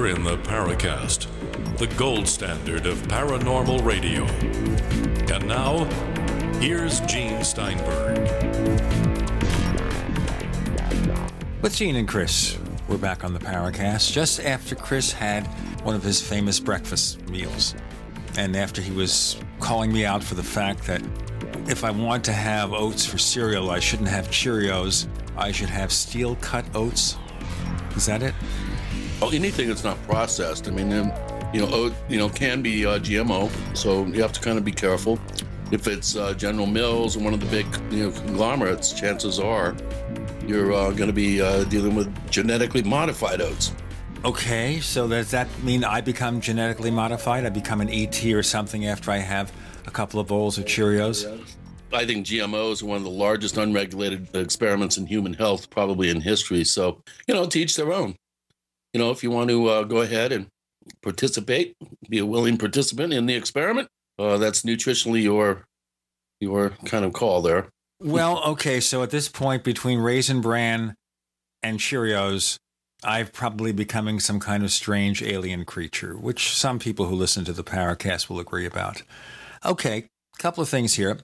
believer in the Paracast, the gold standard of paranormal radio. And now, here's Gene Steinberg. With Gene and Chris, we're back on the Paracast just after Chris had one of his famous breakfast meals. And after he was calling me out for the fact that if I want to have oats for cereal, I shouldn't have Cheerios. I should have steel-cut oats. Is that it? Oh, anything that's not processed. I mean, oat, can be GMO, so you have to kind of be careful. If it's General Mills or one of the big, conglomerates, chances are you're going to be dealing with genetically modified oats. Okay, so does that mean I become genetically modified? I become an ET or something after I have a couple of bowls of Cheerios? I think GMOs are one of the largest unregulated experiments in human health, probably in history. So, to each their own. If you want to go ahead and participate, be a willing participant in the experiment, that's nutritionally your kind of call there. Well, okay, so at this point, between Raisin Bran and Cheerios, I've probably becoming some kind of strange alien creature, which some people who listen to the Paracast will agree about. Okay, a couple of things here.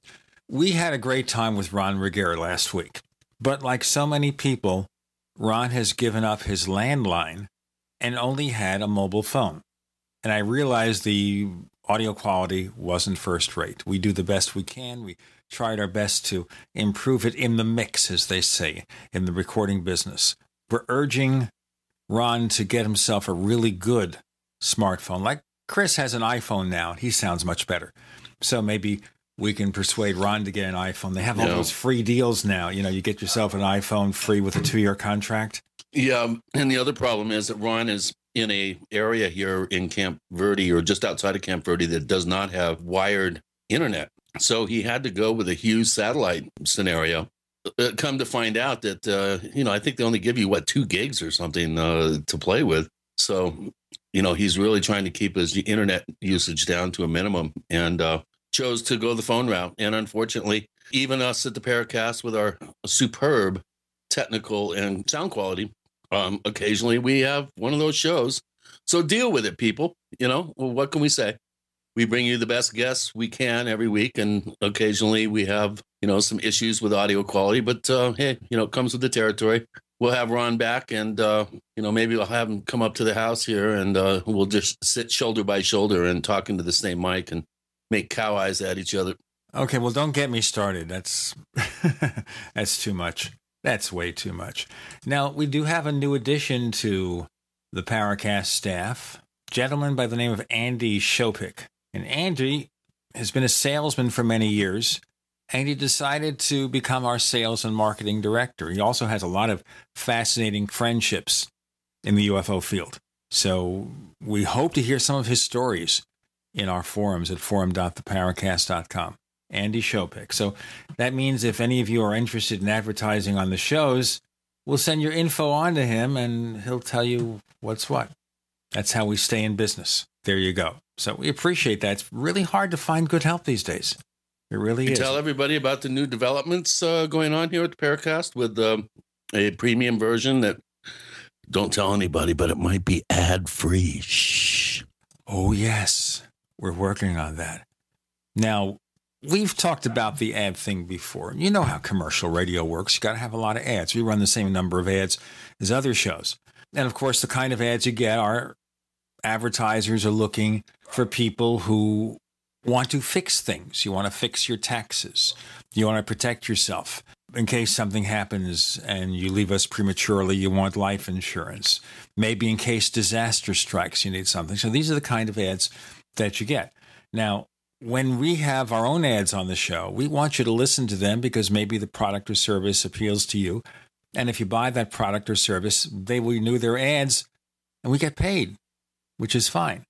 We had a great time with Ron Regehr last week, but like so many people, Ron has given up his landline and only had a mobile phone. And I realized the audio quality wasn't first rate. We do the best we can. We tried our best to improve it in the mix, as they say, in the recording business. We're urging Ron to get himself a really good smartphone. Like Chris has an iPhone now. He sounds much better. So maybe we can persuade Ron to get an iPhone. They have all those free deals now. You get yourself an iPhone free with a 2-year contract. Yeah, and the other problem is that Ron is in a area here in Camp Verde or just outside of Camp Verde that does not have wired internet. So he had to go with a huge satellite scenario. Come to find out that, I think they only give you, 2 gigs or something to play with. So, he's really trying to keep his internet usage down to a minimum and chose to go the phone route. And unfortunately, even us at the Paracast with our superb technical and sound quality, occasionally we have one of those shows. So deal with it, people. Well, what can we say? We bring you the best guests we can every week, and occasionally we have, some issues with audio quality, but hey, it comes with the territory. We'll have Ron back, and maybe we'll have him come up to the house here, and we'll just sit shoulder by shoulder and talk into the same mic and make cow eyes at each other. Okay, well, don't get me started. That's that's too much. That's way too much. Now, we do have a new addition to the Paracast staff, a gentleman by the name of Andy Shopik. And Andy has been a salesman for many years, and he decided to become our sales and marketing director. He also has a lot of fascinating friendships in the UFO field. So we hope to hear some of his stories in our forums at forum.theparacast.com. Andy Shopik. So that means if any of you are interested in advertising on the shows, we'll send your info on to him, and he'll tell you what's what. That's how we stay in business. There you go. So we appreciate that. It's really hard to find good help these days. It really is. Tell everybody about the new developments going on here at the Paracast with a premium version that, don't tell anybody, but it might be ad-free. Shh. Oh, yes. We're working on that. Now, we've talked about the ad thing before. You know how commercial radio works. You got to have a lot of ads. We run the same number of ads as other shows. And, of course, the kind of ads you get are advertisers are looking for people who want to fix things. You want to fix your taxes. You want to protect yourself. In case something happens and you leave us prematurely, you want life insurance. Maybe in case disaster strikes, you need something. So these are the kind of ads that you get. Now, when we have our own ads on the show, we want you to listen to them because maybe the product or service appeals to you. And if you buy that product or service, they will renew their ads and we get paid, which is fine.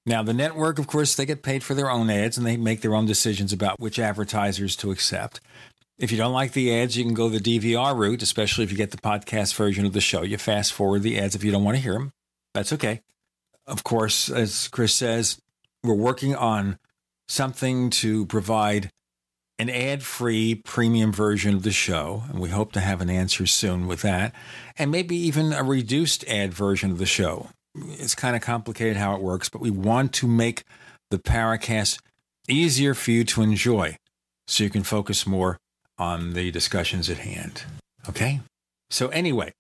Now, the network, of course, they get paid for their own ads and they make their own decisions about which advertisers to accept. If you don't like the ads, you can go the DVR route, especially if you get the podcast version of the show. You fast forward the ads if you don't want to hear them. That's okay. Of course, as Chris says, we're working on something to provide an ad-free premium version of the show, and we hope to have an answer soon with that, and maybe even a reduced ad version of the show. it's kind of complicated how it works, but we want to make the Paracast easier for you to enjoy so you can focus more on the discussions at hand. Okay? So anyway,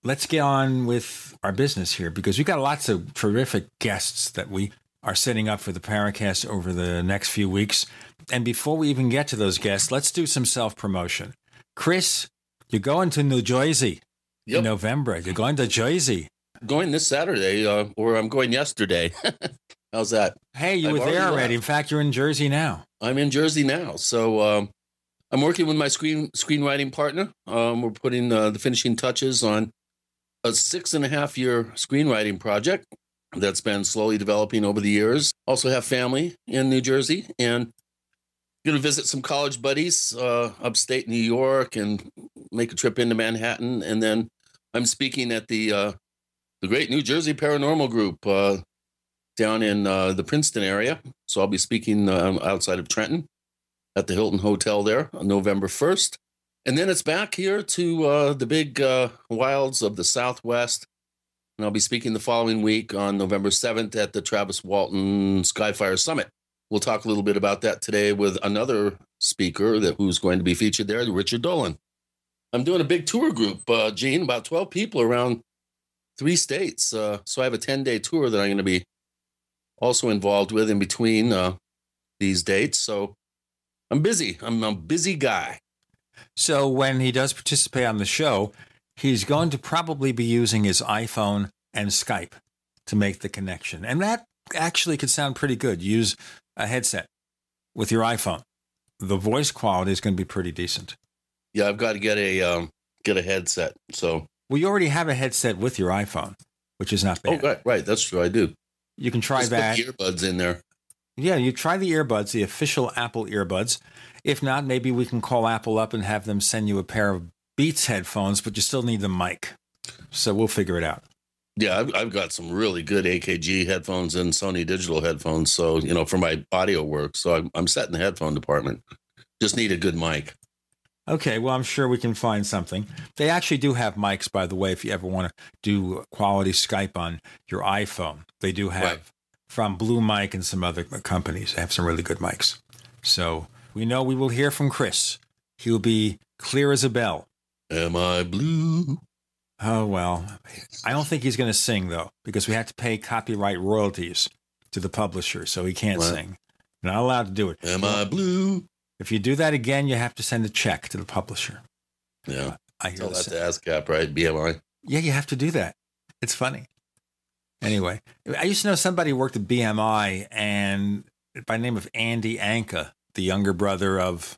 let's get on with our business here because we've got lots of terrific guests that we are setting up for the Paracast over the next few weeks. And before we even get to those guests, let's do some self-promotion. Chris, you're going to New Jersey in November. You're going to Jersey. Going this Saturday, or I'm going yesterday. How's that? Hey, you were there already. In fact, you're in Jersey now. I'm in Jersey now. So I'm working with my screenwriting partner. We're putting the finishing touches on a 6.5-year screenwriting project that's been slowly developing over the years. Also have family in New Jersey and going to visit some college buddies upstate New York and make a trip into Manhattan. And then I'm speaking at the Great New Jersey Paranormal Group down in the Princeton area. So I'll be speaking outside of Trenton at the Hilton Hotel there on November 1st. And then it's back here to the big wilds of the Southwest. And I'll be speaking the following week on November 7th at the Travis Walton Skyfire Summit. We'll talk a little bit about that today with another speaker who's going to be featured there, Richard Dolan. I'm doing a big tour group, Gene, about 12 people around 3 states. So I have a 10-day tour that I'm going to be also involved with in between these dates. So I'm busy. I'm a busy guy. So when he does participate on the show, he's going to probably be using his iPhone and Skype to make the connection. And that actually could sound pretty good. Use a headset with your iPhone. The voice quality is going to be pretty decent. Yeah, I've got to get a headset. So you already have a headset with your iPhone, which is not bad. Oh, right. That's true. I do. You can try Just that. Put the earbuds in there. Yeah, you try the earbuds, the official Apple earbuds. If not, maybe we can call Apple up and have them send you a pair of Beats headphones, but you still need the mic. So we'll figure it out. Yeah, I've got some really good AKG headphones and Sony digital headphones. So, for my audio work. So I'm set in the headphone department. Just need a good mic. Okay, well, I'm sure we can find something. They actually do have mics, by the way, if you ever want to do quality Skype on your iPhone. They do have from Blue Mic and some other companies. They have some really good mics. So we know we will hear from Chris. He'll be clear as a bell. Am I blue? Oh, well, I don't think he's going to sing, though, because we have to pay copyright royalties to the publisher, so he can't sing. You're not allowed to do it. Am I blue? If you do that again, you have to send a check to the publisher. Yeah. I hear Tell that to ASCAP, right? BMI. Yeah, you have to do that. It's funny. Anyway, I used to know somebody who worked at BMI and by the name of Andy Anka, the younger brother of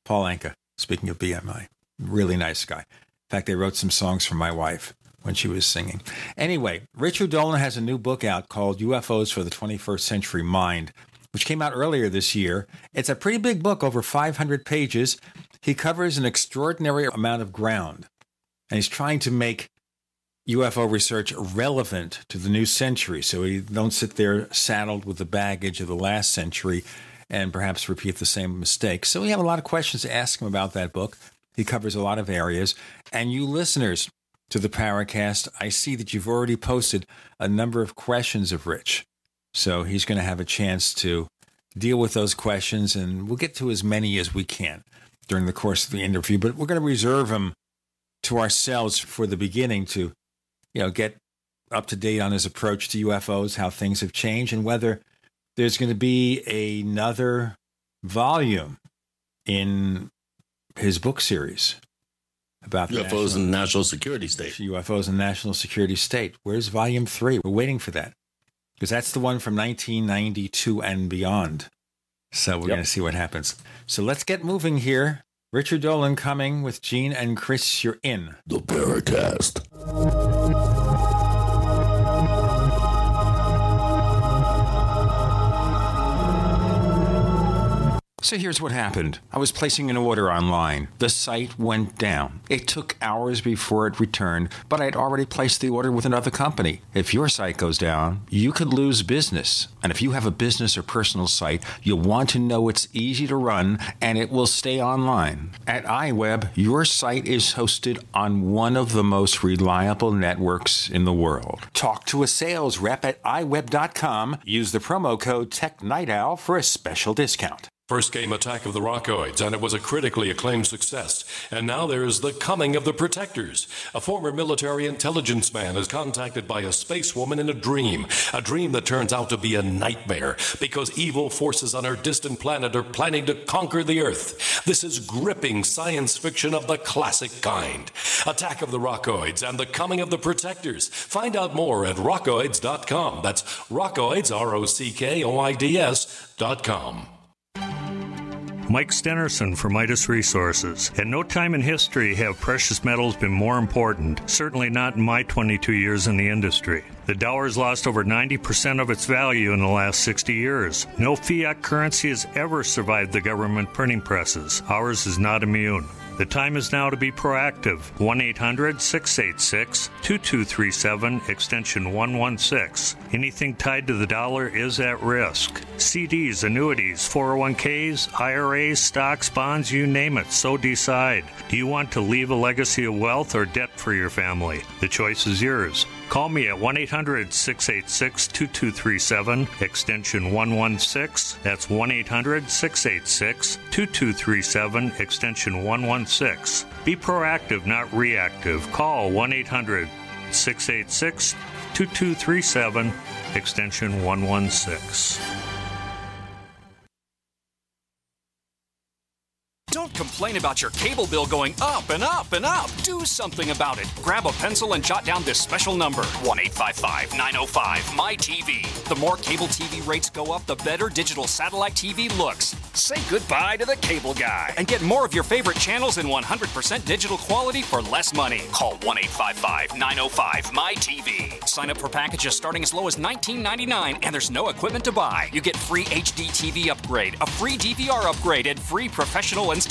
Paul Anka, speaking of BMI. Really nice guy. In fact, they wrote some songs for my wife when she was singing. Anyway, Richard Dolan has a new book out called UFOs for the 21st Century Mind, which came out earlier this year. It's a pretty big book, over 500 pages. He covers an extraordinary amount of ground, and he's trying to make UFO research relevant to the new century, so we don't sit there saddled with the baggage of the last century and perhaps repeat the same mistakes. So we have a lot of questions to ask him about that book. He covers a lot of areas. And you listeners to the Paracast, I see that you've already posted a number of questions of Rich. So he's going to have a chance to deal with those questions, and we'll get to as many as we can during the course of the interview. But we're going to reserve them to ourselves for the beginning to, get up to date on his approach to UFOs, how things have changed, and whether there's going to be another volume in his book series about UFOs and National Security State. UFOs and National Security State. Where's volume 3? We're waiting for that. Because that's the one from 1992 and beyond. So we're going to see what happens. So let's get moving here. Richard Dolan coming with Gene and Chris. You're in the Paracast. So here's what happened. I was placing an order online. The site went down. It took hours before it returned, but I'd already placed the order with another company. If your site goes down, you could lose business. And if you have a business or personal site, you'll want to know it's easy to run and it will stay online. At iWeb, your site is hosted on one of the most reliable networks in the world. Talk to a sales rep at iWeb.com. Use the promo code TechNightOwl for a special discount. First came Attack of the Rockoids, and it was a critically acclaimed success. And now there's The Coming of the Protectors. A former military intelligence man is contacted by a space woman in a dream that turns out to be a nightmare because evil forces on our distant planet are planning to conquer the Earth. This is gripping science fiction of the classic kind. Attack of the Rockoids and The Coming of the Protectors. Find out more at rockoids.com. That's Rockoids, ROCKOIDS.com. Mike Stenerson for Midas Resources. At no time in history have precious metals been more important, certainly not in my 22 years in the industry. The dollar has lost over 90% of its value in the last 60 years. No fiat currency has ever survived the government printing presses. Ours is not immune. The time is now to be proactive. 1-800-686-2237, extension 116. Anything tied to the dollar is at risk. CDs, annuities, 401ks, IRAs, stocks, bonds, you name it, so decide. Do you want to leave a legacy of wealth or debt for your family? The choice is yours. Call me at 1-800-686-2237, extension 116. That's 1-800-686-2237, extension 116. Be proactive, not reactive. Call 1-800-686-2237, extension 116. Don't complain about your cable bill going up and up and up. Do something about it. Grab a pencil and jot down this special number, 1-855-905-MY-TV. The more cable TV rates go up, the better digital satellite TV looks. Say goodbye to the cable guy and get more of your favorite channels in 100% digital quality for less money. Call 1-855-905-MY-TV. Sign up for packages starting as low as $19.99, and there's no equipment to buy. You get free HD TV upgrade, a free DVR upgrade, and free professional installation.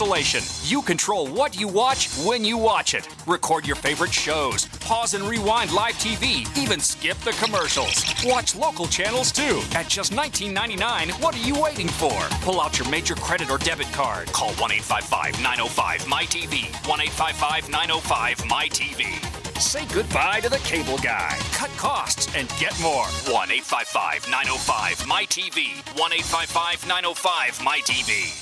You control what you watch when you watch it. Record your favorite shows, pause and rewind live TV, even skip the commercials. Watch local channels too. At just $19.99, what are you waiting for? Pull out your major credit or debit card. Call 1-855-905-MY-TV. 1-855-905-MY-TV. Say goodbye to the cable guy. Cut costs and get more. 1-855-905-MY-TV. 1-855-905-MY-TV.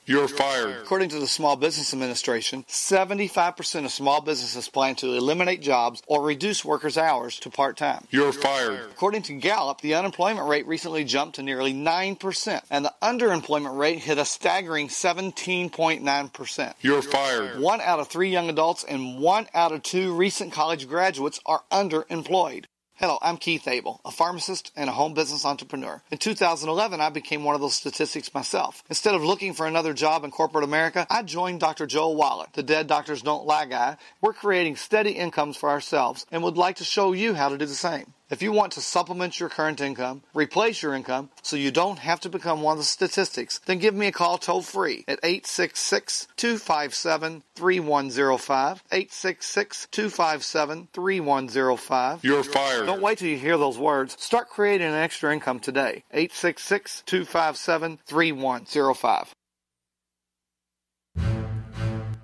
You're fired. According to the Small Business Administration, 75% of small businesses plan to eliminate jobs or reduce workers' hours to part-time. You're fired. According to Gallup, the unemployment rate recently jumped to nearly 9%, and the underemployment rate hit a staggering 17.9%. You're fired. 1 out of 3 young adults and 1 out of 2 recent college graduates are underemployed. Hello, I'm Keith Abel, a pharmacist and a home business entrepreneur. In 2011, I became one of those statistics myself. Instead of looking for another job in corporate America, I joined Dr. Joel Wallach, the Dead Doctors Don't Lie guy. We're creating steady incomes for ourselves and would like to show you how to do the same. If you want to supplement your current income, replace your income, so you don't have to become one of the statistics, then give me a call toll-free at 866-257-3105, 866-257-3105. You're fired. Don't wait till you hear those words. Start creating an extra income today. 866-257-3105.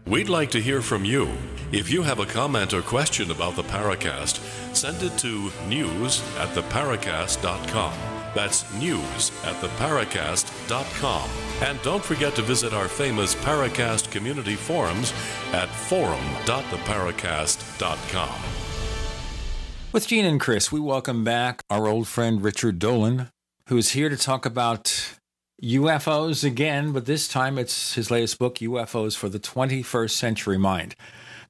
We'd like to hear from you. If you have a comment or question about the Paracast, send it to news@theparacast.com. That's news@theparacast.com. And don't forget to visit our famous Paracast community forums at forum.theparacast.com. With Gene and Chris, we welcome back our old friend Richard Dolan, who is here to talk about UFOs again, but this time it's his latest book, UFOs for the 21st Century Mind.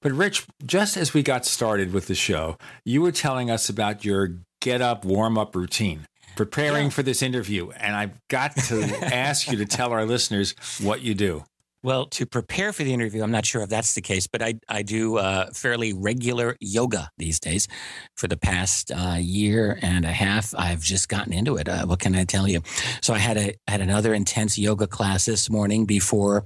But Rich, just as we got started with the show, you were telling us about your get-up, warm-up routine, preparing for this interview, and I've got to ask you to tell our listeners what you do. Well, to prepare for the interview, I'm not sure if that's the case, but I do fairly regular yoga these days. For the past year and a half, I've just gotten into it. What can I tell you? So I had another intense yoga class this morning before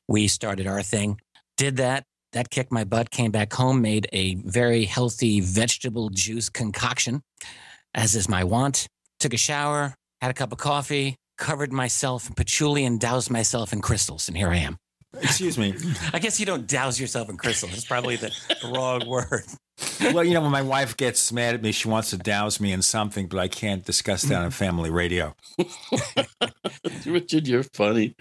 we started our thing. Did that. That kicked my butt. Came back home, made a very healthy vegetable juice concoction, as is my wont. Took a shower, had a cup of coffee, covered myself in patchouli, and doused myself in crystals. And here I am. Excuse me. I guess you don't douse yourself in crystals. It's probably the wrong word. Well, when my wife gets mad at me, she wants to douse me in something, but I can't discuss that on family radio. Richard, you're funny.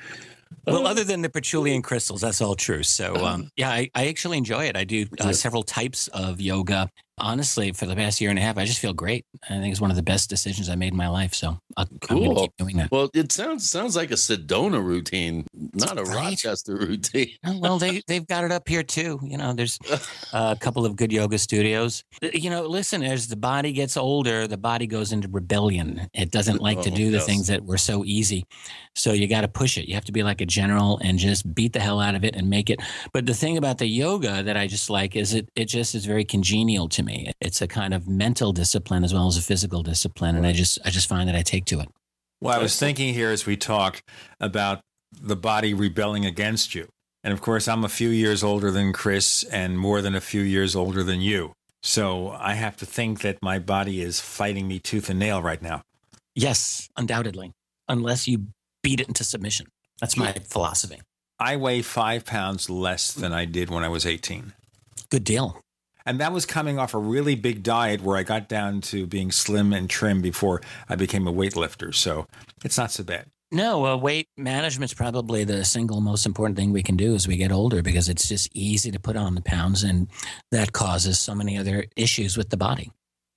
Well, other than the patchouli and crystals, that's all true. So, I actually enjoy it. I do several types of yoga. Honestly, for the past year and a half, I just feel great. I think it's one of the best decisions I made in my life. So I'm going to keep doing that. Well, it sounds like a Sedona routine, not a Rochester routine. Well, they've got it up here too. There's a couple of good yoga studios. Listen, as the body gets older, the body goes into rebellion. It doesn't like to do the things that were so easy. So you got to push it. You have to be like a general and just beat the hell out of it and make it. But the thing about the yoga that I just like is it just is very congenial to me. It's a kind of mental discipline as well as a physical discipline. And I just find that I take to it. Well, I was thinking here as we talk about the body rebelling against you. And of course, I'm a few years older than Chris and more than a few years older than you. So I have to think that my body is fighting me tooth and nail right now. Yes, undoubtedly. Unless you beat it into submission. That's my philosophy. I weigh 5 pounds less than I did when I was 18. Good deal. And that was coming off a really big diet where I got down to being slim and trim before I became a weightlifter. So it's not so bad. No, weight management is probably the single most important thing we can do as we get older because it's just easy to put on the pounds and that causes so many other issues with the body.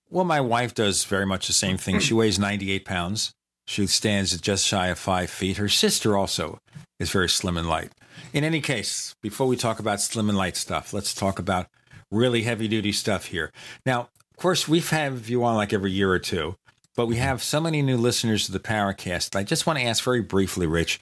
Well, my wife does very much the same thing. She weighs 98 pounds. She stands at just shy of 5 feet. Her sister also is very slim and light. In any case, before we talk about slim and light stuff, let's talk about really heavy-duty stuff here. Now, of course, we've had you on like every year or two, but we have so many new listeners to the Paracast. I just want to ask very briefly, Rich,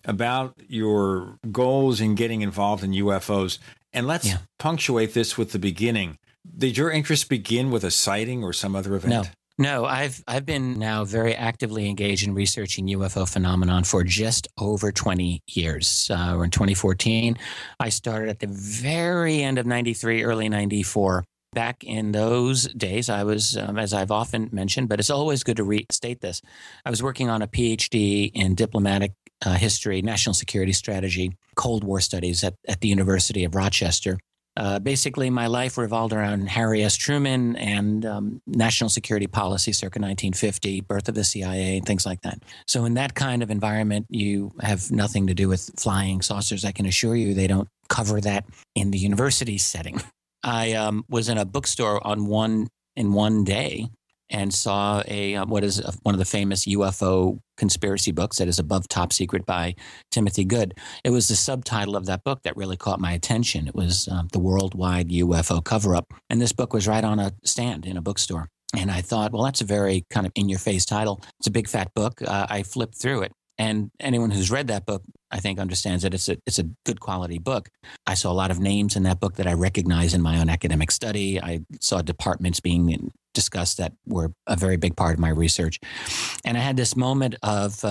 about your goals in getting involved in UFOs. And let's punctuate this with the beginning. Did your interest begin with a sighting or some other event? No, I've been now very actively engaged in researching UFO phenomenon for just over 20 years. We're in 2014. I started at the very end of 93, early 94. Back in those days, I was, as I've often mentioned, but it's always good to restate this, I was working on a PhD in diplomatic history, national security strategy, Cold War studies at the University of Rochester. Basically, my life revolved around Harry S. Truman and national security policy circa 1950, birth of the CIA, and things like that. So in that kind of environment, you have nothing to do with flying saucers. I can assure you they don't cover that in the university setting. I was in a bookstore in one day and saw what is one of the famous UFO conspiracy books that is Above Top Secret by Timothy Good. It was the subtitle of that book that really caught my attention. It was The Worldwide UFO Cover-Up. And this book was right on a stand in a bookstore. And I thought, well, that's a very kind of in-your-face title. It's a big, fat book. I flipped through it. And anyone who's read that book, I think, understands that it's a good quality book. I saw a lot of names in that book that I recognize in my own academic study. I saw departments being discussed that were a very big part of my research. And I had this moment of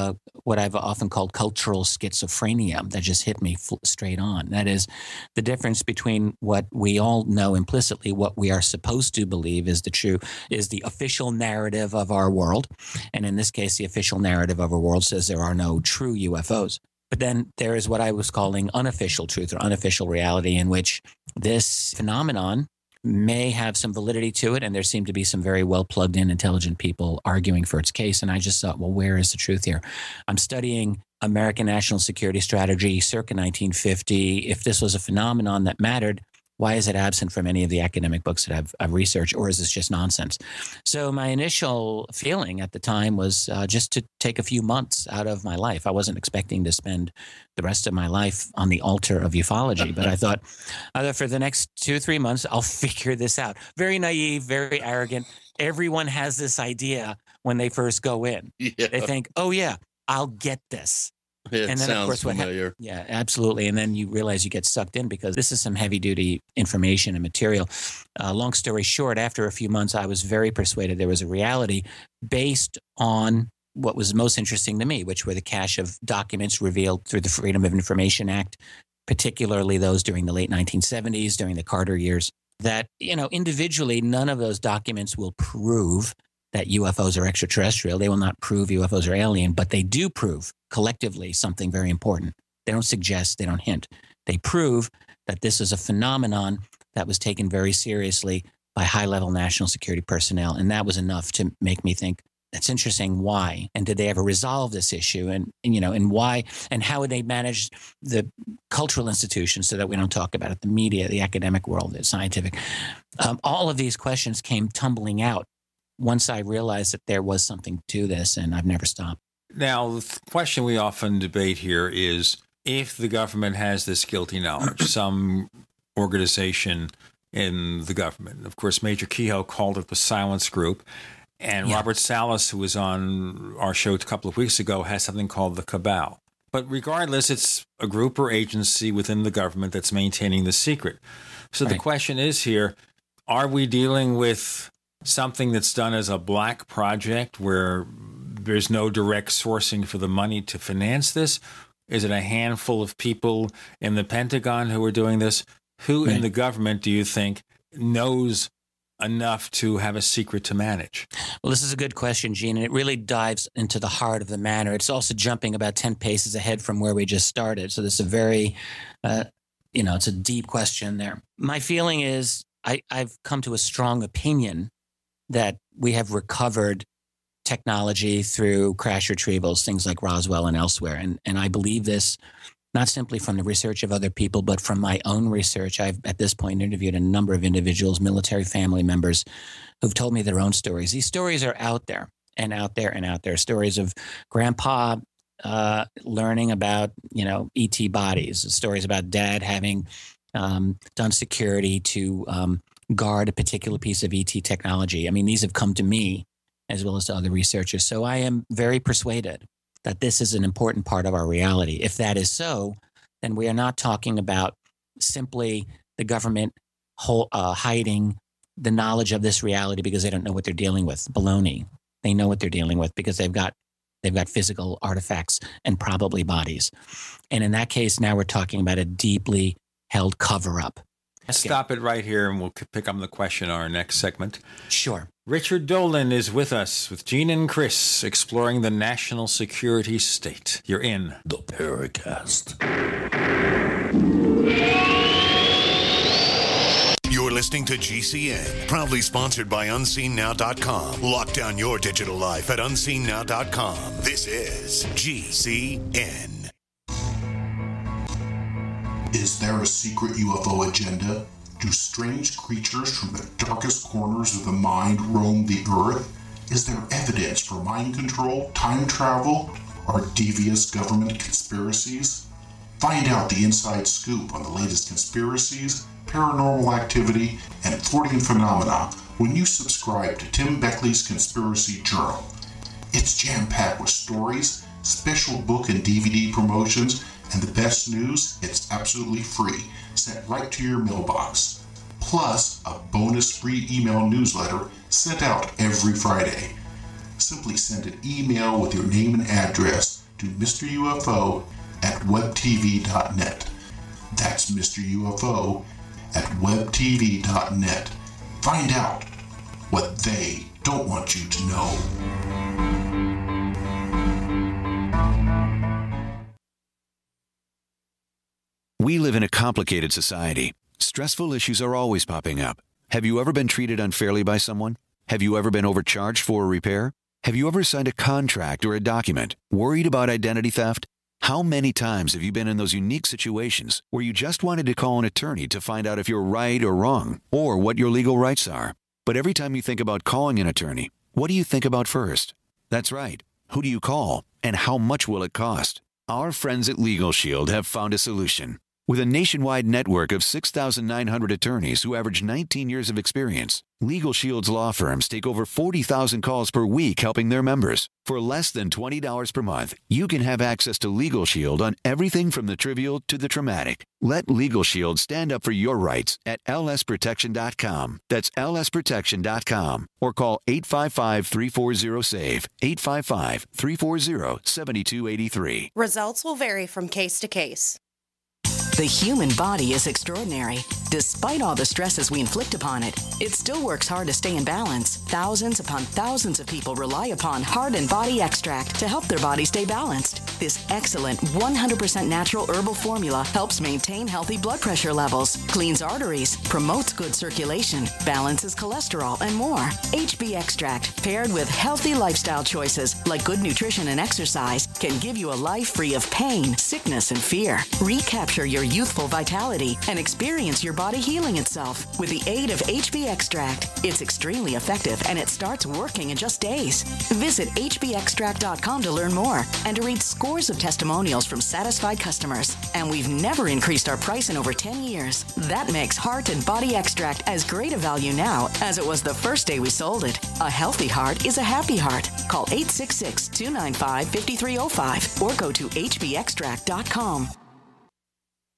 what I've often called cultural schizophrenia that just hit me straight on. That is the difference between what we all know implicitly, what we are supposed to believe is the official narrative of our world. And in this case, the official narrative of our world says there are no true UFOs. But then there is what I was calling unofficial truth or unofficial reality, in which this phenomenon may have some validity to it, and there seem to be some very well plugged in, intelligent people arguing for its case. And I just thought, well, where is the truth here? I'm studying American national security strategy circa 1950. If this was a phenomenon that mattered, why is it absent from any of the academic books that I've researched, or is this just nonsense? So my initial feeling at the time was just to take a few months out of my life. I wasn't expecting to spend the rest of my life on the altar of ufology, but I thought for the next 2 or 3 months, I'll figure this out. Very naive, very arrogant. Everyone has this idea when they first go in. Yeah. They think, oh yeah, I'll get this. It and then, sounds of course, familiar. Yeah, absolutely. And then you realize you get sucked in because this is some heavy duty information and material. Long story short, after a few months, I was very persuaded there was a reality based on what was most interesting to me, which were the cache of documents revealed through the Freedom of Information Act, particularly those during the late 1970s, during the Carter years, that, individually, none of those documents will prove that UFOs are extraterrestrial. They will not prove UFOs are alien, but they do prove collectively something very important. They don't suggest, they don't hint. They prove that this is a phenomenon that was taken very seriously by high-level national security personnel. And that was enough to make me think, that's interesting. Why? And did they ever resolve this issue? And why? And how would they manage the cultural institutions so that we don't talk about it, the media, the academic world, the scientific? All of these questions came tumbling out once I realized that there was something to this, and I've never stopped. Now, the question we often debate here is if the government has this guilty knowledge, some organization in the government. Of course, Major Kehoe called it the silence group. And Robert Salas, who was on our show a couple of weeks ago, has something called the cabal. But regardless, it's a group or agency within the government that's maintaining the secret. So the question is here, are we dealing with something that's done as a black project where there's no direct sourcing for the money to finance this? Is it a handful of people in the Pentagon who are doing this? Who in the government do you think knows enough to have a secret to manage? Well, this is a good question, Gene, and it really dives into the heart of the matter. It's also jumping about 10 paces ahead from where we just started. So this is a very, it's a deep question there. My feeling is I've come to a strong opinion that we have recovered technology through crash retrievals, things like Roswell and elsewhere. And I believe this not simply from the research of other people, but from my own research. I've, at this point, interviewed a number of individuals, military family members, who've told me their own stories. These stories are out there and out there and out there. Stories of grandpa learning about, ET bodies, stories about dad having done security to guard a particular piece of ET technology. I mean, these have come to me as well as to other researchers. So I am very persuaded that this is an important part of our reality. If that is so, then we are not talking about simply the government hiding the knowledge of this reality because they don't know what they're dealing with. Baloney. They know what they're dealing with because they've got physical artifacts and probably bodies. And in that case, now we're talking about a deeply held cover-up. Let's stop it right here, and we'll pick up the question on our next segment. Sure. Richard Dolan is with us with Gene and Chris, exploring the national security state. You're in the Paracast. You're listening to GCN, proudly sponsored by UnseenNow.com. Lock down your digital life at UnseenNow.com. This is GCN. Is there a secret UFO agenda? Do strange creatures from the darkest corners of the mind roam the earth? Is there evidence for mind control, time travel, or devious government conspiracies? Find out the inside scoop on the latest conspiracies, paranormal activity, and Fortean phenomena when you subscribe to Tim Beckley's Conspiracy Journal. It's jam-packed with stories, special book and DVD promotions, and the best news, it's absolutely free, sent right to your mailbox. Plus, a bonus free email newsletter sent out every Friday. Simply send an email with your name and address to Mr. UFO at webtv.net. That's Mr. UFO at webtv.net. Find out what they don't want you to know. We live in a complicated society. Stressful issues are always popping up. Have you ever been treated unfairly by someone? Have you ever been overcharged for a repair? Have you ever signed a contract or a document worried about identity theft? How many times have you been in those unique situations where you just wanted to call an attorney to find out if you're right or wrong, or what your legal rights are? But every time you think about calling an attorney, what do you think about first? That's right. Who do you call, and how much will it cost? Our friends at Legal Shield have found a solution. With a nationwide network of 6,900 attorneys who average 19 years of experience, Legal Shield's law firms take over 40,000 calls per week helping their members. For less than $20 per month, you can have access to Legal Shield on everything from the trivial to the traumatic. Let Legal Shield stand up for your rights at lsprotection.com. That's lsprotection.com. Or call 855-340-SAVE, 855-340-7283. Results will vary from case to case. The human body is extraordinary. Despite all the stresses we inflict upon it, it still works hard to stay in balance. Thousands upon thousands of people rely upon Heart and Body Extract to help their body stay balanced. This excellent 100% natural herbal formula helps maintain healthy blood pressure levels, cleans arteries, promotes good circulation, balances cholesterol, and more. HB Extract, paired with healthy lifestyle choices like good nutrition and exercise, can give you a life free of pain, sickness, and fear. Recapture your youthful vitality and experience your body healing itself with the aid of HB Extract. It's extremely effective and it starts working in just days. Visit hbextract.com to learn more and to read scores of testimonials from satisfied customers. And we've never increased our price in over 10 years. That makes Heart and Body Extract as great a value now as it was the first day we sold it. A healthy heart is a happy heart. Call 866-295-5305 or go to hbextract.com.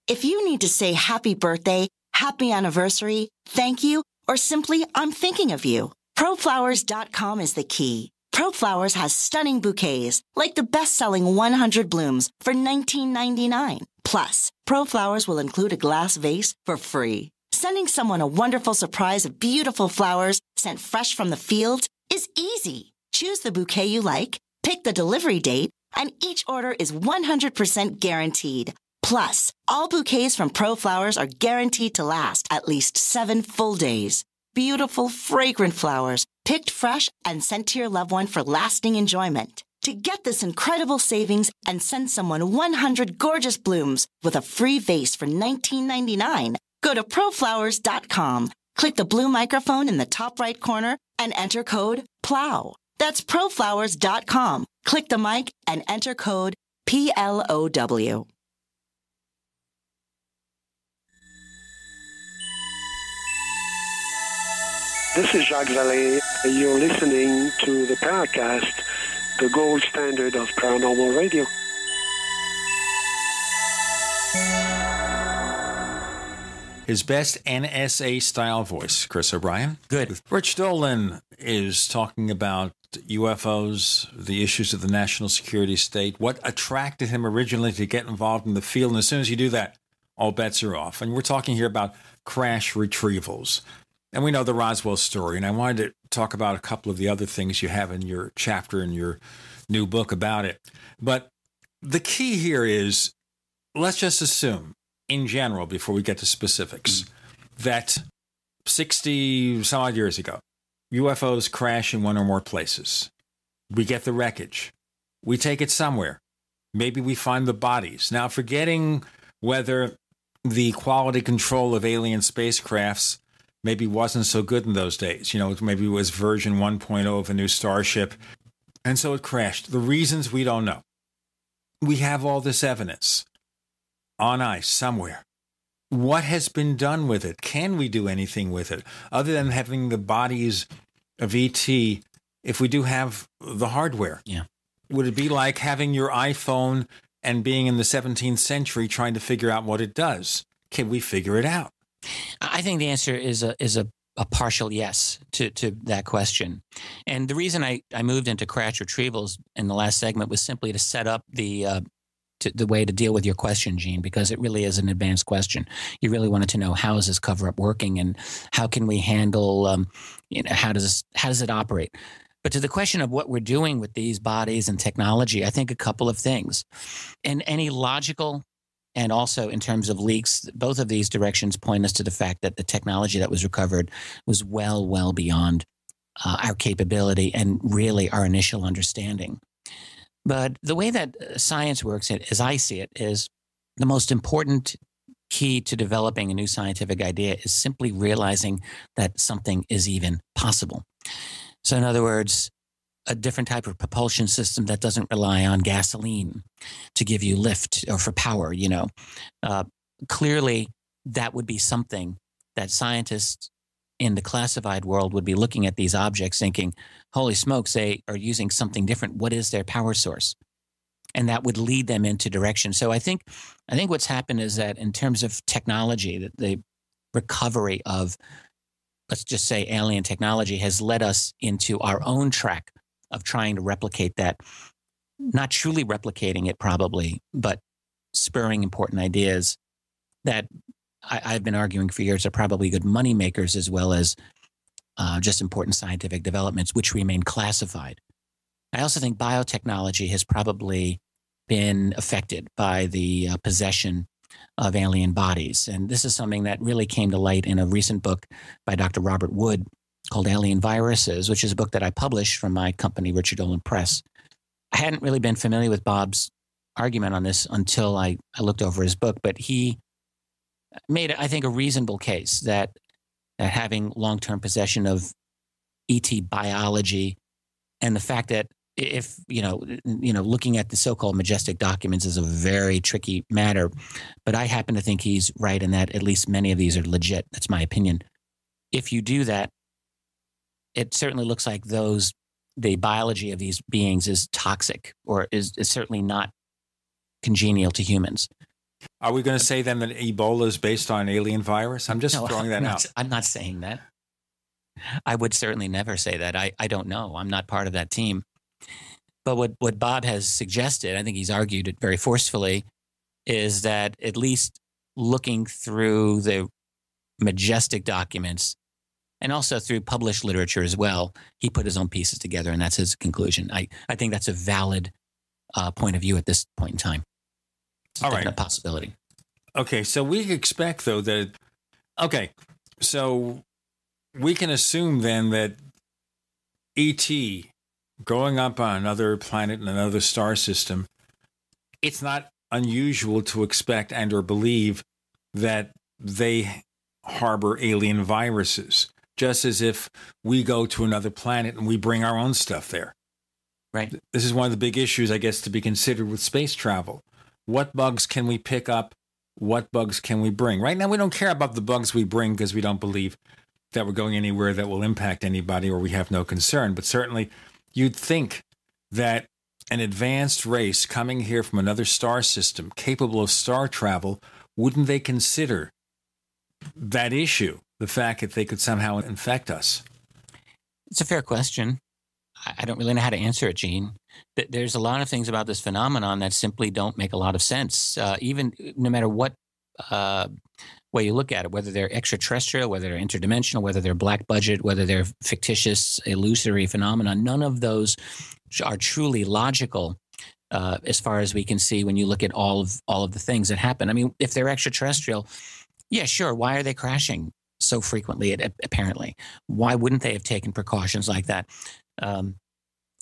If you need to say happy birthday, happy anniversary, thank you, or simply I'm thinking of you, ProFlowers.com is the key. ProFlowers has stunning bouquets, like the best-selling 100 blooms for $19.99. Plus, ProFlowers will include a glass vase for free. Sending someone a wonderful surprise of beautiful flowers sent fresh from the fields is easy. Choose the bouquet you like, pick the delivery date, and each order is 100% guaranteed. Plus, all bouquets from ProFlowers are guaranteed to last at least 7 full days. Beautiful, fragrant flowers, picked fresh and sent to your loved one for lasting enjoyment. To get this incredible savings and send someone 100 gorgeous blooms with a free vase for $19.99, go to proflowers.com, click the blue microphone in the top right corner, and enter code PLOW. That's proflowers.com. Click the mic and enter code PLOW. This is Jacques Vallée. You're listening to the Paracast, the gold standard of paranormal radio. His best NSA-style voice, Chris O'Brien. Good. Rich Dolan is talking about UFOs, the issues of the national security state, what attracted him originally to get involved in the field. And as soon as you do that, all bets are off. And we're talking here about crash retrievals. And we know the Roswell story, and I wanted to talk about a couple of the other things you have in your chapter in your new book about it. But the key here is, let's just assume, in general, before we get to specifics, that 60-some-odd years ago, UFOs crash in one or more places. We get the wreckage. We take it somewhere. Maybe we find the bodies. Now, forgetting whether the quality control of alien spacecrafts maybe wasn't so good in those days. You know, maybe it was version 1.0 of a new starship. And so it crashed. The reasons we don't know. We have all this evidence on ice somewhere. What has been done with it? Can we do anything with it other than having the bodies of ET if we do have the hardware? Yeah. Would it be like having your iPhone and being in the 17th century trying to figure out what it does? Can we figure it out? I think the answer is a partial yes to that question. And the reason I moved into crash retrievals in the last segment was simply to set up the way to deal with your question, Gene, because it really is an advanced question. You really wanted to know, how is this cover-up working, and how can we handle, how does it operate? But to the question of what we're doing with these bodies and technology, I think a couple of things. In any logical and also in terms of leaks, both of these directions point us to the fact that the technology that was recovered was well beyond our capability and really our initial understanding. But the way that science works, as I see it, is the most important key to developing a new scientific idea is simply realizing that something is even possible. So in other words, a different type of propulsion system that doesn't rely on gasoline to give you lift or for power, clearly that would be something that scientists in the classified world would be looking at these objects thinking, holy smokes, they are using something different. What is their power source? And that would lead them into direction. So I think what's happened is that in terms of technology, the recovery of, let's just say, alien technology has led us into our own track of trying to replicate that, not truly replicating it probably, but spurring important ideas that I've been arguing for years are probably good money makers as well as just important scientific developments, which remain classified. I also think biotechnology has probably been affected by the possession of alien bodies. And this is something that really came to light in a recent book by Dr. Robert Wood called Alien Viruses, which is a book that I published from my company, Richard Dolan Press. I hadn't really been familiar with Bob's argument on this until I looked over his book, but he made, I think, a reasonable case that having long-term possession of ET biology and the fact that if, looking at the so-called majestic documents is a very tricky matter, but I happen to think he's right in that at least many of these are legit. That's my opinion. If you do that, it certainly looks like the biology of these beings is toxic or is certainly not congenial to humans. Are we going to say then that Ebola is based on an alien virus? I'm just throwing that out. I'm not saying that. I would certainly never say that. I don't know. I'm not part of that team. But what Bob has suggested, I think he's argued it very forcefully, is that at least looking through the majestic documents and also through published literature as well, he put his own pieces together, and that's his conclusion. I think that's a valid point of view at this point in time. It's all right. A possibility. Okay, so we expect, though, that... Okay, so we can assume then that E.T. growing up on another planet in another star system, it's not unusual to expect and or believe that they harbor alien viruses, just as if we go to another planet and we bring our own stuff there. Right. This is one of the big issues, I guess, to be considered with space travel. What bugs can we pick up? What bugs can we bring? Right now, we don't care about the bugs we bring because we don't believe that we're going anywhere that will impact anybody or we have no concern. But certainly, you'd think that an advanced race coming here from another star system capable of star travel, wouldn't they consider that issue, the fact that they could somehow infect us? It's a fair question. I don't really know how to answer it, Gene. There's a lot of things about this phenomenon that simply don't make a lot of sense, even no matter what way you look at it, whether they're extraterrestrial, whether they're interdimensional, whether they're black budget, whether they're fictitious, illusory phenomena. None of those are truly logical as far as we can see when you look at all of the things that happen. I mean, if they're extraterrestrial, yeah, sure. Why are they crashing so frequently, apparently? Why wouldn't they have taken precautions like that?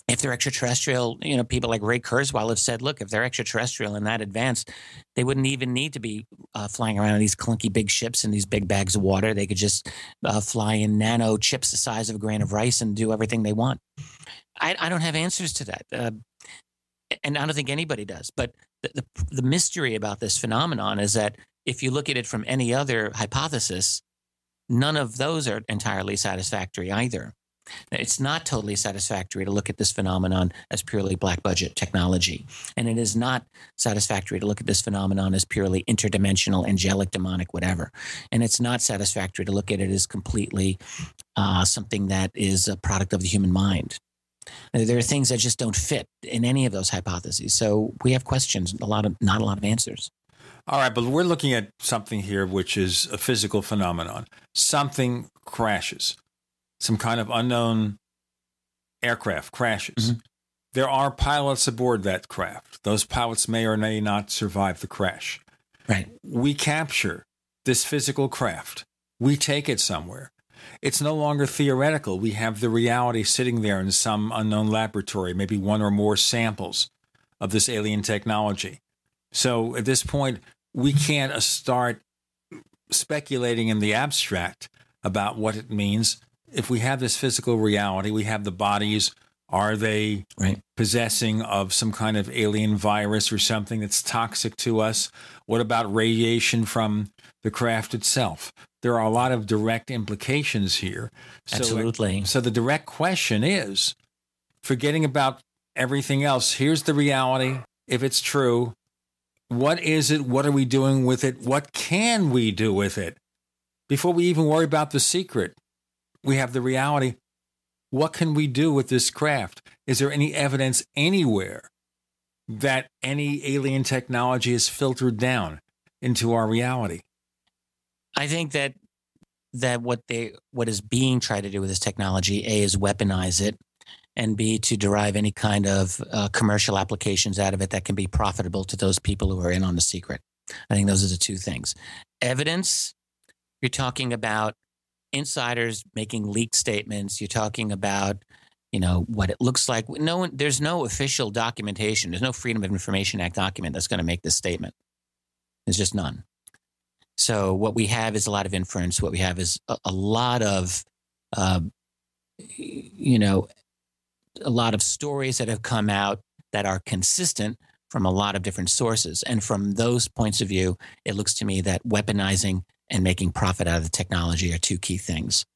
If they're extraterrestrial, people like Ray Kurzweil have said, look, if they're extraterrestrial and that advanced, they wouldn't even need to be flying around in these clunky big ships and these big bags of water. They could just fly in nano chips the size of a grain of rice and do everything they want. I don't have answers to that. And I don't think anybody does. But the mystery about this phenomenon is that if you look at it from any other hypothesis, none of those are entirely satisfactory either. It's not totally satisfactory to look at this phenomenon as purely black budget technology. And it is not satisfactory to look at this phenomenon as purely interdimensional, angelic, demonic, whatever. And it's not satisfactory to look at it as completely something that is a product of the human mind. There are things that just don't fit in any of those hypotheses. So we have questions, not a lot of answers. All right, but we're looking at something here which is a physical phenomenon. Something crashes. Some kind of unknown aircraft crashes. Mm-hmm. There are pilots aboard that craft. Those pilots may or may not survive the crash. Right. We capture this physical craft. We take it somewhere. It's no longer theoretical. We have the reality sitting there in some unknown laboratory, maybe one or more samples of this alien technology. So at this point, we can't start speculating in the abstract about what it means. If we have this physical reality, we have the bodies, Are they possessing of some kind of alien virus or something that's toxic to us? What about radiation from the craft itself? There are a lot of direct implications here. Absolutely. So the direct question is, forgetting about everything else, here's the reality. If it's true, what is it? What are we doing with it? What can we do with it? Before we even worry about the secret, we have the reality. What can we do with this craft? Is there any evidence anywhere that any alien technology is filtered down into our reality? I think that what is being tried to do with this technology, A, is weaponize it, and B, to derive any kind of commercial applications out of it that can be profitable to those people who are in on the secret. I think those are the two things. Evidence, you're talking about insiders making leaked statements. You're talking about, what it looks like. There's no official documentation. There's no Freedom of Information Act document that's going to make this statement. There's just none. So what we have is a lot of inference. What we have is a lot of, a lot of stories that have come out that are consistent from a lot of different sources. And from those points of view, it looks to me that weaponizing and making profit out of the technology are two key things.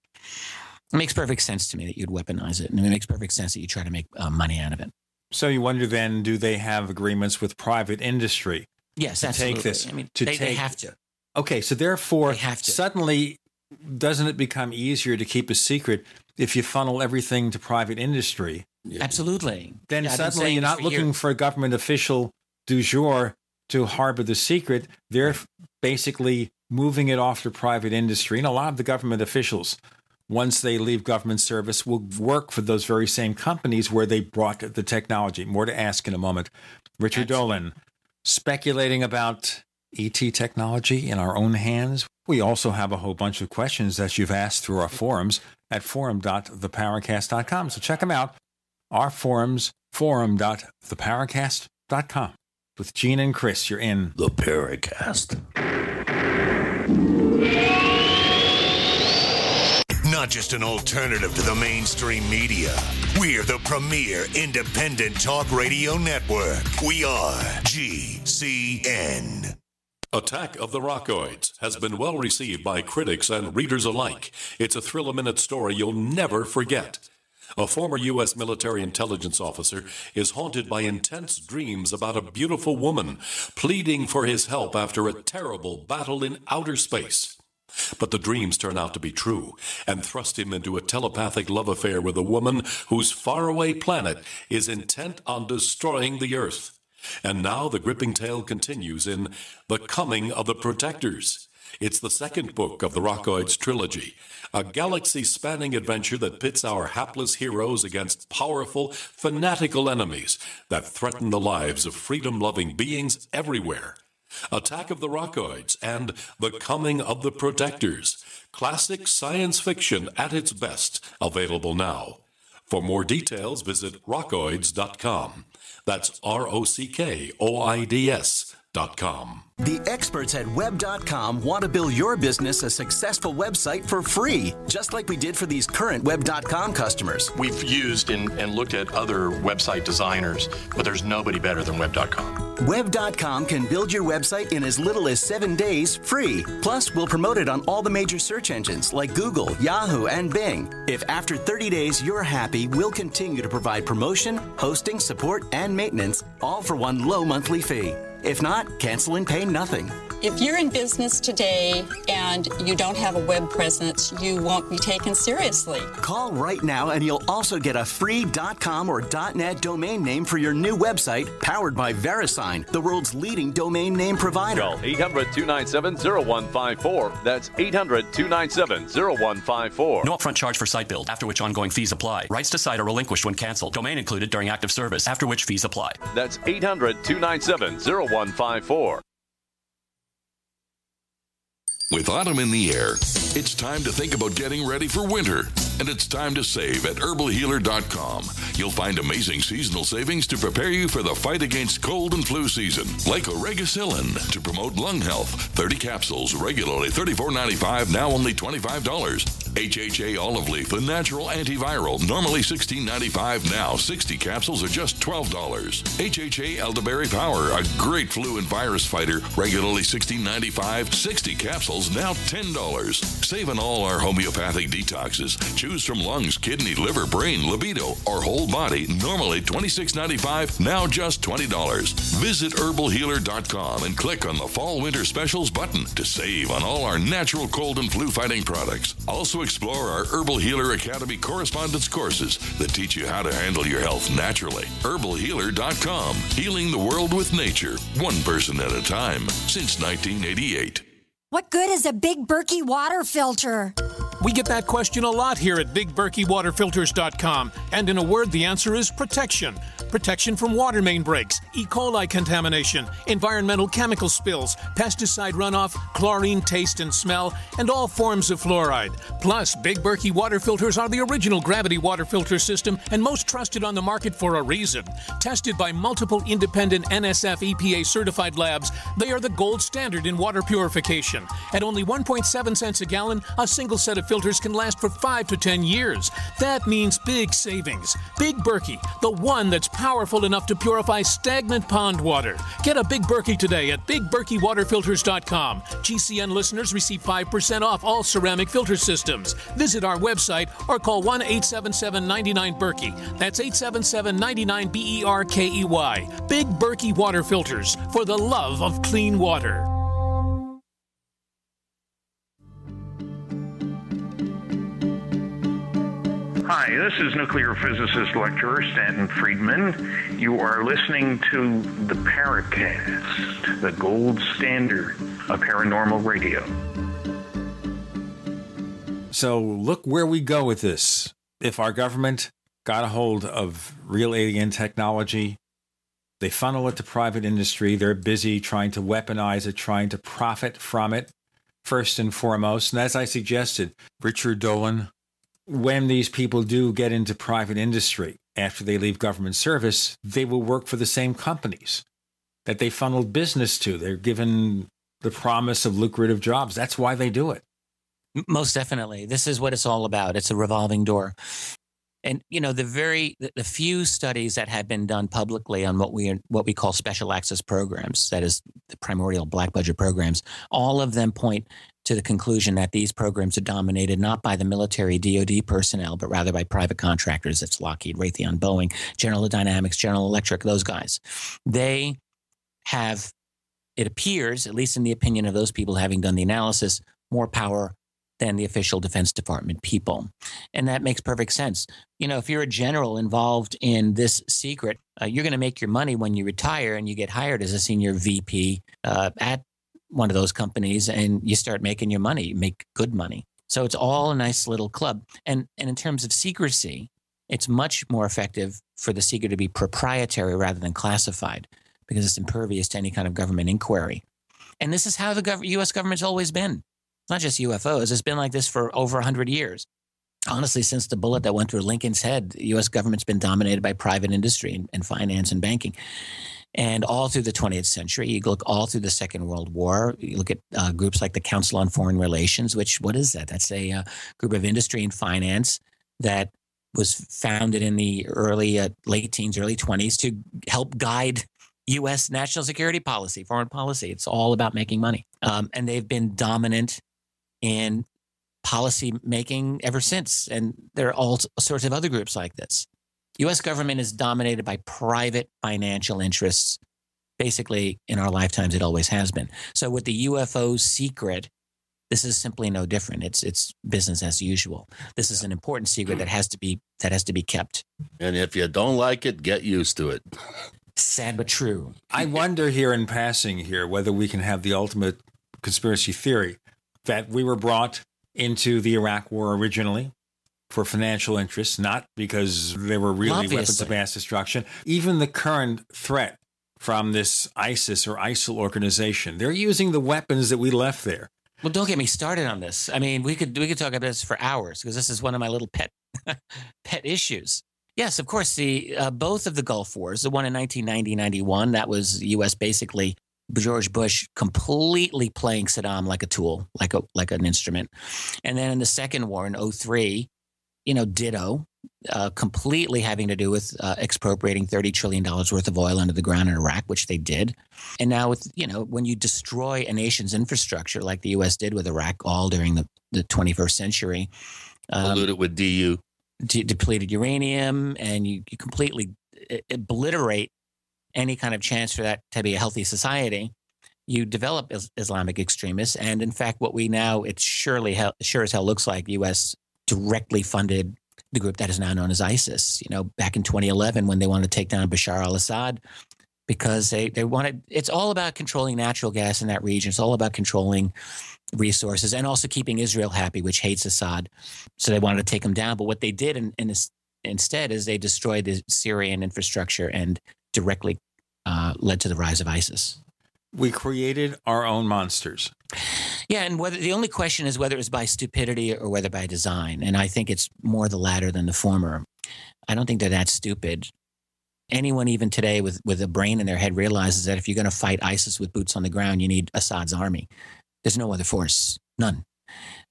It makes perfect sense to me that you'd weaponize it, and it makes perfect sense that you try to make money out of it. So you wonder then, do they have agreements with private industry? Yes, to absolutely. Take this, they have to. Okay, so therefore, they have to. Suddenly, doesn't it become easier to keep a secret if you funnel everything to private industry? Absolutely. Then suddenly you're not looking for a government official du jour to harbor the secret. They're basically moving it off to private industry. And a lot of the government officials, once they leave government service, will work for those very same companies where they brought the technology. More to ask in a moment. Richard Dolan, speculating about ET technology in our own hands. We also have a whole bunch of questions that you've asked through our forums at forum.theparacast.com. So check them out. Our forums, forum.theparacast.com. With Gene and Chris, you're in The Paracast. Not just an alternative to the mainstream media. We're the premier independent talk radio network. We are GCN. Attack of the Rockoids has been well received by critics and readers alike. It's a thrill-a-minute story you'll never forget. A former U.S. military intelligence officer is haunted by intense dreams about a beautiful woman pleading for his help after a terrible battle in outer space. But the dreams turn out to be true and thrust him into a telepathic love affair with a woman whose faraway planet is intent on destroying the Earth. And now the gripping tale continues in The Coming of the Protectors. It's the second book of the Rockoids trilogy, a galaxy-spanning adventure that pits our hapless heroes against powerful, fanatical enemies that threaten the lives of freedom-loving beings everywhere. Attack of the Rockoids and The Coming of the Protectors. Classic science fiction at its best, available now. For more details, visit rockoids.com. That's ROCKOIDS.com. The experts at Web.com want to build your business a successful website for free, just like we did for these current Web.com customers. We've used and looked at other website designers, but there's nobody better than Web.com. Web.com can build your website in as little as 7 days free. Plus, we'll promote it on all the major search engines like Google, Yahoo, and Bing. If after 30 days you're happy, we'll continue to provide promotion, hosting, support, and maintenance, all for one low monthly fee. If not, cancel and pay nothing. If you're in business today and you don't have a web presence, you won't be taken seriously. Call right now and you'll also get a free .com or .net domain name for your new website, powered by VeriSign, the world's leading domain name provider. Call 800-297-0154. That's 800-297-0154. No upfront charge for site build, after which ongoing fees apply. Rights to site are relinquished when canceled. Domain included during active service, after which fees apply. That's 800-297-0154. With autumn in the air, it's time to think about getting ready for winter. And it's time to save at herbalhealer.com. You'll find amazing seasonal savings to prepare you for the fight against cold and flu season. Like Oregacillin to promote lung health. 30 capsules, regularly $34.95, now only $25. HHA olive leaf, the natural antiviral, normally $16.95, now 60 capsules are just $12. HHA elderberry power, a great flu and virus fighter, regularly $16.95, 60 capsules now $10. Save on all our homeopathic detoxes. Choose from lungs, kidney, liver, brain, libido, or whole body, normally $26.95, now just $20. Visit herbalhealer.com and click on the Fall Winter Specials button to save on all our natural cold and flu fighting products. Also explore our Herbal Healer Academy correspondence courses that teach you how to handle your health naturally. herbalhealer.com, healing the world with nature, one person at a time, since 1988. What good is a Big Berkey water filter? We get that question a lot here at BigBerkeyWaterFilters.com. And in a word, the answer is protection. Protection from water main breaks, E. coli contamination, environmental chemical spills, pesticide runoff, chlorine taste and smell, and all forms of fluoride. Plus, Big Berkey water filters are the original gravity water filter system and most trusted on the market for a reason. Tested by multiple independent NSF EPA certified labs, they are the gold standard in water purification. At only 1.7 cents a gallon, a single set of filters can last for 5 to 10 years. That means big savings. Big Berkey, the one that's powerful enough to purify stagnant pond water. Get a Big Berkey today at BigBerkeyWaterFilters.com. GCN listeners receive 5% off all ceramic filter systems. Visit our website or call 1-877-99-BERKEY. That's 877-99-BERKEY. Big Berkey Water Filters, for the love of clean water. Hi, this is nuclear physicist lecturer Stanton Friedman. You are listening to the Paracast, the gold standard of paranormal radio. So look where we go with this. If our government got a hold of real alien technology, they funnel it to private industry. They're busy trying to weaponize it, trying to profit from it, first and foremost. And as I suggested, Richard Dolan, when these people do get into private industry after they leave government service, they will work for the same companies that they funneled business to. They're given the promise of lucrative jobs. That's why they do it. Most definitely. This is what it's all about. It's a revolving door. And, you know, the few studies that have been done publicly on what we call special access programs, that is the primordial black budget programs, all of them point to the conclusion that these programs are dominated not by the military DoD personnel, but rather by private contractors. It's Lockheed, Raytheon, Boeing, General Dynamics, General Electric, those guys. They have, it appears, at least in the opinion of those people having done the analysis, more power than the official Defense Department people. And that makes perfect sense. You know, if you're a general involved in this secret, you're going to make your money when you retire and you get hired as a senior VP at one of those companies, and you start making your money, you make good money. So it's all a nice little club. And in terms of secrecy, it's much more effective for the secret to be proprietary rather than classified, because it's impervious to any kind of government inquiry. And this is how the U.S. government's always been. It's not just UFOs. It's been like this for over 100 years. Honestly, since the bullet that went through Lincoln's head, the U.S. government's been dominated by private industry and finance and banking. And all through the 20th century, you look all through the Second World War, you look at groups like the Council on Foreign Relations, which, what is that? That's a group of industry and finance that was founded in the late teens, early 20s to help guide U.S. national security policy, foreign policy. It's all about making money. And they've been dominant in policy making ever since. And there are all sorts of other groups like this. U.S. government is dominated by private financial interests. Basically, in our lifetimes, it always has been. So with the UFO secret, this is simply no different. It's business as usual. This is an important secret that has to be kept. And if you don't like it, get used to it. Sad but true. I wonder here in passing here whether we can have the ultimate conspiracy theory that we were brought into the Iraq War originally for financial interests, not because they were really weapons of mass destruction. Even the current threat from this ISIS or ISIL organization, they're using the weapons that we left there. Well, don't get me started on this. I mean, we could talk about this for hours because this is one of my little pet issues. Yes, of course, both of the Gulf Wars, the one in 1990-91, that was the U.S. basically George Bush completely playing Saddam like a tool, like an instrument. And then in the second war in 2003, ditto, completely having to do with expropriating $30 trillion worth of oil under the ground in Iraq, which they did. And now with, when you destroy a nation's infrastructure like the U.S. did with Iraq all during the 21st century. Polluted with DU. Depleted uranium, and you completely obliterate any kind of chance for that to be a healthy society, you develop Islamic extremists. And in fact, what we now, it sure as hell looks like U.S. directly funded the group that is now known as ISIS. Back in 2011 when they wanted to take down Bashar al-Assad, because they wanted, it's all about controlling natural gas in that region. It's all about controlling resources and also keeping Israel happy, which hates Assad. So they wanted to take him down. But what they did instead is they destroyed the Syrian infrastructure and directly led to the rise of ISIS. We created our own monsters. Yeah, and the only question is whether it's by stupidity or whether by design. And I think it's more the latter than the former. I don't think they're that stupid. Anyone even today with a brain in their head realizes that if you're going to fight ISIS with boots on the ground, you need Assad's army. There's no other force, none.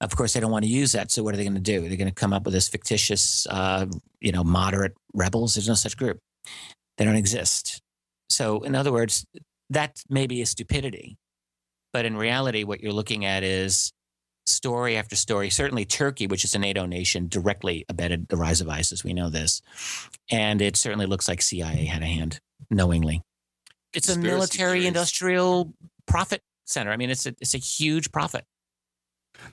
Of course, they don't want to use that. So what are they going to do? They're going to come up with this fictitious, moderate rebels. There's no such group. They don't exist. So in other words, that may be a stupidity. But in reality, what you're looking at is story after story. Certainly Turkey, which is a NATO nation, directly abetted the rise of ISIS. We know this. And it certainly looks like CIA had a hand, knowingly. It's a military-industrial profit center. I mean, it's a huge profit.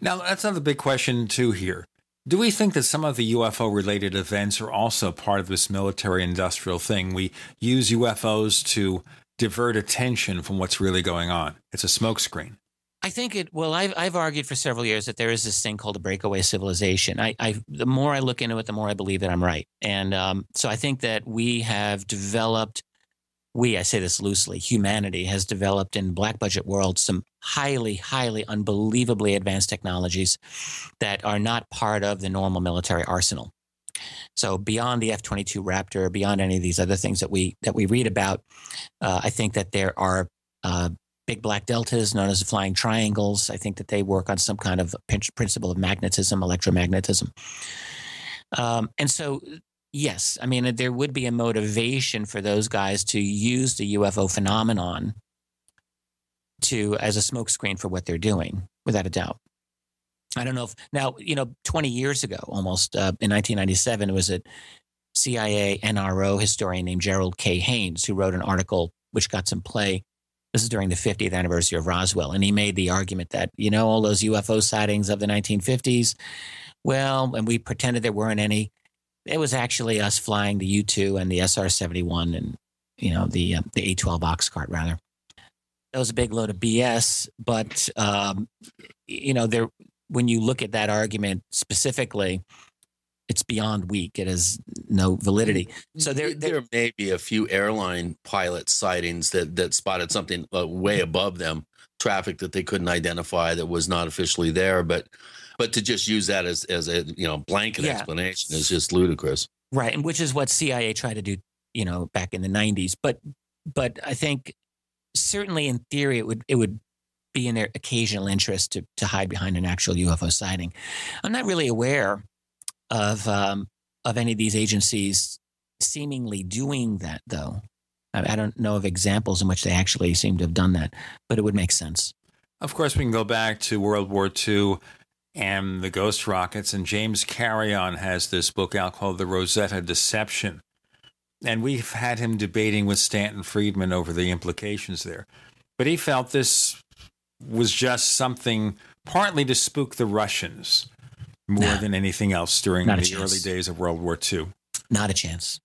Now, that's another big question, too, here. Do we think that some of the UFO-related events are also part of this military-industrial thing? We use UFOs to divert attention from what's really going on. It's a smokescreen. I think I've argued for several years that there is this thing called a breakaway civilization. The more I look into it, the more I believe that I'm right. And so I think that we have developed, I say this loosely, humanity has developed in black budget world some highly, highly unbelievably advanced technologies that are not part of the normal military arsenal. So beyond the F-22 Raptor, beyond any of these other things that we read about, I think that there are big black deltas known as the flying triangles. I think that they work on some kind of principle of magnetism, electromagnetism. And so, yes, I mean, there would be a motivation for those guys to use the UFO phenomenon as a smokescreen for what they're doing, without a doubt. I don't know if now, 20 years ago, almost in 1997, it was a CIA NRO historian named Gerald K. Haynes who wrote an article which got some play. This is during the 50th anniversary of Roswell. And he made the argument that, all those UFO sightings of the 1950s, and we pretended there weren't any. It was actually us flying the U-2 and the SR-71 and, the A-12 ox cart, rather. That was a big load of BS. But, when you look at that argument specifically, it's beyond weak. It has no validity. So there may be a few airline pilot sightings that spotted something way above them, traffic that they couldn't identify that was not officially there. But to just use that as a blanket explanation is just ludicrous. Right, and which is what CIA tried to do, back in the 90s. But I think certainly in theory it would be in their occasional interest to hide behind an actual UFO sighting. I'm not really aware of any of these agencies seemingly doing that, though. I don't know of examples in which they actually seem to have done that, but it would make sense. Of course, we can go back to World War II and the ghost rockets, and James Carrion has this book out called The Rosetta Deception. And we've had him debating with Stanton Friedman over the implications there. But he felt this was just something partly to spook the Russians more than anything else during the early days of World War II. Not a chance.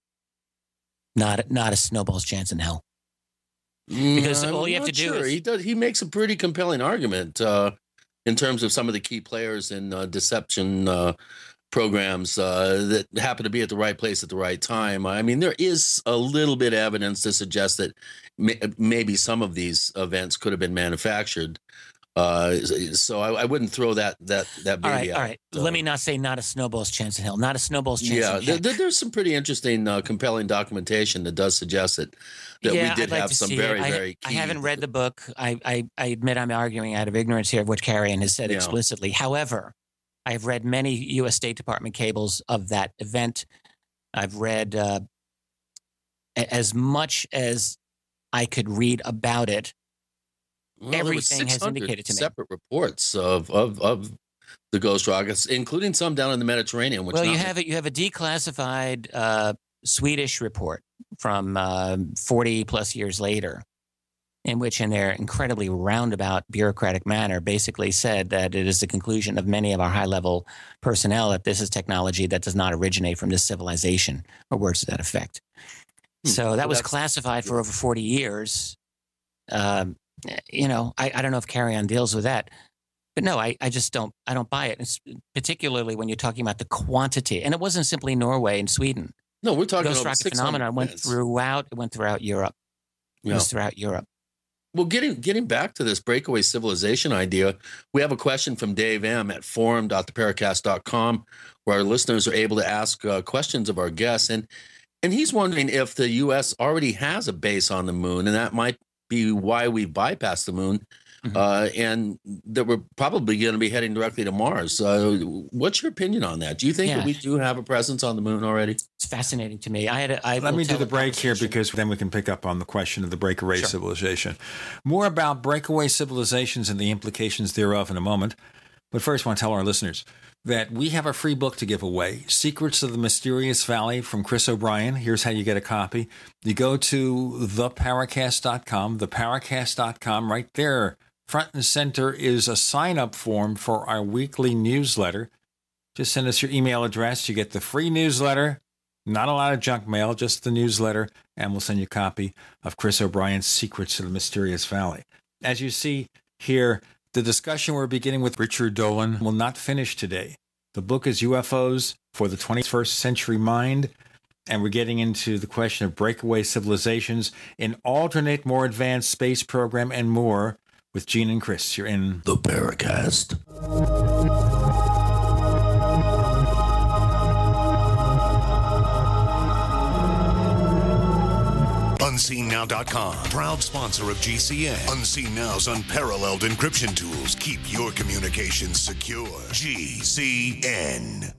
Not a snowball's chance in hell. Because all you have to do is... He makes a pretty compelling argument in terms of some of the key players in deception programs that happen to be at the right place at the right time. I mean, there is a little bit of evidence to suggest that maybe some of these events could have been manufactured. So I wouldn't throw that baby out. All right. Let me not say not a snowball's chance in hell. Not a snowball's chance in hell. There's some pretty interesting, compelling documentation that does suggest that we did have some very key. I haven't read the book. I admit I'm arguing out of ignorance here of what Carrion has said explicitly. However, I've read many U.S. State Department cables of that event. I've read as much as I could read about it. Well, everything has indicated to me. Separate reports of the ghost rockets, including some down in the Mediterranean. Which you have a declassified Swedish report from 40 plus years later, in which, in their incredibly roundabout bureaucratic manner, basically said that it is the conclusion of many of our high-level personnel that this is technology that does not originate from this civilization, or words to that effect. So that was classified for over 40 years. I don't know if Carrion deals with that, but no, I just don't. I don't buy it. It's particularly when you're talking about the quantity, and it wasn't simply Norway and Sweden. No, we're talking ghost rocket phenomenon went throughout Europe. It was throughout Europe. Well, getting back to this breakaway civilization idea, we have a question from Dave M. at forum.theparacast.com, where our listeners are able to ask questions of our guests, and he's wondering if the U.S. already has a base on the moon, and that might be why we bypassed the moon, and that we're probably going to be heading directly to Mars. What's your opinion on that? Do you think that we do have a presence on the moon already? It's fascinating to me. Let me do the break here, because then we can pick up on the question of the breakaway civilization. More about breakaway civilizations and the implications thereof in a moment. But first, I want to tell our listeners that we have a free book to give away, Secrets of the Mysterious Valley from Chris O'Brien. Here's how you get a copy. You go to theparacast.com, theparacast.com. Right there, front and center, is a sign-up form for our weekly newsletter. Just send us your email address. You get the free newsletter, not a lot of junk mail, just the newsletter, and we'll send you a copy of Chris O'Brien's Secrets of the Mysterious Valley. As you see here, the discussion we're beginning with Richard Dolan will not finish today. The book is UFOs for the 21st Century Mind, and we're getting into the question of breakaway civilizations, an alternate, more advanced space program, and more with Gene and Chris. You're in the Paracast. UnseenNow.com, proud sponsor of GCN. Unseen Now's unparalleled encryption tools keep your communications secure. GCN.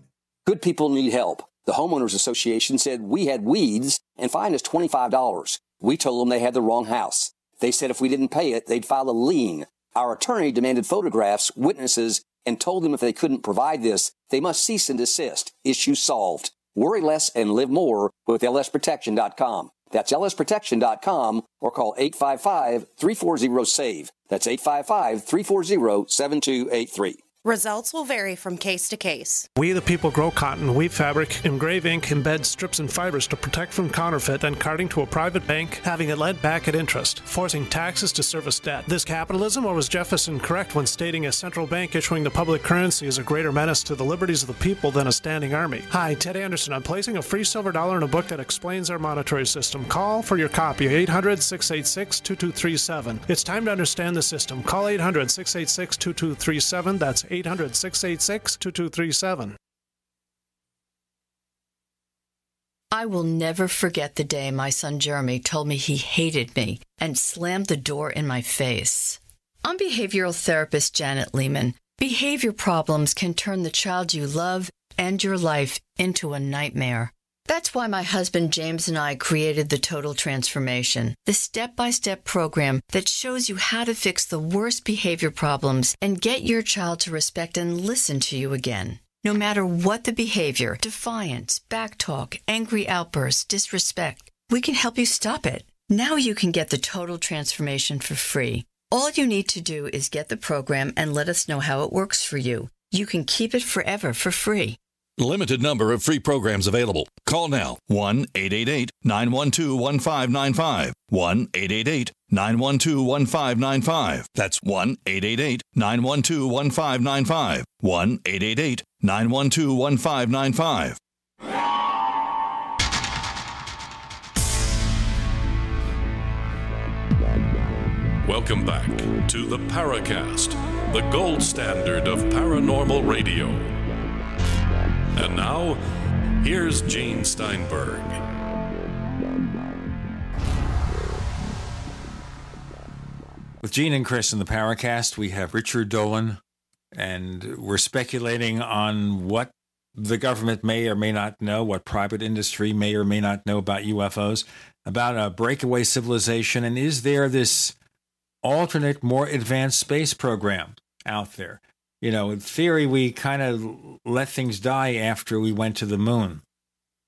Good people need help. The Homeowners Association said we had weeds and fined us $25. We told them they had the wrong house. They said if we didn't pay it, they'd file a lien. Our attorney demanded photographs, witnesses, and told them if they couldn't provide this, they must cease and desist. Issue solved. Worry less and live more with lsprotection.com. That's lsprotection.com, or call 855-340-SAVE. That's 855-340-7283. Results will vary from case to case. We the people grow cotton, weave fabric, engrave ink, embed strips and fibers to protect from counterfeit and carting to a private bank, having it lent back at interest, forcing taxes to service debt. This capitalism, or was Jefferson correct when stating a central bank issuing the public currency is a greater menace to the liberties of the people than a standing army? Hi, Ted Anderson. I'm placing a free silver dollar in a book that explains our monetary system. Call for your copy, 800-686-2237. It's time to understand the system. Call 800-686-2237. That's 800-686-2237. I will never forget the day my son Jeremy told me he hated me and slammed the door in my face. I'm behavioral therapist Janet Lehman. Behavior problems can turn the child you love and your life into a nightmare. That's why my husband James and I created the Total Transformation, the step-by-step program that shows you how to fix the worst behavior problems and get your child to respect and listen to you again. No matter what the behavior, defiance, backtalk, angry outbursts, disrespect, we can help you stop it. Now you can get the Total Transformation for free. All you need to do is get the program and let us know how it works for you. You can keep it forever for free. Limited number of free programs available. Call now. 1-888-912-1595. 1-888-912-1595. That's 1-888-912-1595. 1-888-912-1595. Welcome back to the Paracast, the gold standard of paranormal radio. And now, here's Gene Steinberg. With Gene and Chris in the Paracast, we have Richard Dolan, and we're speculating on what the government may or may not know, what private industry may or may not know about UFOs, about a breakaway civilization, and is there this alternate, more advanced space program out there? You know, in theory, we kind of let things die after we went to the moon.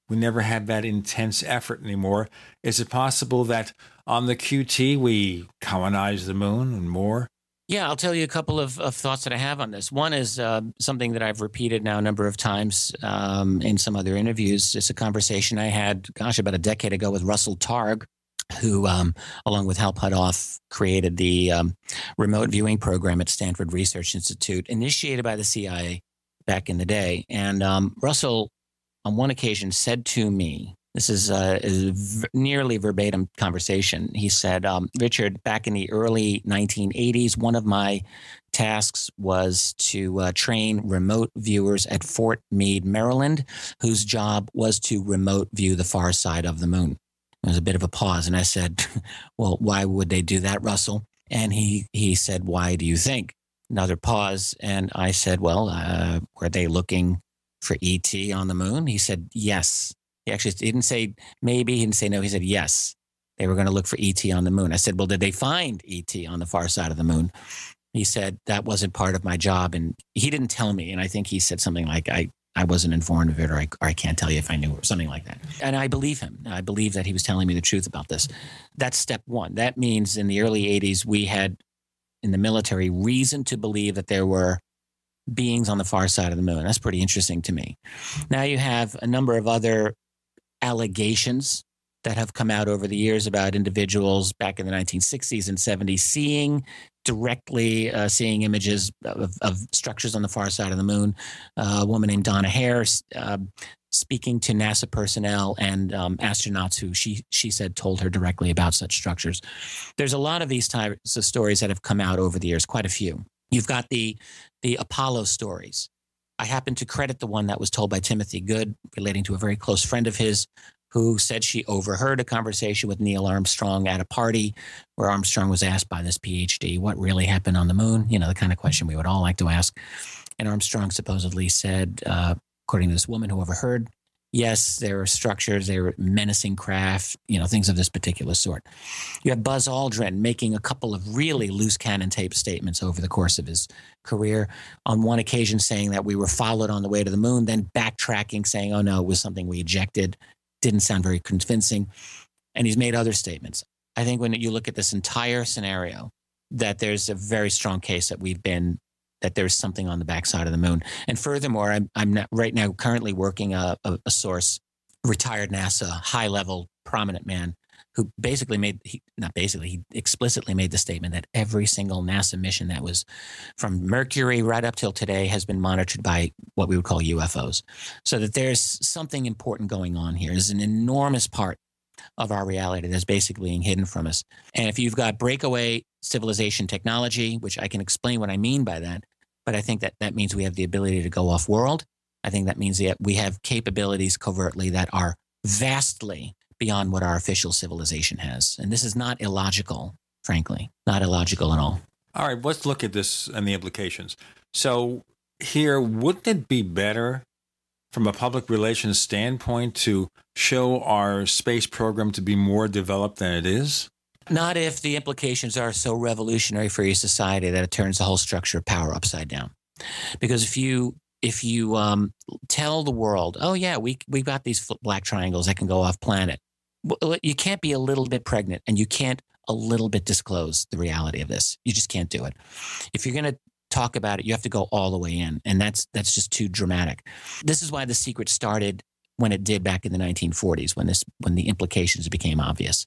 We never had that intense effort anymore. Is it possible that on the QT we colonize the moon and more? Yeah, I'll tell you a couple of thoughts that I have on this. One is something that I've repeated now a number of times in some other interviews. It's a conversation I had, about a decade ago with Russell Targ, who, along with Hal Puthoff, created the remote viewing program at Stanford Research Institute, initiated by the CIA back in the day. And Russell, on one occasion, said to me, this is a nearly verbatim conversation. He said, Richard, back in the early 1980s, one of my tasks was to train remote viewers at Fort Meade, Maryland, whose job was to remote view the far side of the moon. There was a bit of a pause, and I said, well, why would they do that, Russell? And he said, why do you think? Another pause, and I said, well, were they looking for ET on the moon? He said, yes. He actually didn't say maybe, he didn't say no, he said yes. They were going to look for ET on the moon. I said, well, did they find ET on the far side of the moon? He said, that wasn't part of my job. And he didn't tell me. And I think he said something like, I wasn't informed of it, or I can't tell you if I knew, or something like that. And I believe him. I believe that he was telling me the truth about this. That's step one. That means in the early 80s, we had, in the military, reason to believe that there were beings on the far side of the moon. That's pretty interesting to me. Now you have a number of other allegations that have come out over the years about individuals back in the 1960s and 70s seeing images of structures on the far side of the moon. A woman named Donna Hare speaking to NASA personnel and astronauts who she said told her directly about such structures. There's a lot of these types of stories that have come out over the years, quite a few. You've got the Apollo stories. I happen to credit the one that was told by Timothy Good, relating to a very close friend of his, who said she overheard a conversation with Neil Armstrong at a party where Armstrong was asked by this PhD, what really happened on the moon? You know, the kind of question we would all like to ask. And Armstrong supposedly said, according to this woman who overheard, yes, there are structures, there are menacing craft, things of this particular sort. You have Buzz Aldrin making a couple of really loose cannon tape statements over the course of his career. On one occasion saying that we were followed on the way to the moon, then backtracking, saying, oh no, it was something we ejected. Didn't sound very convincing. And he's made other statements. I think when you look at this entire scenario, that there's a very strong case that there's something on the backside of the moon. And furthermore, I'm not, right now currently working a source, retired NASA, high-level, prominent man, who he explicitly made the statement that every single NASA mission that was from Mercury right up till today has been monitored by what we would call UFOs. So that there's something important going on here. There's an enormous part of our reality that's basically being hidden from us. And if you've got breakaway civilization technology, which I can explain what I mean by that, but I think that means we have the ability to go off-world. I think that means that we have capabilities covertly that are vastly beyond what our official civilization has. And this is not illogical, frankly. Not illogical at all. All right, let's look at this and the implications. So here, wouldn't it be better from a public relations standpoint to show our space program to be more developed than it is? Not if the implications are so revolutionary for your society that it turns the whole structure of power upside down. Because if you tell the world, oh yeah, we've got these black triangles that can go off planet, well, you can't be a little bit pregnant, and you can't a little bit disclose the reality of this. You just can't do it. If you're going to talk about it, you have to go all the way in, and that's just too dramatic. This is why The Secret started when it did back in the 1940s, when the implications became obvious.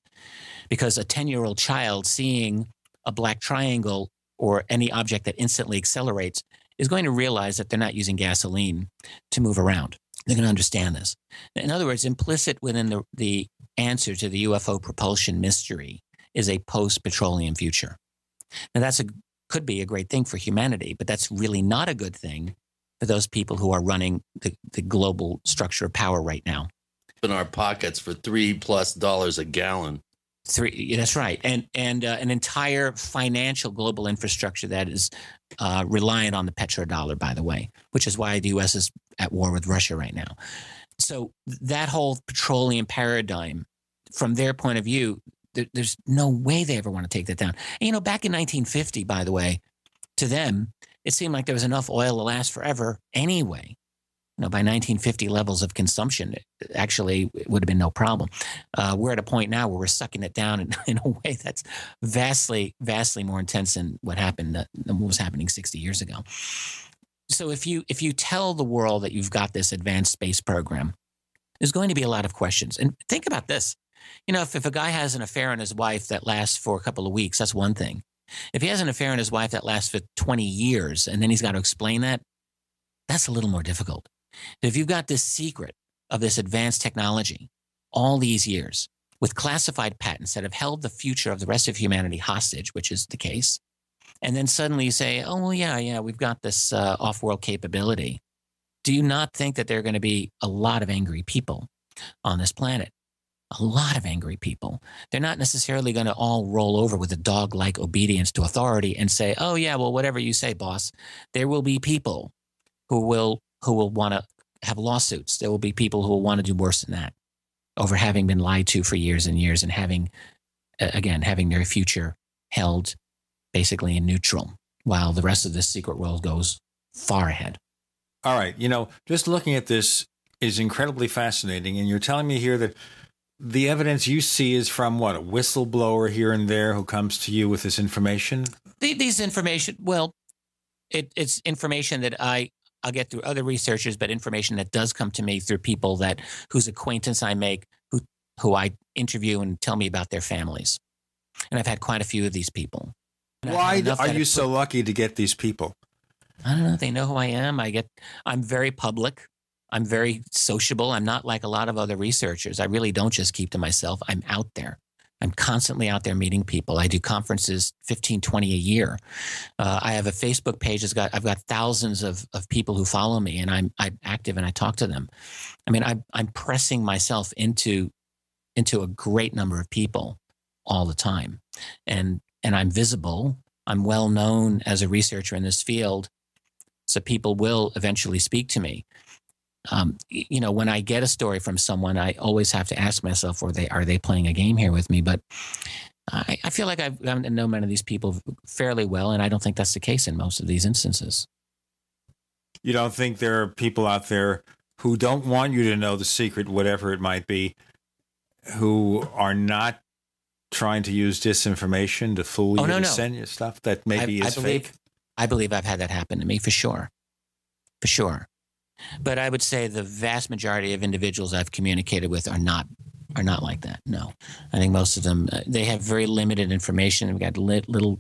Because a 10-year-old child seeing a black triangle or any object that instantly accelerates is going to realize that they're not using gasoline to move around. They're going to understand this. In other words, implicit within the answer to the UFO propulsion mystery is a post-petroleum future. Now, could be a great thing for humanity, but that's really not a good thing for those people who are running the global structure of power right now. In our pockets for $3+ a gallon. That's right, and an entire financial global infrastructure that is reliant on the petrodollar, by the way, which is why the U.S. is at war with Russia right now. So that whole petroleum paradigm, from their point of view, there's no way they ever want to take that down. And, back in 1950, by the way, to them, it seemed like there was enough oil to last forever anyway. By 1950 levels of consumption, actually, it would have been no problem. We're at a point now where we're sucking it down in a way that's vastly, vastly more intense than what was happening 60 years ago. So if you tell the world that you've got this advanced space program, there's going to be a lot of questions. And think about this. If a guy has an affair on his wife that lasts for a couple of weeks, that's one thing. If he has an affair on his wife that lasts for 20 years and then he's got to explain that, that's a little more difficult. If you've got this secret of this advanced technology all these years with classified patents that have held the future of the rest of humanity hostage, which is the case, and then suddenly you say, oh, well, yeah, we've got this off-world capability, do you not think that there are going to be a lot of angry people on this planet? A lot of angry people. They're not necessarily going to all roll over with a dog-like obedience to authority and say, oh, yeah, well, whatever you say, boss. There will be people who will want to have lawsuits. There will be people who will want to do worse than that over having been lied to for years and years and having their future held basically in neutral while the rest of this secret world goes far ahead. All right. Just looking at this is incredibly fascinating. And you're telling me here that the evidence you see is from what, a whistleblower here and there who comes to you with this information? These information, well, it's information that I'll get through other researchers, but information that does come to me through people whose acquaintance I make, who I interview and tell me about their families. And I've had quite a few of these people. Why are you so lucky to get these people? I don't know. They know who I am. I'm very public. I'm very sociable. I'm not like a lot of other researchers. I really don't just keep to myself. I'm out there. I'm constantly out there meeting people. I do conferences 15, 20 a year. I have a Facebook page. I've got thousands of people who follow me, and I'm active and I talk to them. I mean, I'm pressing myself into a great number of people all the time. And I'm visible. I'm well known as a researcher in this field. So people will eventually speak to me. When I get a story from someone, I always have to ask myself, are they playing a game here with me? But I feel like I've gotten to know many of these people fairly well, and I don't think that's the case in most of these instances. You don't think there are people out there who don't want you to know the secret, whatever it might be, who are not trying to use disinformation to fool you, to send you stuff that maybe is fake? I believe I've had that happen to me, for sure. For sure. But I would say the vast majority of individuals I've communicated with are not like that. No, I think most of them, they have very limited information. We've got little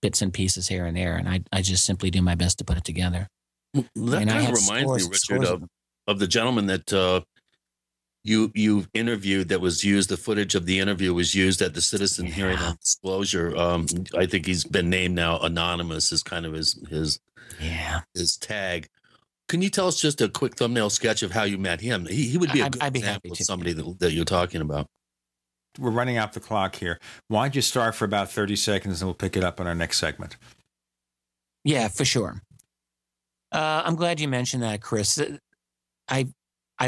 bits and pieces here and there, and I just simply do my best to put it together. That kind of reminds me, Richard, of the gentleman that you interviewed that was used. The footage of the interview was used at the citizen hearing on disclosure. I think he's been named now Anonymous is kind of his tag. Can you tell us just a quick thumbnail sketch of how you met him? He would be a good example of somebody that you're talking about. We're running out the clock here. Why don't you start for about 30 seconds and we'll pick it up in our next segment. Yeah, for sure. I'm glad you mentioned that, Chris. I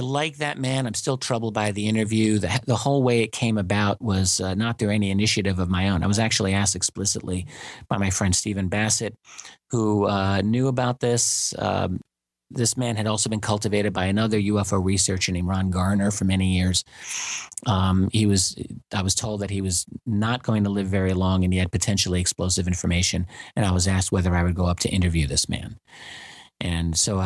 like that man. I'm still troubled by the interview. The whole way it came about was not through any initiative of my own. I was actually asked explicitly by my friend Stephen Bassett, who knew about this. This man had also been cultivated by another UFO researcher named Ron Garner for many years. I was told that he was not going to live very long and he had potentially explosive information. And I was asked whether I would go up to interview this man. And so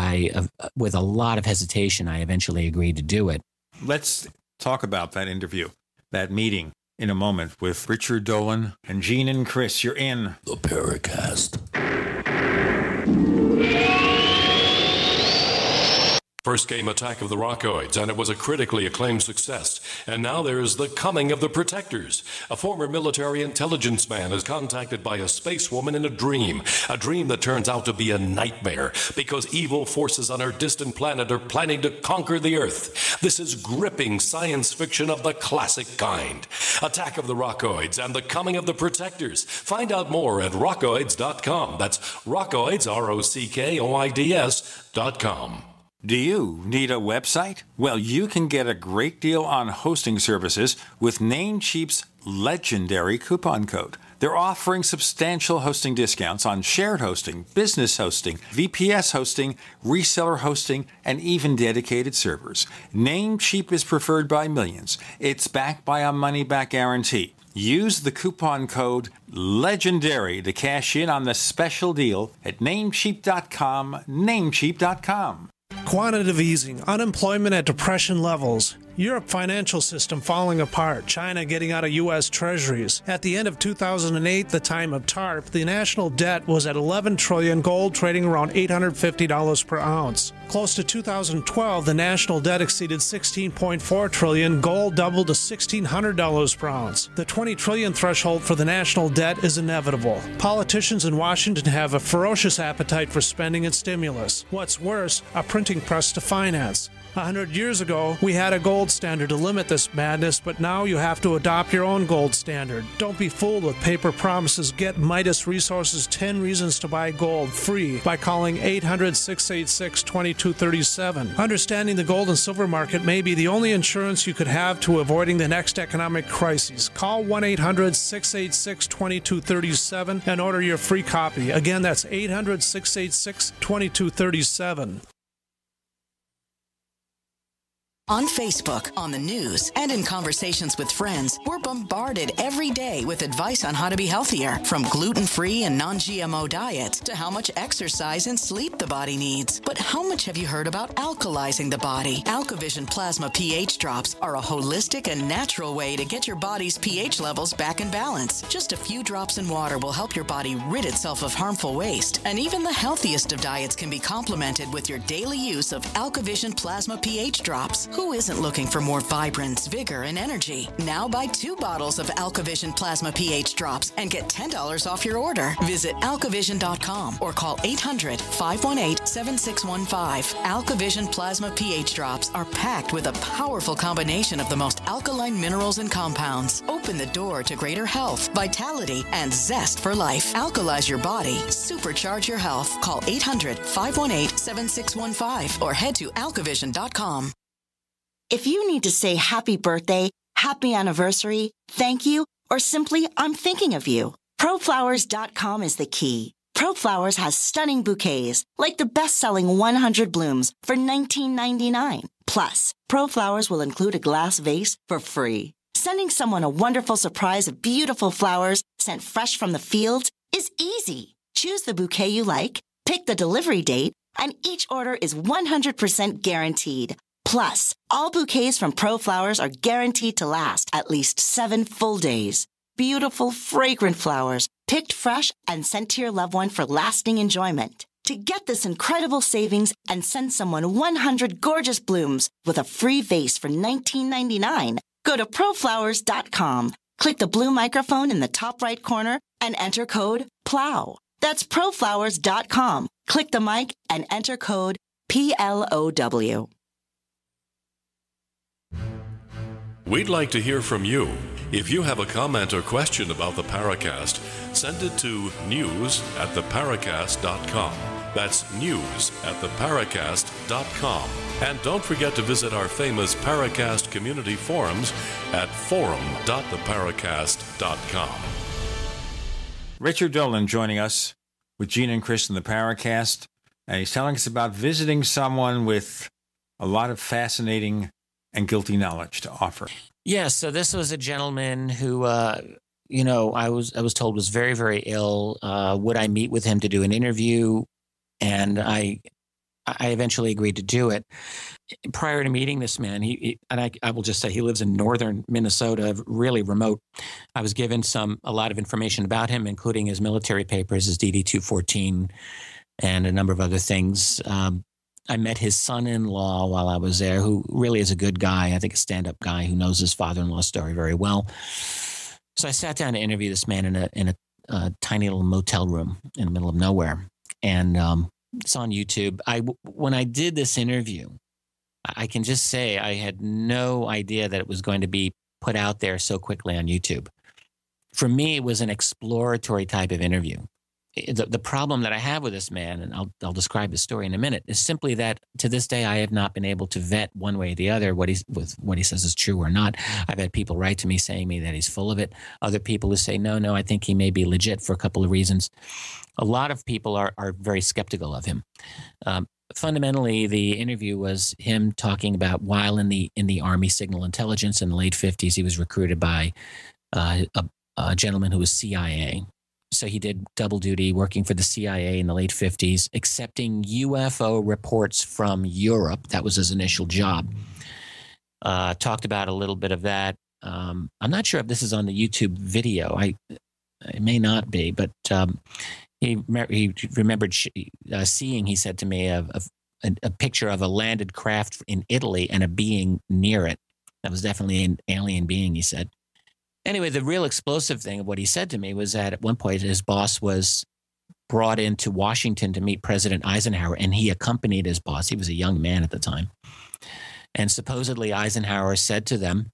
with a lot of hesitation, I eventually agreed to do it. Let's talk about that interview, that meeting in a moment with Richard Dolan and Gene and Chris. You're in the Paracast. First came Attack of the Rockoids, and it was a critically acclaimed success. And now there's The Coming of the Protectors. A former military intelligence man is contacted by a space woman in a dream that turns out to be a nightmare because evil forces on her distant planet are planning to conquer the Earth. This is gripping science fiction of the classic kind. Attack of the Rockoids and The Coming of the Protectors. Find out more at rockoids.com. That's Rockoids, ROCKOIDS.com. Do you need a website? Well, you can get a great deal on hosting services with Namecheap's legendary coupon code. They're offering substantial hosting discounts on shared hosting, business hosting, VPS hosting, reseller hosting, and even dedicated servers. Namecheap is preferred by millions. It's backed by a money-back guarantee. Use the coupon code LEGENDARY to cash in on the special deal at Namecheap.com, Namecheap.com. Quantitative easing, unemployment at depression levels, Europe financial system falling apart, China getting out of U.S. treasuries. At the end of 2008, the time of TARP, the national debt was at $11 trillion, gold trading around $850 per ounce. Close to 2012, the national debt exceeded $16.4 trillion, gold doubled to $1,600 per ounce. The $20 trillion threshold for the national debt is inevitable. Politicians in Washington have a ferocious appetite for spending and stimulus. What's worse, a printing press to finance. 100 years ago, we had a gold standard to limit this madness, but now you have to adopt your own gold standard. Don't be fooled with paper promises. Get Midas Resources 10 Reasons to Buy Gold free by calling 800-686-2237. Understanding the gold and silver market may be the only insurance you could have to avoiding the next economic crisis. Call 1-800-686-2237 and order your free copy. Again, that's 800-686-2237. On Facebook, on the news, and in conversations with friends, we're bombarded every day with advice on how to be healthier, from gluten-free and non-GMO diets to how much exercise and sleep the body needs. But how much have you heard about alkalizing the body? AlkaVision Plasma pH drops are a holistic and natural way to get your body's pH levels back in balance. Just a few drops in water will help your body rid itself of harmful waste. And even the healthiest of diets can be complemented with your daily use of AlkaVision Plasma pH drops. Who isn't looking for more vibrance, vigor, and energy? Now buy 2 bottles of AlkaVision Plasma pH drops and get $10 off your order. Visit alkavision.com or call 800-518-7615. AlkaVision Plasma pH drops are packed with a powerful combination of the most alkaline minerals and compounds. Open the door to greater health, vitality, and zest for life. Alkalize your body. Supercharge your health. Call 800-518-7615 or head to alkavision.com. If you need to say happy birthday, happy anniversary, thank you, or simply I'm thinking of you, ProFlowers.com is the key. ProFlowers has stunning bouquets, like the best-selling 100 blooms for $19.99. Plus, ProFlowers will include a glass vase for free. Sending someone a wonderful surprise of beautiful flowers sent fresh from the fields is easy. Choose the bouquet you like, pick the delivery date, and each order is 100% guaranteed. Plus, all bouquets from ProFlowers are guaranteed to last at least 7 full days. Beautiful, fragrant flowers, picked fresh and sent to your loved one for lasting enjoyment. To get this incredible savings and send someone 100 gorgeous blooms with a free vase for $19.99, go to ProFlowers.com, click the blue microphone in the top right corner, and enter code PLOW. That's ProFlowers.com. Click the mic and enter code PLOW. We'd like to hear from you. If you have a comment or question about the Paracast, send it to news@theparacast.com. That's news@theparacast.com. And don't forget to visit our famous Paracast community forums at forum.theparacast.com. Richard Dolan joining us with Gene and Chris in the Paracast. And he's telling us about visiting someone with a lot of fascinating and guilty knowledge to offer. Yes, so this was a gentleman who, I was told was very, very ill. Would I meet with him to do an interview? And I eventually agreed to do it. Prior to meeting this man, I will just say he lives in northern Minnesota, really remote. I was given a lot of information about him, including his military papers, his DD-214, and a number of other things. I met his son-in-law while I was there, who really is a good guy. I think a stand-up guy who knows his father-in-law's story very well. So I sat down to interview this man in a tiny little motel room in the middle of nowhere. And it's on YouTube. When I did this interview, I can just say I had no idea that it was going to be put out there so quickly on YouTube. For me, it was an exploratory type of interview. The problem that I have with this man, and I'll describe the story in a minute, is simply that to this day I have not been able to vet one way or the other what he says is true or not. I've had people write to me saying that he's full of it. Other people who say no, I think he may be legit for a couple of reasons. A lot of people are very skeptical of him. Fundamentally, the interview was him talking about while in the Army Signal Intelligence in the late 50s, he was recruited by a gentleman who was CIA. So he did double duty working for the CIA in the late 50s, accepting UFO reports from Europe. That was his initial job. Talked about a little bit of that. I'm not sure if this is on the YouTube video. It may not be, but he remembered seeing, he said to me, a picture of a landed craft in Italy and a being near it. That was definitely an alien being, he said. Anyway, the real explosive thing of what he said to me was that at one point his boss was brought into Washington to meet President Eisenhower, and he accompanied his boss. He was a young man at the time. And supposedly Eisenhower said to them,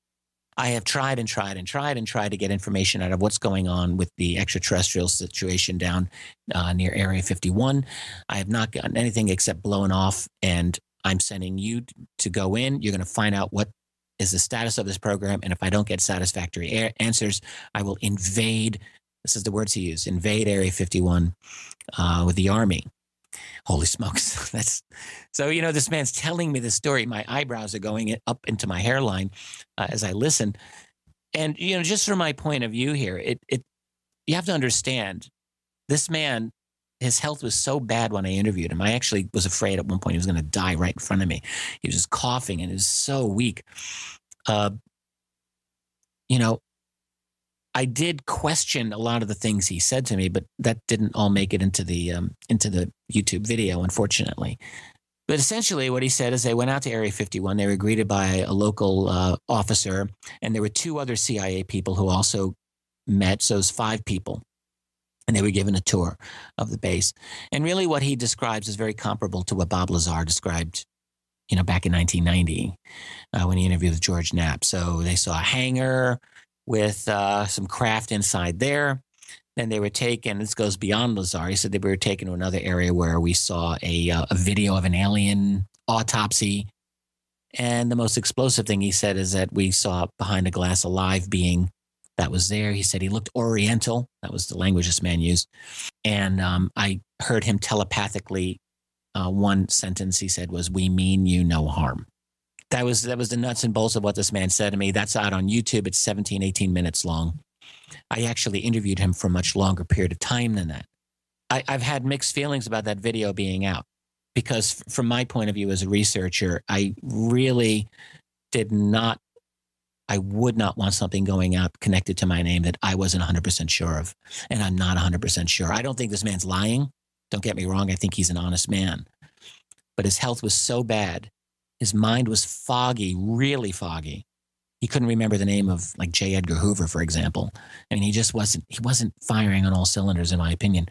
I have tried to get information out of what's going on with the extraterrestrial situation down near Area 51. I have not gotten anything except blown off, and I'm sending you to go in. You're going to find out what is the status of this program, and if I don't get satisfactory answers, I will invade, this is the words he used, invade Area 51 with the Army. Holy smokes. So, this man's telling me this story. My eyebrows are going up into my hairline as I listen. And, just from my point of view here, you have to understand, this man, his health was so bad when I interviewed him. I actually was afraid at one point he was going to die right in front of me. He was just coughing and he was so weak. I did question a lot of the things he said to me, but that didn't all make it into the YouTube video, unfortunately. But essentially what he said is they went out to Area 51. They were greeted by a local officer, and there were two other CIA people who also met. So it was 5 people. And they were given a tour of the base. And really what he describes is very comparable to what Bob Lazar described, back in 1990 when he interviewed with George Knapp. So they saw a hangar with some craft inside there. Then they were taken, this goes beyond Lazar. He said they were taken to another area where we saw a video of an alien autopsy. And the most explosive thing he said is that we saw behind a glass a live being that was there. He said he looked Oriental. That was the language this man used. And I heard him telepathically, one sentence he said was, "We mean you no harm." That was the nuts and bolts of what this man said to me. That's out on YouTube. It's 17, 18 minutes long. I actually interviewed him for a much longer period of time than that. I've had mixed feelings about that video being out because from my point of view as a researcher, I really would not want something going out connected to my name that I wasn't 100% sure of. And I'm not 100% sure. I don't think this man's lying. Don't get me wrong. I think he's an honest man. But his health was so bad. His mind was foggy, really foggy. He couldn't remember the name of like J. Edgar Hoover, for example. I mean, he wasn't firing on all cylinders, in my opinion.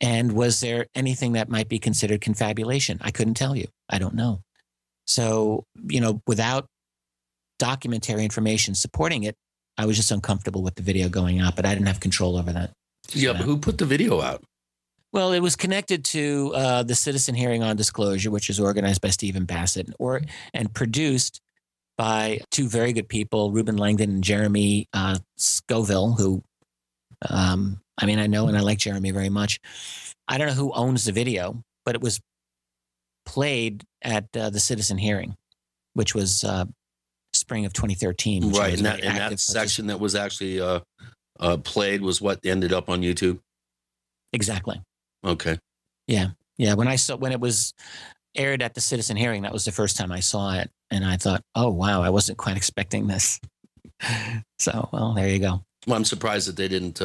And was there anything that might be considered confabulation? I couldn't tell you. I don't know. So, without documentary information supporting it, I was just uncomfortable with the video going out, but I didn't have control over that. Yeah, but who put the video out? Well, it was connected to the Citizen Hearing on Disclosure, which is organized by Stephen Bassett and produced by 2 very good people, Ruben Langdon and Jeremy Scoville, who, I know and I like Jeremy very much. I don't know who owns the video, but it was played at the Citizen Hearing, which was spring of 2013. Right, and that section that was actually played was what ended up on YouTube? Exactly. Okay. Yeah. When it was aired at the Citizen Hearing, that was the first time I saw it, and I thought, oh wow, I wasn't quite expecting this. So, well, there you go. Well, I'm surprised that they didn't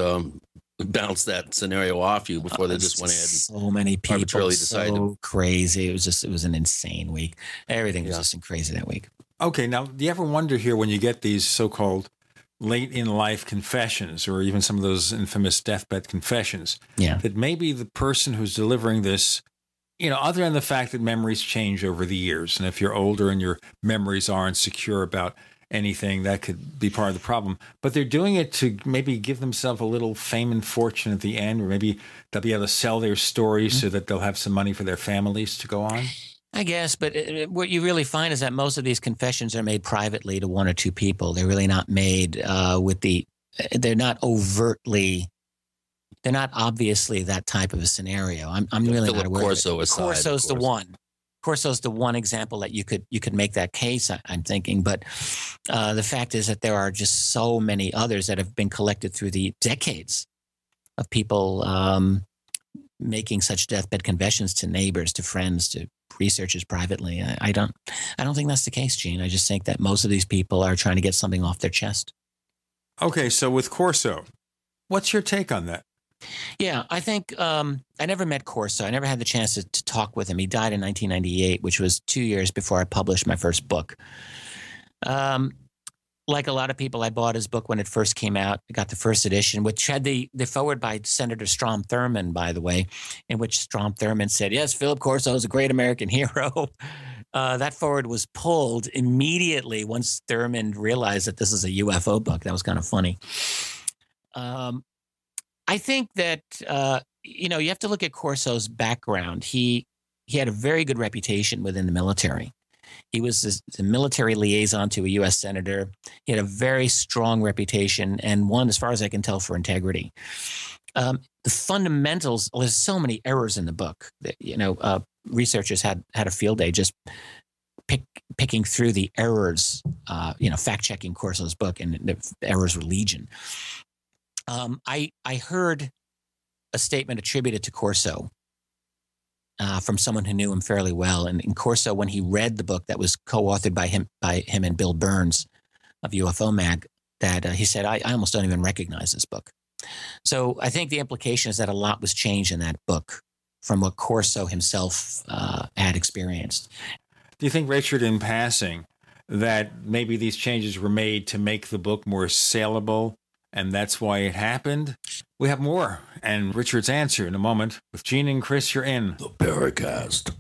bounce that scenario off you before they just went ahead and so many people, arbitrarily so decided. crazy. It was an insane week. Everything was just crazy that week. Okay, now, do you ever wonder here when you get these so-called late-in-life confessions or even some of those infamous deathbed confessions, that maybe the person who's delivering this, other than the fact that memories change over the years, and if you're older and your memories aren't secure about anything, that could be part of the problem, but they're doing it to maybe give themselves a little fame and fortune at the end, or maybe they'll be able to sell their stories so that they'll have some money for their families to go on? I guess, but what you really find is that most of these confessions are made privately to one or two people. They're really not made they're not overtly, they're not obviously that type of a scenario. I'm really not aware of it. Corso's the one. Corso's the one example that you could make that case, I'm thinking. But the fact is that there are just so many others that have been collected through the decades of people making such deathbed confessions to neighbors, to friends, to researchers privately. I don't think that's the case, Gene. I just think that most of these people are trying to get something off their chest. Okay, so with Corso, what's your take on that? Yeah, I think I never met Corso. I never had the chance to talk with him. He died in 1998, which was 2 years before I published my first book. Like a lot of people, I bought his book when it first came out. I got the first edition, which had the foreword by Senator Strom Thurmond, by the way, in which Strom Thurmond said, yes, Philip Corso is a great American hero. That foreword was pulled immediately once Thurmond realized that this is a UFO book. That was kind of funny. I think that, you have to look at Corso's background. He had a very good reputation within the military. He was the military liaison to a U.S. senator. He had a very strong reputation and one, as far as I can tell, for integrity. The fundamentals, there's so many errors in the book that, researchers had a field day just picking through the errors, fact-checking Corso's book, and the errors were legion. I heard a statement attributed to Corso from someone who knew him fairly well. And Corso, when he read the book that was co-authored by him and Bill Burns of UFO Mag, that he said, I almost don't even recognize this book. So I think the implication is that a lot was changed in that book from what Corso himself had experienced. Do you think, Richard, in passing, that maybe these changes were made to make the book more saleable, and that's why it happened? We have more, and Richard's answer in a moment. With Gene and Chris, you're in the Paracast.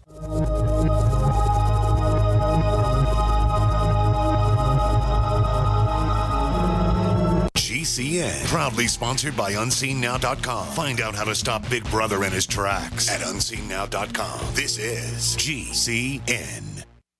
GCN, proudly sponsored by UnseenNow.com. Find out how to stop Big Brother in his tracks at UnseenNow.com. This is GCN.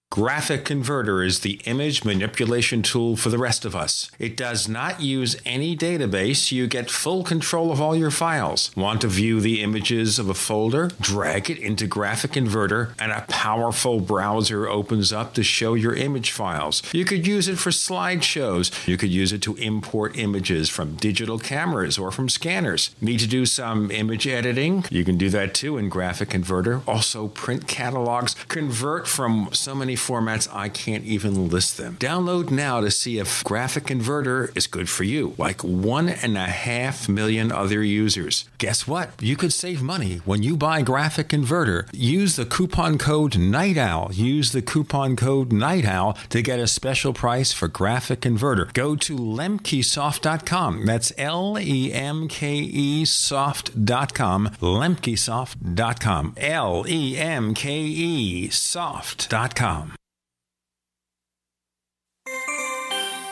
Graphic Converter is the image manipulation tool for the rest of us. It does not use any database. You get full control of all your files. Want to view the images of a folder? Drag it into Graphic Converter and a powerful browser opens up to show your image files. You could use it for slideshows. You could use it to import images from digital cameras or from scanners. Need to do some image editing? You can do that too in Graphic Converter. Also print catalogs. Convert from so many formats I can't even list them. Download now to see if Graphic Converter is good for you, like 1.5 million other users. Guess what? You could save money when you buy Graphic Converter. Use the coupon code Night Owl. Use the coupon code Night Owl to get a special price for Graphic Converter. Go to lemkesoft.com. That's LEMKEsoft.com. Lemkesoft.com. LEMKEsoft.com.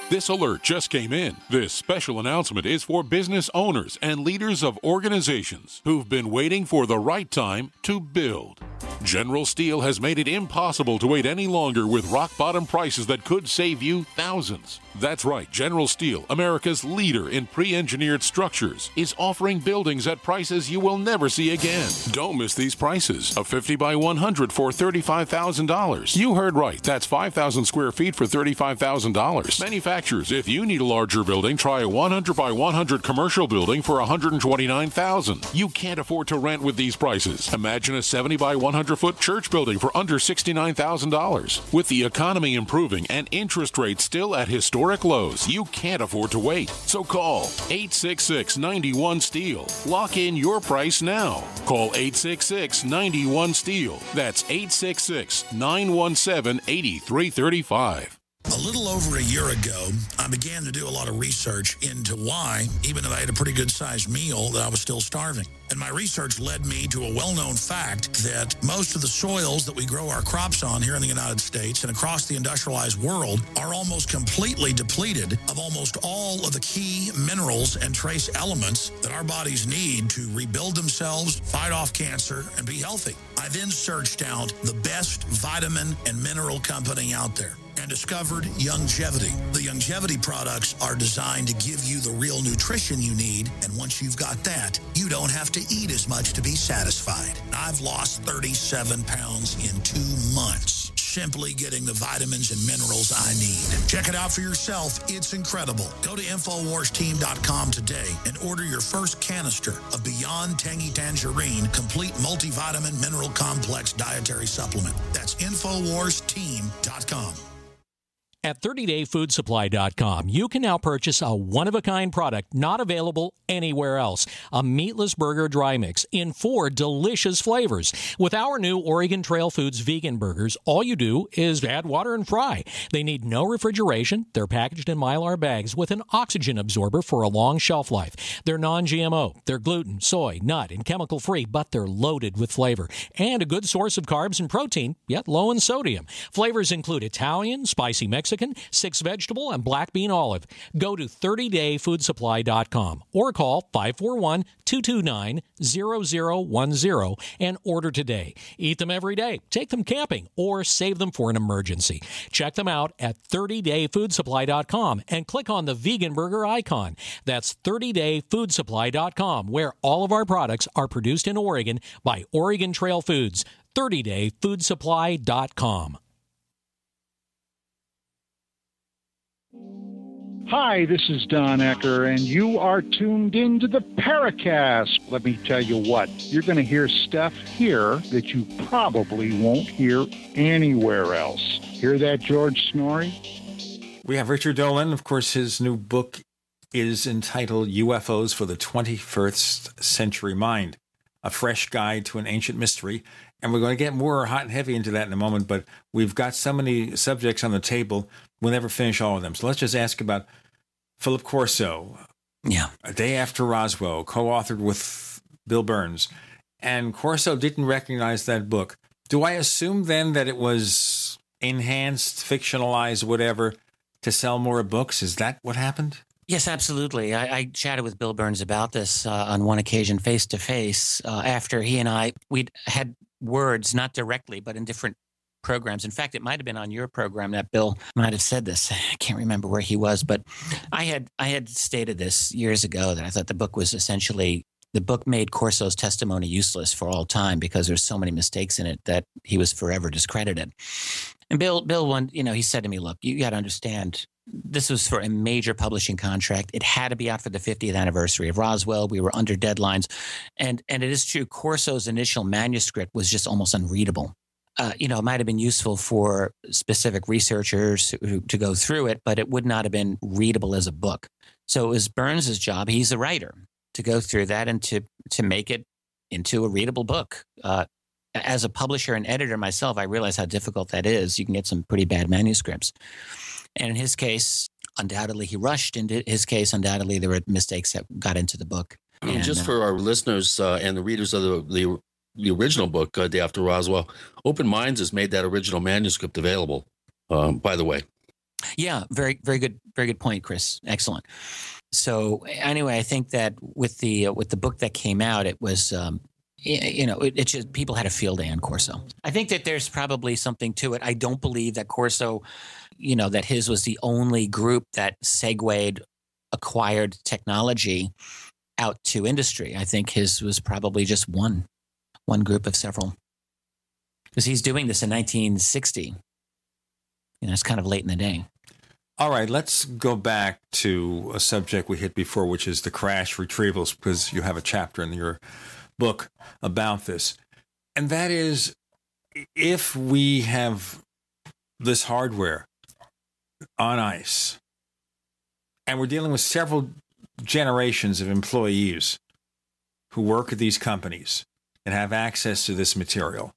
This alert just came in. This special announcement is for business owners and leaders of organizations who've been waiting for the right time to build. General Steel has made it impossible to wait any longer with rock-bottom prices that could save you thousands. That's right, General Steel, America's leader in pre-engineered structures, is offering buildings at prices you will never see again. Don't miss these prices. A 50 by 100 for $35,000. You heard right. That's 5,000 square feet for $35,000. Manufacturers, if you need a larger building, try a 100 by 100 commercial building for $129,000. You can't afford to rent with these prices. Imagine a 70 by 100-foot church building for under $69,000. With the economy improving and interest rates still at historic historic lows. You can't afford to wait. So call 866-91-STEEL. Lock in your price now. Call 866-91-STEEL. That's 866-917-8335. A little over a year ago, I began to do a lot of research into why, even if I had a pretty good-sized meal, that I was still starving. And my research led me to a well-known fact that most of the soils that we grow our crops on here in the United States and across the industrialized world are almost completely depleted of almost all of the key minerals and trace elements that our bodies need to rebuild themselves, fight off cancer, and be healthy. I then searched out the best vitamin and mineral company out there and discovered Youngevity. The Youngevity products are designed to give you the real nutrition you need, and once you've got that, you don't have to eat as much to be satisfied. I've lost 37 pounds in 2 months, simply getting the vitamins and minerals I need. Check it out for yourself. It's incredible. Go to InfoWarsTeam.com today and order your first canister of Beyond Tangy Tangerine Complete Multivitamin Mineral Complex Dietary Supplement. That's InfoWarsTeam.com. At 30dayfoodsupply.com, you can now purchase a one-of-a-kind product not available anywhere else. A meatless burger dry mix in 4 delicious flavors. With our new Oregon Trail Foods vegan burgers, all you do is add water and fry. They need no refrigeration. They're packaged in Mylar bags with an oxygen absorber for a long shelf life. They're non-GMO. They're gluten, soy, nut, and chemical-free, but they're loaded with flavor. And a good source of carbs and protein, yet low in sodium. Flavors include Italian, spicy Mexican, 6 vegetable, and black bean olive. Go to 30dayfoodsupply.com or call 541-229-0010 and order today. Eat them every day, take them camping, or save them for an emergency. Check them out at 30dayfoodsupply.com and click on the vegan burger icon. That's 30dayfoodsupply.com, where all of our products are produced in Oregon by Oregon Trail Foods. 30dayfoodsupply.com. Hi, this is Don Ecker, and you are tuned into the Paracast. Let me tell you what, you're going to hear stuff here that you probably won't hear anywhere else. Hear that, George Snorri? We have Richard Dolan. Of course, his new book is entitled UFOs for the 21st Century Mind, a fresh guide to an ancient mystery. And we're going to get more hot and heavy into that in a moment, but we've got so many subjects on the table, we'll never finish all of them. So let's just ask about Philip Corso. Yeah. A Day After Roswell, co-authored with Bill Burns. And Corso didn't recognize that book. Do I assume then that it was enhanced, fictionalized, whatever, to sell more books? Is that what happened? Yes, absolutely. I chatted with Bill Burns about this on one occasion, face-to-face, after he and we'd had words, not directly, but in different programs. In fact, it might have been on your program that Bill might have said this. I can't remember where he was, but I had stated this years ago that I thought the book was essentially, the book made Corso's testimony useless for all time because there's so many mistakes in it that he was forever discredited. And Bill, he said to me, look, you got to understand, this was for a major publishing contract. It had to be out for the 50th anniversary of Roswell. We were under deadlines. And it is true, Corso's initial manuscript was just almost unreadable. It might have been useful for specific researchers to go through it, but it would not have been readable as a book. So it was Burns' job, he's a writer, to go through that and to make it into a readable book. As a publisher and editor myself, I realize how difficult that is. You can get some pretty bad manuscripts. And in his case, undoubtedly he rushed. In his case, undoubtedly there were mistakes that got into the book. And, just for our listeners and the readers of the original book, Day After Roswell, Open Minds has made that original manuscript available, by the way. Yeah, very, very good point, Chris. Excellent. So anyway, I think that with the book that came out, it was it just, people had a field day on Corso. I think that there's probably something to it. I don't believe that Corso, that his was the only group that segued acquired technology out to industry. I think his was probably just one group of several. Because he's doing this in 1960. It's kind of late in the day. All right, let's go back to a subject we hit before, which is the crash retrievals, because you have a chapter in your book about this. And that is, if we have this hardware on ice And we're dealing with several generations of employees who work at these companies and have access to this material.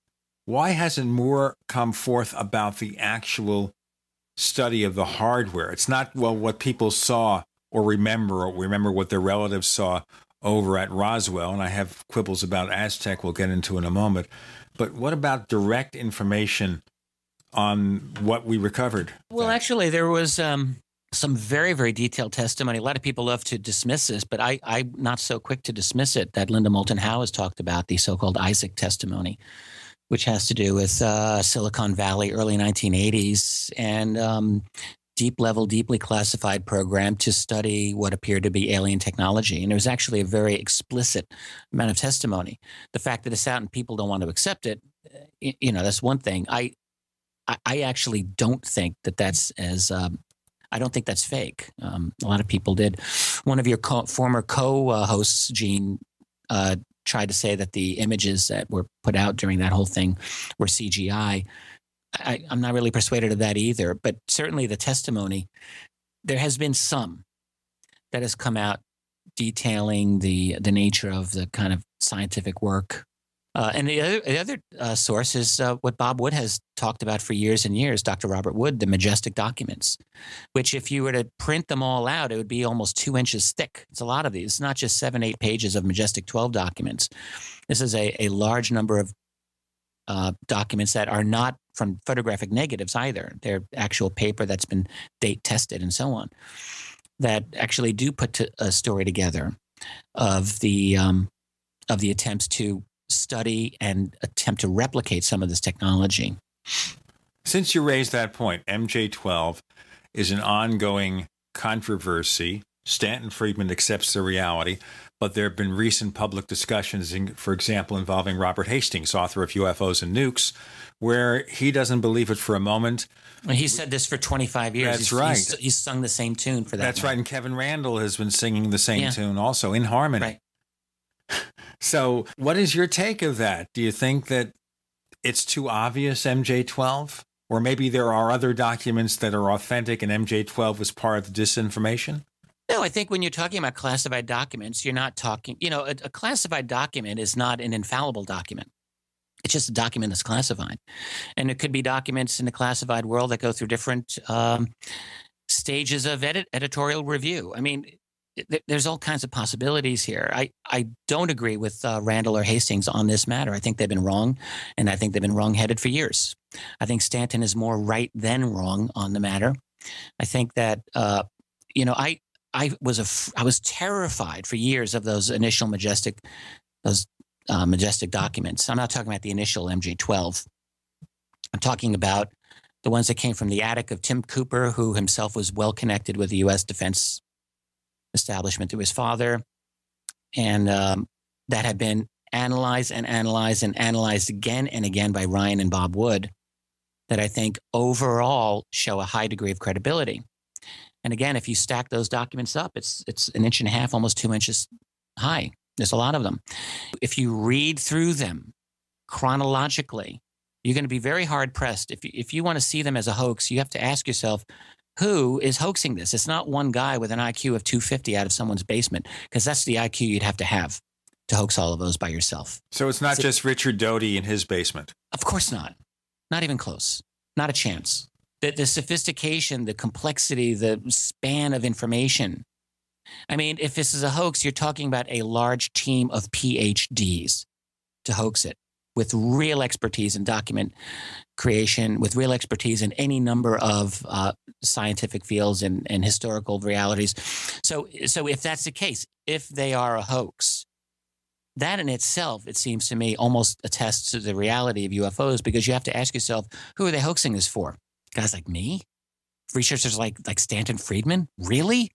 Why hasn't more come forth about the actual study of the hardware? It's not, well, what people saw or remember what their relatives saw over at Roswell, and I have quibbles about Aztec we'll get into in a moment. But what about direct information on what we recovered? Well, actually, there was some very, very detailed testimony. A lot of people love to dismiss this, but I'm not so quick to dismiss it, that Linda Moulton Howe has talked about, the so-called Isaac testimony, which has to do with Silicon Valley, early 1980s, and deep-level, deeply classified program to study what appeared to be alien technology. And there was actually a very explicit amount of testimony. The fact that it's out and people don't want to accept it, that's one thing. I actually don't think that's as I don't think that's fake. A lot of people did. One of your former co-hosts, Gene, tried to say that the images that were put out during that whole thing were CGI. I'm not really persuaded of that either, but certainly the testimony, there has been some that has come out detailing the nature of the kind of scientific work. And the other source is what Bob Wood has talked about for years and years, Dr. Robert Wood, the Majestic documents, which if you were to print them all out, it would be almost 2 inches thick. It's a lot of these. It's not just 7-8 pages of Majestic 12 documents. This is a large number of documents that are not from photographic negatives either. They're actual paper that's been date tested and so on, that actually do put a story together of the attempts to study and attempt to replicate some of this technology. Since you raised that point, MJ-12 is an ongoing controversy. Stanton Friedman accepts the reality, but there have been recent public discussions, for example, involving Robert Hastings, author of UFOs and Nukes, where he doesn't believe it for a moment. Well, he said this for 25 years. That's right. He's sung the same tune for that. That's right. And Kevin Randall has been singing the same tune also in harmony. Right. So what is your take of that? Do you think that it's too obvious, MJ-12? Or maybe there are other documents that are authentic and MJ-12 was part of the disinformation? No, I think when you're talking about classified documents, you're not talking, a classified document is not an infallible document. It's just a document that's classified. And it could be documents in the classified world that go through different stages of editorial review. I mean, there's all kinds of possibilities here. I don't agree with Randall or Hastings on this matter. I think they've been wrong, and I think they've been wrong-headed for years. I think Stanton is more right than wrong on the matter. I think that, I was terrified for years of those initial Majestic documents. I'm not talking about the initial MJ-12. I'm talking about the ones that came from the attic of Tim Cooper, who himself was well connected with the U.S. defense establishment through his father, and that had been analyzed and analyzed and analyzed again and again by Ryan and Bob Wood, that I think overall show a high degree of credibility. And again, if you stack those documents up, it's 1.5 inches, almost 2 inches high. There's a lot of them. If you read through them chronologically, you're going to be very hard pressed. If you want to see them as a hoax, you have to ask yourself, who is hoaxing this? It's not one guy with an IQ of 250 out of someone's basement, because that's the IQ you'd have to hoax all of those by yourself. So it's not just Richard Doty in his basement? Of course not. Not even close. Not a chance. The sophistication, the complexity, the span of information. I mean, if this is a hoax, you're talking about a large team of PhDs to hoax it, with real expertise in document creation, with real expertise in any number of scientific fields and historical realities. So if that's the case, if they are a hoax, that in itself, it seems to me, almost attests to the reality of UFOs, because you have to ask yourself, who are they hoaxing this for? Guys like me? Researchers like Stanton Friedman? Really?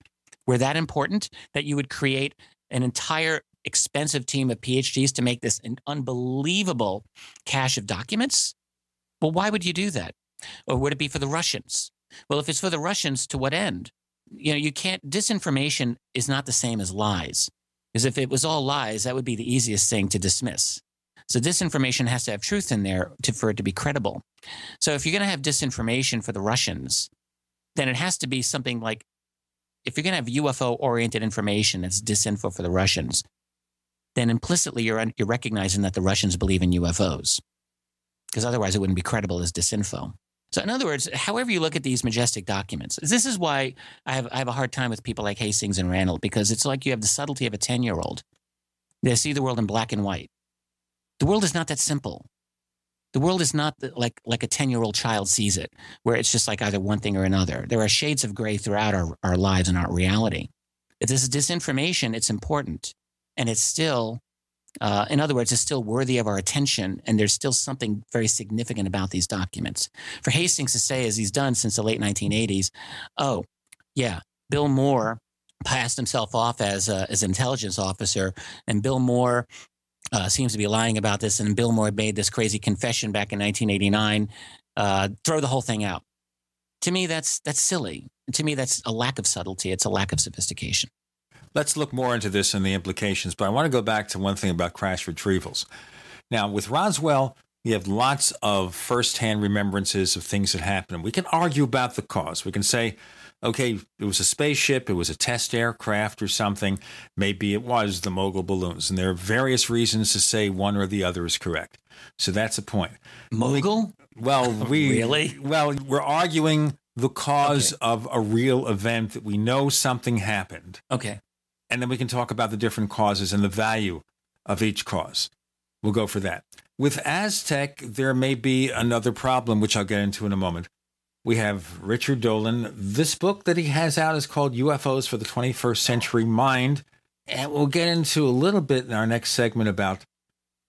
We're that important that you would create an entire expensive team of PhDs to make this an unbelievable cache of documents? Well, why would you do that? Or would it be for the Russians? Well, if it's for the Russians, to what end? You can't, disinformation is not the same as lies. Because if it was all lies, that would be the easiest thing to dismiss. So disinformation has to have truth in there for it to be credible. So if you're going to have disinformation for the Russians, then it has to be something like if you're going to have UFO-oriented information that's disinfo for the Russians, then implicitly you're recognizing that the Russians believe in UFOs, because otherwise it wouldn't be credible as disinfo. So in other words, however you look at these majestic documents, this is why I have a hard time with people like Hastings and Randall, because it's like you have the subtlety of a 10-year-old. They see the world in black and white. The world is not that simple. The world is not like a 10-year-old child sees it, where it's just like either one thing or another. There are shades of gray throughout our lives and our reality. If this is disinformation, it's important. And it's still, in other words, it's still worthy of our attention. And there's still something very significant about these documents. For Hastings to say, as he's done since the late 1980s, oh, yeah, Bill Moore passed himself off as an intelligence officer, and Bill Moore seems to be lying about this, and Bill Moore made this crazy confession back in 1989. Throw the whole thing out. To me, that's silly. To me, that's a lack of subtlety. It's a lack of sophistication. Let's look more into this and the implications, but I want to go back to one thing about crash retrievals. Now, with Roswell, we have lots of firsthand remembrances of things that happened. We can argue about the cause. We can say, okay, it was a spaceship, it was a test aircraft or something. Maybe it was the Mogul balloons. And there are various reasons to say one or the other is correct. So that's a point. Mogul? Really? Well, we're arguing the cause of a real event that we know something happened. Okay. And then we can talk about the different causes and the value of each cause. We'll go for that. With Aztec, there may be another problem, which I'll get into in a moment. We have Richard Dolan. This book that he has out is called UFOs for the 21st Century Mind. And we'll get into a little bit in our next segment about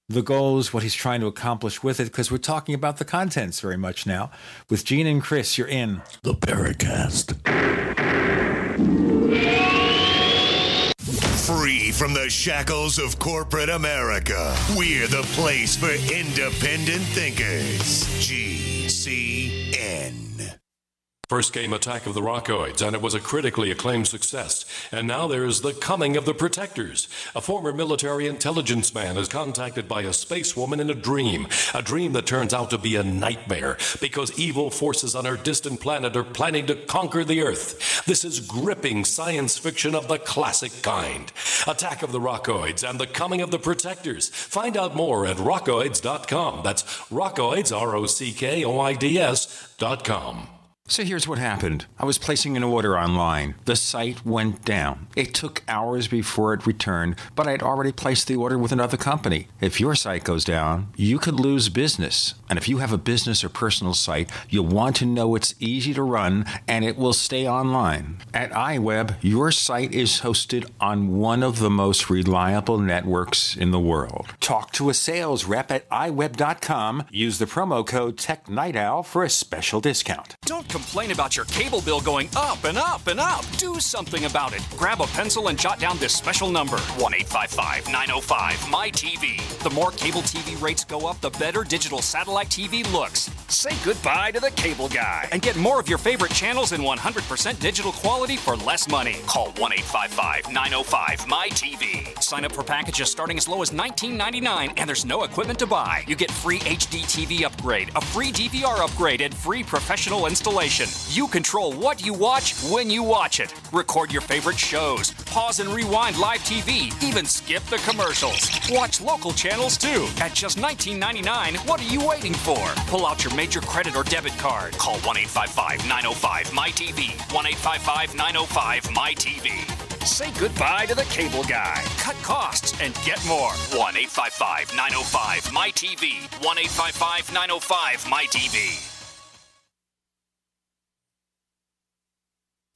the goals, what he's trying to accomplish with it, because we're talking about the contents very much now. With Gene and Chris, you're in the Paracast. Free from the shackles of corporate America, we're the place for independent thinkers. GCN. First came Attack of the Rockoids, and it was a critically acclaimed success. And now there's The Coming of the Protectors. A former military intelligence man is contacted by a space woman in a dream that turns out to be a nightmare because evil forces on our distant planet are planning to conquer the Earth. This is gripping science fiction of the classic kind. Attack of the Rockoids and The Coming of the Protectors. Find out more at rockoids.com. That's Rockoids, ROCKOIDS.com. So here's what happened. I was placing an order online. The site went down. It took hours before it returned, but I'd already placed the order with another company. If your site goes down, you could lose business. And if you have a business or personal site, you'll want to know it's easy to run and it will stay online. At iWeb, your site is hosted on one of the most reliable networks in the world. Talk to a sales rep at iWeb.com. Use the promo code TechNightOwl for a special discount. Don't complain about your cable bill going up and up and up. Do something about it. Grab a pencil and jot down this special number, 1-855-905-MY-TV. The more cable TV rates go up, the better digital satellite TV looks. Say goodbye to the cable guy and get more of your favorite channels in 100% digital quality for less money. Call 1-855-905-MY-TV. Sign up for packages starting as low as $19.99, and there's no equipment to buy. You get free HD TV upgrade, a free DVR upgrade, and free professional installation. You control what you watch when you watch it. Record your favorite shows, pause and rewind live TV, even skip the commercials. Watch local channels too. At just $19.99, what are you waiting for? Pull out your major credit or debit card. Call 1-855-905-MY-TV. 1-855-905-MY-TV. Say goodbye to the cable guy. Cut costs and get more. 1-855-905-MY-TV. 1-855-905-MY-TV.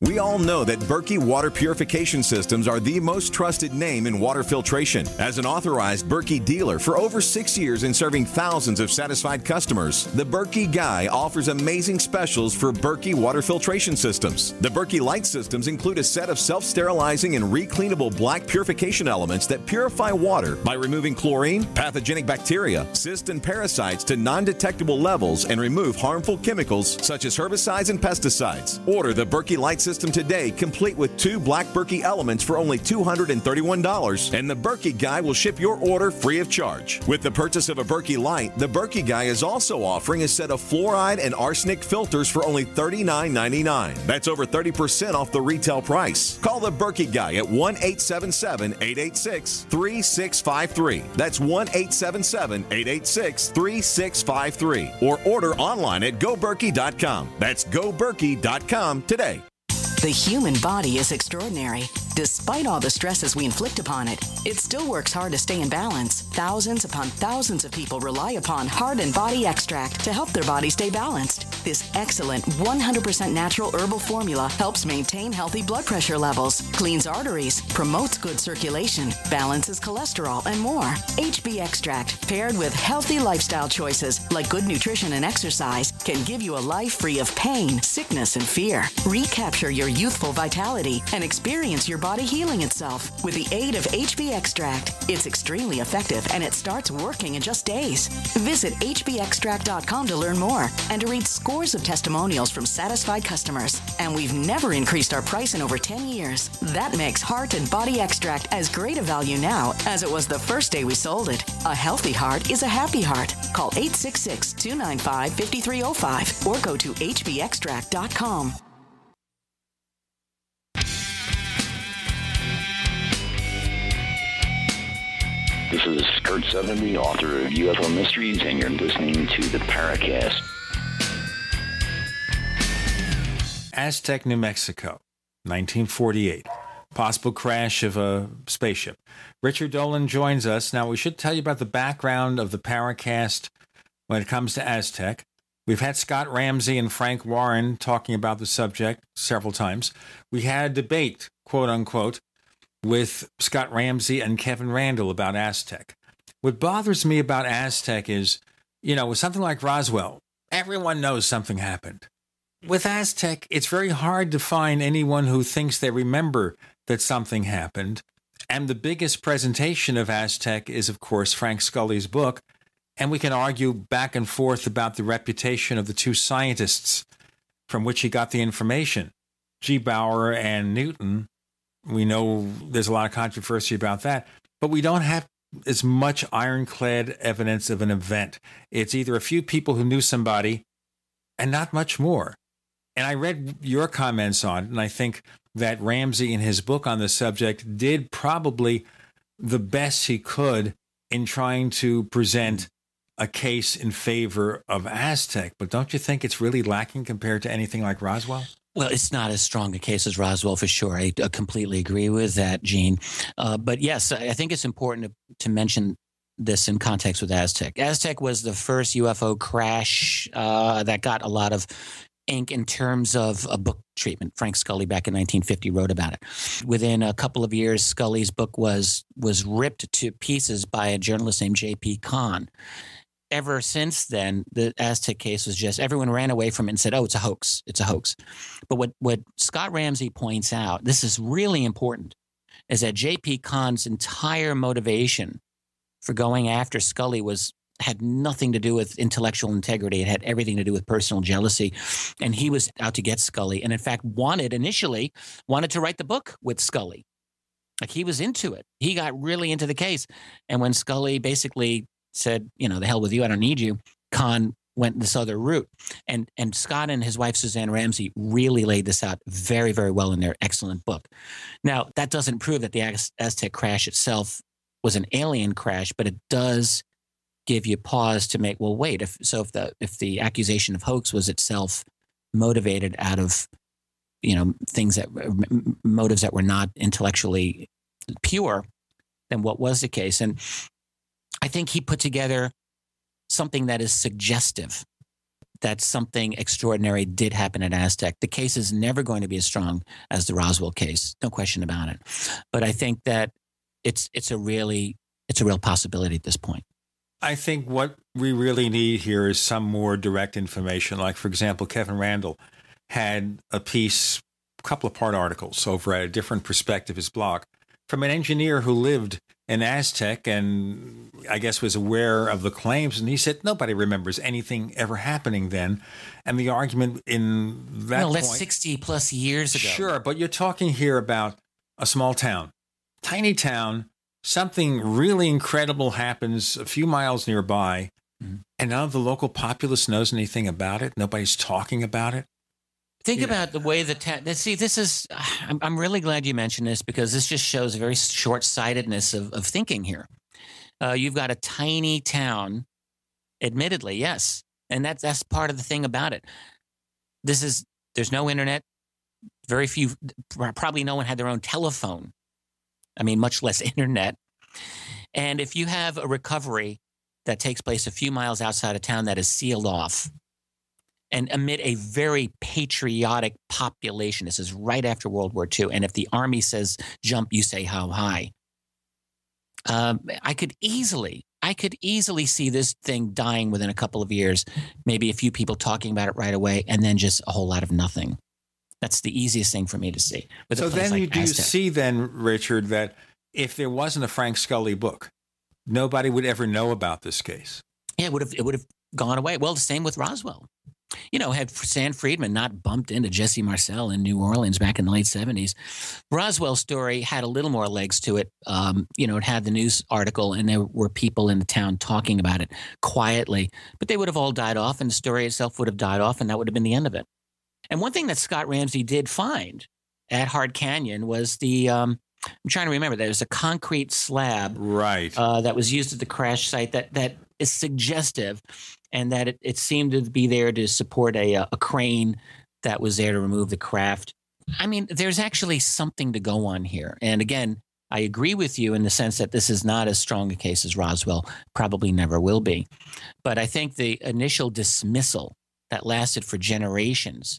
We all know that Berkey Water Purification Systems are the most trusted name in water filtration. As an authorized Berkey dealer for over 6 years and serving thousands of satisfied customers, the Berkey Guy offers amazing specials for Berkey Water Filtration Systems. The Berkey Light Systems include a set of self-sterilizing and recleanable black purification elements that purify water by removing chlorine, pathogenic bacteria, cysts, and parasites to non-detectable levels and remove harmful chemicals such as herbicides and pesticides. Order the Berkey Light Systems system today, complete with 2 black Berkey elements for only $231, and the Berkey Guy will ship your order free of charge. With the purchase of a Berkey Light, the Berkey Guy is also offering a set of fluoride and arsenic filters for only $39.99. That's over 30% off the retail price. Call the Berkey Guy at 1-877-886-3653. That's 1-877-886-3653. Or order online at GoBerkey.com. That's GoBerkey.com today. The human body is extraordinary. Despite all the stresses we inflict upon it, it still works hard to stay in balance. Thousands upon thousands of people rely upon Heart and Body Extract to help their body stay balanced. This excellent 100% natural herbal formula helps maintain healthy blood pressure levels, cleans arteries, promotes good circulation, balances cholesterol, and more. HB Extract, paired with healthy lifestyle choices like good nutrition and exercise, can give you a life free of pain, sickness, and fear. Recapture your youthful vitality and experience your body healing itself with the aid of HB Extract. It's extremely effective and it starts working in just days. Visit hbextract.com to learn more and to read scores of testimonials from satisfied customers. And we've never increased our price in over 10 years. That makes Heart and Body Extract as great a value now as it was the first day we sold it. A healthy heart is a happy heart. Call 866-295-5305 or go to hbextract.com. This is Kurt Sotheby, author of UFO Mysteries, and you're listening to the Paracast. Aztec, New Mexico, 1948. Possible crash of a spaceship. Richard Dolan joins us. Now, we should tell you about the background of the Paracast when it comes to Aztec. We've had Scott Ramsey and Frank Warren talking about the subject several times. We had a debate, quote unquote, with Scott Ramsey and Kevin Randall about Aztec. What bothers me about Aztec is, with something like Roswell, everyone knows something happened. With Aztec, it's very hard to find anyone who thinks they remember that something happened. And the biggest presentation of Aztec is, of course, Frank Scully's book. And we can argue back and forth about the reputation of the two scientists from which he got the information, G. Bauer and Newton. We know there's a lot of controversy about that, but we don't have as much ironclad evidence of an event. It's either a few people who knew somebody and not much more. And I read your comments on it, and I think that Ramsey in his book on the subject did probably the best he could in trying to present a case in favor of Aztec. But don't you think it's really lacking compared to anything like Roswell? Well, it's not as strong a case as Roswell, for sure. I completely agree with that, Gene. But yes, I think it's important to mention this in context with Aztec. Aztec was the first UFO crash that got a lot of ink in terms of a book treatment. Frank Scully back in 1950 wrote about it. Within a couple of years, Scully's book was ripped to pieces by a journalist named J.P. Kahn. Ever since then, the Aztec case was just, everyone ran away from it and said, oh, it's a hoax. It's a hoax. But what Scott Ramsey points out, this is really important, is that J.P. Kahn's entire motivation for going after Scully had nothing to do with intellectual integrity. It had everything to do with personal jealousy. And he was out to get Scully, and in fact initially wanted to write the book with Scully. Like, he was into it. He got really into the case. And when Scully basically said, the hell with you, I don't need you, Kahn went this other route. And Scott and his wife, Suzanne Ramsey, really laid this out very, very well in their excellent book. Now, that doesn't prove that the Aztec crash itself was an alien crash, but it does give you pause to make, well, wait, if the accusation of hoax was itself motivated out of, motives that were not intellectually pure, then what was the case? And I think he put together something that is suggestive that something extraordinary did happen at Aztec. The case is never going to be as strong as the Roswell case, no question about it. But I think that it's a real possibility at this point. I think what we really need here is some more direct information. Like, for example, Kevin Randall had a piece, a couple of part articles over at a different perspective, his blog, from an engineer who lived in Aztec and I guess was aware of the claims. And he said nobody remembers anything ever happening then. And the argument in that Well, that's point, 60 plus years ago. Sure, but you're talking here about a small town, tiny town. Something really incredible happens a few miles nearby, and none of the local populace knows anything about it. Nobody's talking about it. Think about the way see, this is, I'm really glad you mentioned this because this just shows a very short-sightedness of thinking here. You've got a tiny town, admittedly, yes. And that's part of the thing about it. There's no internet. Very few, probably no one had their own telephone. I mean, much less internet. And if you have a recovery that takes place a few miles outside of town that is sealed off, and amid a very patriotic population. This is right after World War II. And if the Army says jump, you say how high. I could easily see this thing dying within a couple of years, maybe a few people talking about it right away, and then just a whole lot of nothing. That's the easiest thing for me to see. So then you do see then, Richard, that if there wasn't a Frank Scully book, nobody would ever know about this case. Yeah, it would have gone away. Well, the same with Roswell. You know, had Sam Friedman not bumped into Jesse Marcel in New Orleans back in the late 70s, Roswell's story had a little more legs to it. It had the news article and there were people in the town talking about it quietly, but they would have all died off and the story itself would have died off and that would have been the end of it. And one thing that Scott Ramsey did find at Hard Canyon was I'm trying to remember, there was a concrete slab that was used at the crash site that is suggestive, and that it seemed to be there to support a crane that was there to remove the craft. I mean, there's actually something to go on here. And again, I agree with you in the sense that this is not as strong a case as Roswell, probably never will be. But I think the initial dismissal that lasted for generations,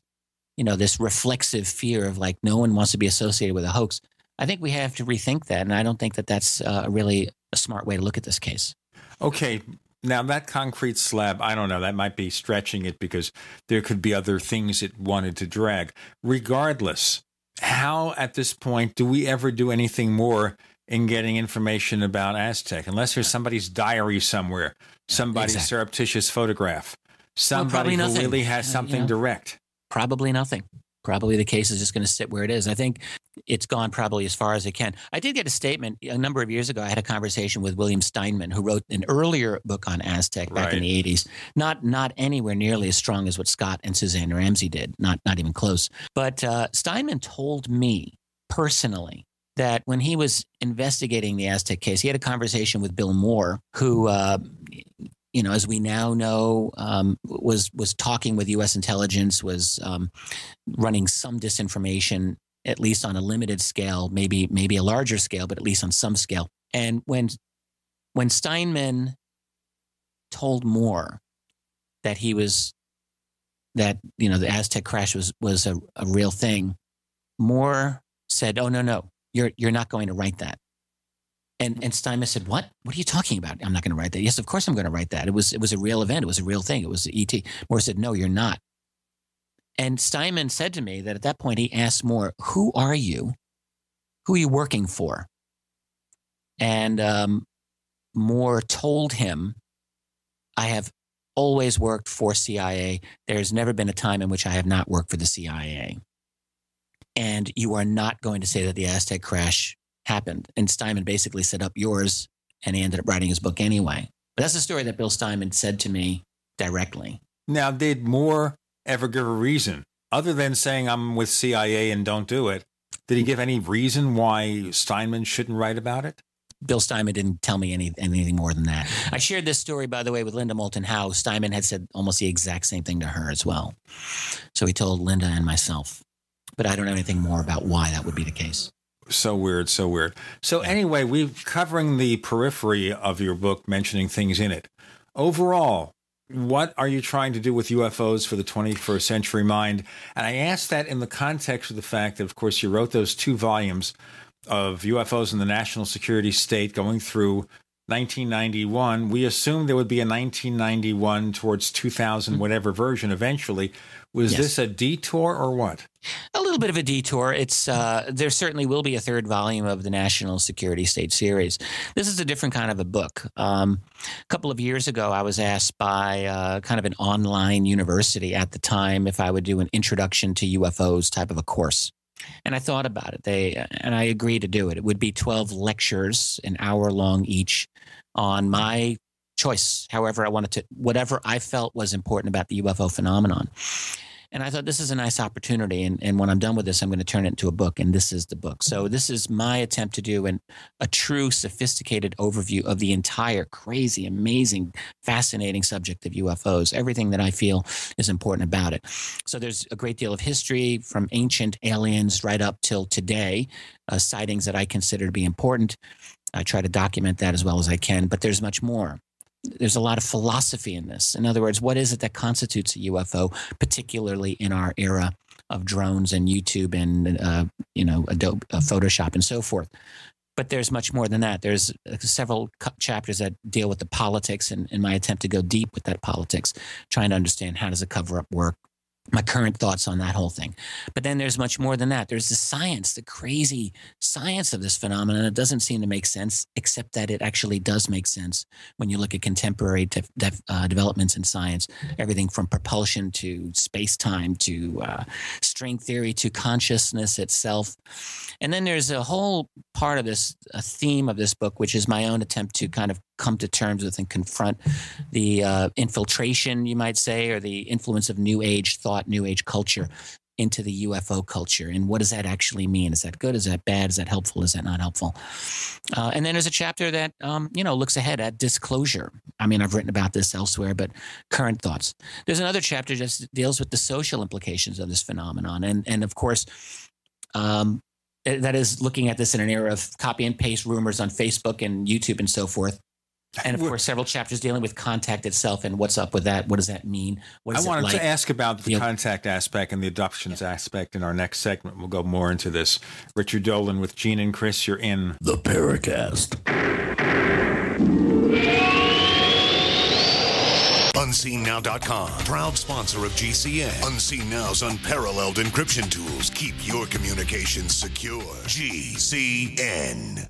this reflexive fear of like no one wants to be associated with a hoax, I think we have to rethink that. And I don't think that that's really a smart way to look at this case. Okay. Now, that concrete slab, I don't know, that might be stretching it because there could be other things it wanted to drag. Regardless, how at this point do we ever do anything more in getting information about Aztec? Unless there's somebody's diary somewhere, somebody's surreptitious photograph, somebody who really has something direct. Probably nothing. Probably the case is just going to sit where it is. I think it's gone probably as far as it can. I did get a statement a number of years ago. I had a conversation with William Steinman, who wrote an earlier book on Aztec back in the 80s. Not anywhere nearly as strong as what Scott and Suzanne Ramsey did. Not even close. But Steinman told me personally that when he was investigating the Aztec case, he had a conversation with Bill Moore, who as we now know, was talking with U.S. intelligence, was running some disinformation, at least on a limited scale, maybe a larger scale, but at least on some scale. And when Steinman told Moore that the Aztec crash was a real thing, Moore said, "Oh no, you're not going to write that." And Steinman said, "What? What are you talking about? I'm not going to write that." "Yes, of course I'm going to write that. It was a real event. It was a real thing. It was ET." Moore said, "No, you're not." And Steinman said to me that at that point he asked Moore, "Who are you? Who are you working for?" And Moore told him, "I have always worked for CIA. There's never been a time in which I have not worked for the CIA. And you are not going to say that the Aztec crash happened." And Steinman basically set up yours, and he ended up writing his book anyway. But that's the story that Bill Steinman said to me directly. Now, did Moore ever give a reason, other than saying I'm with CIA and don't do it? Did he give any reason why Steinman shouldn't write about it? Bill Steinman didn't tell me anything more than that. I shared this story, by the way, with Linda Moulton Howe. Steinman had said almost the exact same thing to her as well. So he told Linda and myself. But I don't know anything more about why that would be the case. So weird. So anyway, we're covering the periphery of your book, mentioning things in it. Overall, what are you trying to do with UFOs for the 21st century mind? And I ask that in the context of the fact that, of course, you wrote those 2 volumes of UFOs in the National Security State, going through 1991. We assumed there would be a 1991 towards 2000, whatever version eventually. Was this a detour or what? A little bit of a detour. It's there certainly will be a third volume of the National Security State Series. This is a different kind of a book. A couple of years ago, I was asked by kind of an online university at the time if I would do an introduction to UFOs type of a course. And I thought about it. And I agreed to do it. It would be 12 lectures, an hour long each, on my choice, however I wanted to, whatever I felt was important about the UFO phenomenon. And I thought this is a nice opportunity. And when I'm done with this, I'm going to turn it into a book. And this is the book. So this is my attempt to do a true sophisticated overview of the entire crazy, amazing, fascinating subject of UFOs, everything that I feel is important about it. So there's a great deal of history from ancient aliens right up till today, sightings that I consider to be important. I try to document that as well as I can, but there's much more. There's a lot of philosophy in this. In other words, what is it that constitutes a UFO, particularly in our era of drones and YouTube and Adobe Photoshop and so forth? But there's much more than that. There's several chapters that deal with the politics and my attempt to go deep with that politics, trying to understand how does a cover-up work, my current thoughts on that whole thing. But then there's much more than that. There's the science, the crazy science of this phenomenon. It doesn't seem to make sense, except that it actually does make sense when you look at contemporary developments in science, everything from propulsion to space-time to string theory to consciousness itself. And then there's a whole part of this, a theme of this book, which is my own attempt to kind of come to terms with and confront the infiltration, you might say, or the influence of New Age thought, New Age culture into the UFO culture. And what does that actually mean? Is that good? Is that bad? Is that helpful? Is that not helpful? And then there's a chapter that, looks ahead at disclosure. I mean, I've written about this elsewhere, but current thoughts. There's another chapter that deals with the social implications of this phenomenon. And of course, that is looking at this in an era of copy and paste rumors on Facebook and YouTube and so forth. And of course, several chapters dealing with contact itself and what's up with that. What does that mean? I wanted to ask about the contact aspect and the abductions aspect in our next segment. We'll go more into this. Richard Dolan with Gene and Chris. You're in the Paracast. UnseenNow.com, proud sponsor of GCN. Unseen Now's unparalleled encryption tools keep your communications secure. GCN.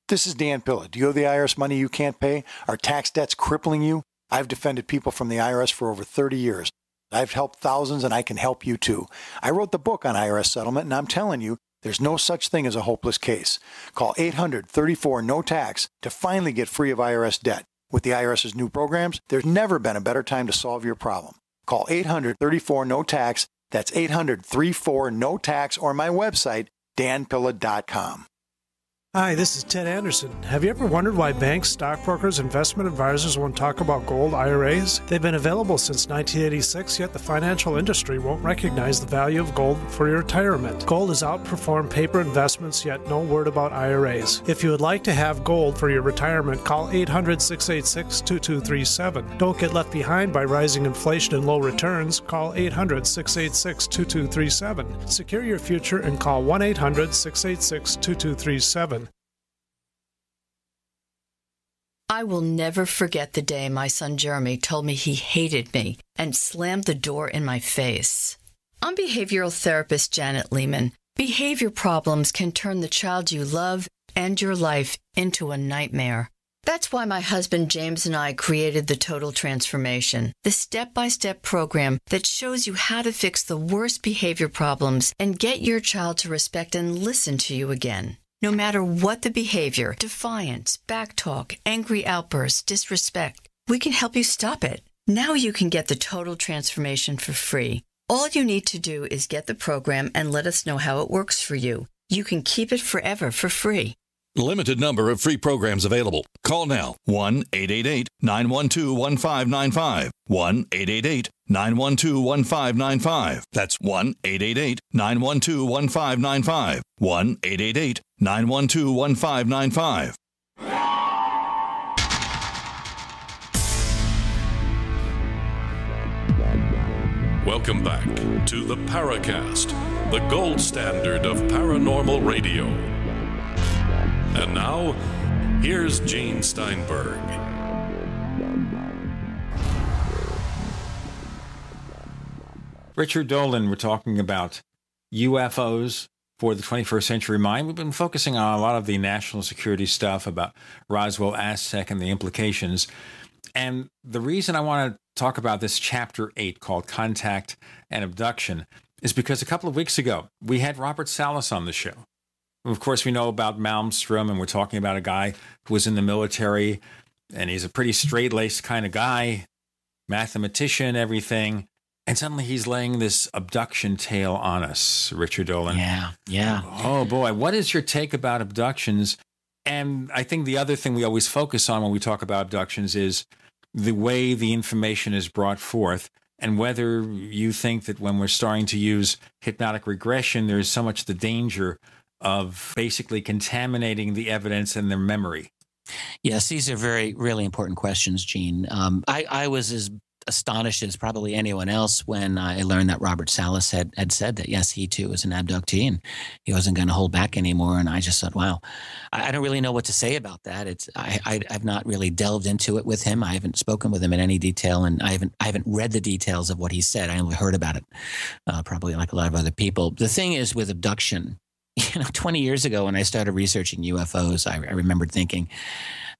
This is Dan Pilla. Do you owe the IRS money you can't pay? Are tax debts crippling you? I've defended people from the IRS for over 30 years. I've helped thousands, and I can help you too. I wrote the book on IRS settlement, and I'm telling you, there's no such thing as a hopeless case. Call 800-34-NO-TAX to finally get free of IRS debt. With the IRS's new programs, there's never been a better time to solve your problem. Call 800-34-NO-TAX. That's 800-34-NO-TAX, or my website, danpilla.com. Hi, this is Ted Anderson. Have you ever wondered why banks, stockbrokers, investment advisors won't talk about gold IRAs? They've been available since 1986, yet the financial industry won't recognize the value of gold for your retirement. Gold has outperformed paper investments, yet no word about IRAs. If you would like to have gold for your retirement, call 800-686-2237. Don't get left behind by rising inflation and low returns. Call 800-686-2237. Secure your future and call 1-800-686-2237. I will never forget the day my son Jeremy told me he hated me and slammed the door in my face. I'm behavioral therapist Janet Lehman. Behavior problems can turn the child you love and your life into a nightmare. That's why my husband James and I created the Total Transformation, the step-by-step program that shows you how to fix the worst behavior problems and get your child to respect and listen to you again. No matter what the behavior, defiance, backtalk, angry outbursts, disrespect, we can help you stop it. Now you can get the Total Transformation for free. All you need to do is get the program and let us know how it works for you. You can keep it forever for free. Limited number of free programs available. Call now. 1-888-912-1595. 1-888-912-1595. That's 1-888-912-1595. 1-888-912-1595. Welcome back to the Paracast, the gold standard of paranormal radio. And now, Here's Gene Steinberg. Richard Dolan, we're talking about UFOs for the 21st century mind. We've been focusing on a lot of the national security stuff about Roswell, Aztec, and the implications. And the reason I want to talk about this Chapter 8 called Contact and Abduction is because a couple of weeks ago, we had Robert Salas on the show. Of course, we know about Malmstrom, and we're talking about a guy who was in the military, and he's a pretty straight-laced kind of guy, mathematician, everything. And suddenly he's laying this abduction tale on us, Richard Dolan. Yeah. Oh, boy. What is your take about abductions? And I think the other thing we always focus on when we talk about abductions is the way the information is brought forth, and whether you think that when we're starting to use hypnotic regression, there's so much the danger of basically contaminating the evidence and their memory. Yes, these are really important questions, Gene. I was as astonished as probably anyone else when I learned that Robert Salas had said that, yes, he too was an abductee and he wasn't going to hold back anymore. And I just thought, wow, I don't really know what to say about that. I've not really delved into it with him. I haven't spoken with him in any detail, and I haven't read the details of what he said. I only heard about it, probably like a lot of other people. The thing is with abduction, 20 years ago when I started researching UFOs, I remembered thinking,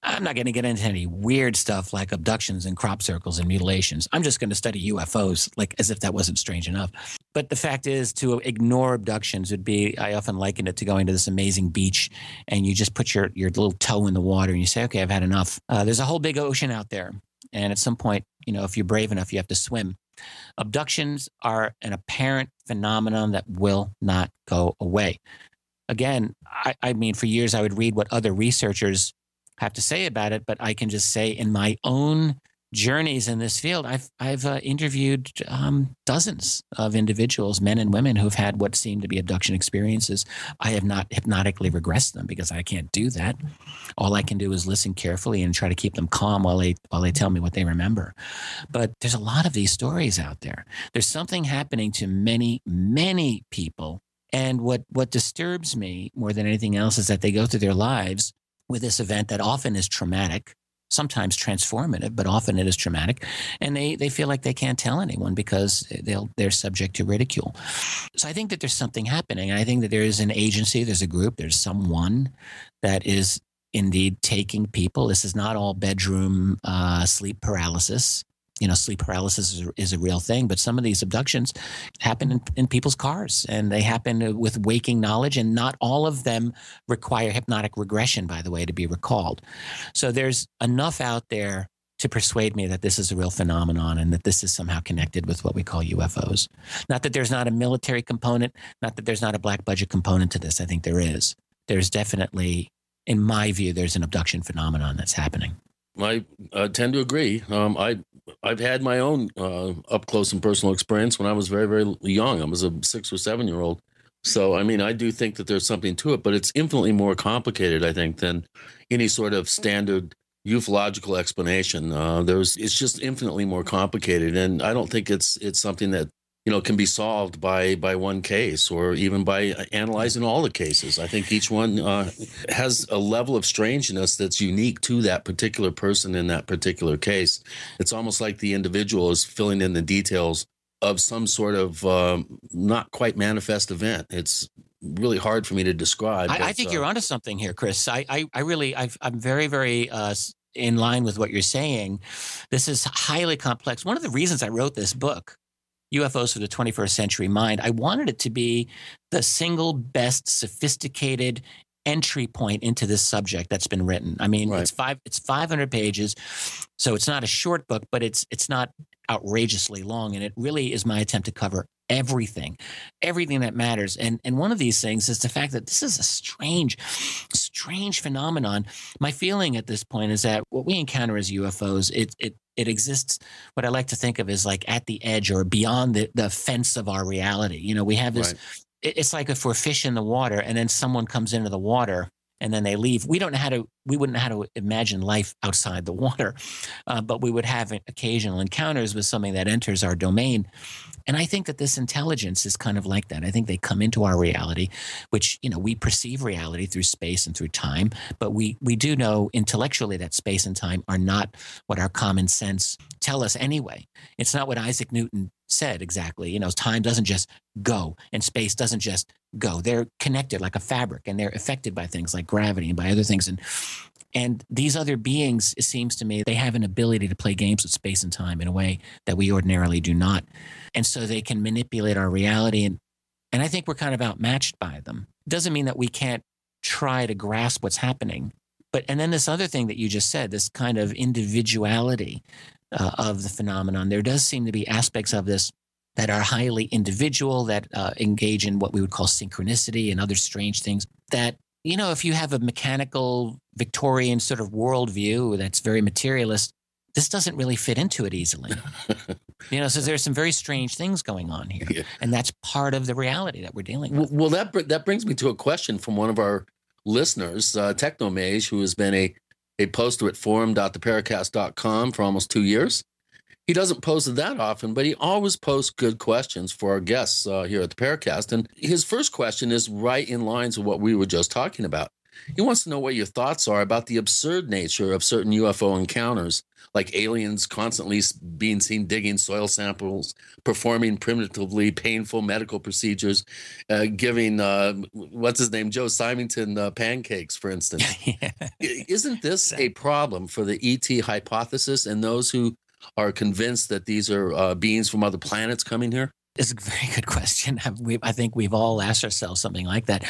I'm not going to get into any weird stuff like abductions and crop circles and mutilations. I'm just going to study UFOs, like as if that wasn't strange enough. But the fact is, to ignore abductions would be, I often liken it to going to this amazing beach and you just put your little toe in the water and you say, okay, I've had enough. There's a whole big ocean out there. And at some point, if you're brave enough, you have to swim. Abductions are an apparent phenomenon that will not go away. Again, I mean, for years I would read what other researchers have to say about it, but I can just say in my own journeys in this field, I've interviewed dozens of individuals, men and women, who've had what seem to be abduction experiences. I have not hypnotically regressed them because I can't do that. All I can do is listen carefully and try to keep them calm while they tell me what they remember. But there's a lot of these stories out there. There's something happening to many, many people. And what disturbs me more than anything else is that they go through their lives with this event that often is traumatic, sometimes transformative, but often it is traumatic. And they feel like they can't tell anyone because they're subject to ridicule. So I think that there's something happening. And I think that there is an agency, there's a group, there's someone that is indeed taking people. This is not all bedroom sleep paralysis. Sleep paralysis is a real thing, but some of these abductions happen in people's cars, and they happen with waking knowledge, and not all of them require hypnotic regression, by the way, to be recalled. So there's enough out there to persuade me that this is a real phenomenon and that this is somehow connected with what we call UFOs. Not that there's not a military component, not that there's not a black budget component to this. I think there is. There's definitely, in my view, there's an abduction phenomenon that's happening. I tend to agree. I've had my own up close and personal experience when I was very, very young. I was a 6 or 7 year old. So, I mean, I do think that there's something to it, but it's infinitely more complicated, I think, than any sort of standard ufological explanation. It's just infinitely more complicated, and I don't think it's something that can be solved by one case or even by analyzing all the cases. I think each one has a level of strangeness that's unique to that particular person in that particular case. It's almost like the individual is filling in the details of some sort of not quite manifest event. It's really hard for me to describe. I think you're onto something here, Chris. I'm very, very in line with what you're saying. This is highly complex. One of the reasons I wrote this book, UFOs for the 21st Century Mind, I wanted it to be the single best sophisticated entry point into this subject that's been written. I mean, right. It's 500 pages, so it's not a short book, but it's not outrageously long, and it really is my attempt to cover everything that matters. And one of these things is the fact that this is a strange phenomenon. My feeling at this point is that what we encounter as UFOs, it exists, what I like to think of as like at the edge or beyond the fence of our reality. We have this, right. It's like if we're fish in the water and then someone comes into the water and then they leave. We wouldn't know how to imagine life outside the water, but we would have occasional encounters with something that enters our domain. And I think that this intelligence is kind of like that. I think they come into our reality, which, we perceive reality through space and through time, but we do know intellectually that space and time are not what our common sense tell us anyway. It's not what Isaac Newton said exactly. Time doesn't just go and space doesn't just go. They're connected like a fabric, and they're affected by things like gravity and by other things. And these other beings, it seems to me, they have an ability to play games with space and time in a way that we ordinarily do not. And so they can manipulate our reality. And I think we're kind of outmatched by them. It doesn't mean that we can't try to grasp what's happening. And then this other thing that you just said, this kind of individuality of the phenomenon, there does seem to be aspects of this that are highly individual, that engage in what we would call synchronicity and other strange things that, if you have a mechanical Victorian sort of worldview that's very materialist, this doesn't really fit into it easily. So there's some very strange things going on here. Yeah. And that's part of the reality that we're dealing with. Well, that brings me to a question from one of our listeners, Technomage, who has been a poster at forum.theparacast.com for almost 2 years. He doesn't post it that often, but he always posts good questions for our guests here at the Paracast. And his first question is right in lines with what we were just talking about. He wants to know what your thoughts are about the absurd nature of certain UFO encounters, like aliens constantly being seen digging soil samples, performing primitively painful medical procedures, giving, what's his name, Joe Symington pancakes, for instance. Yeah. Isn't this a problem for the ET hypothesis and those who are convinced that these are beings from other planets coming here? It's a very good question. I think we've all asked ourselves something like that.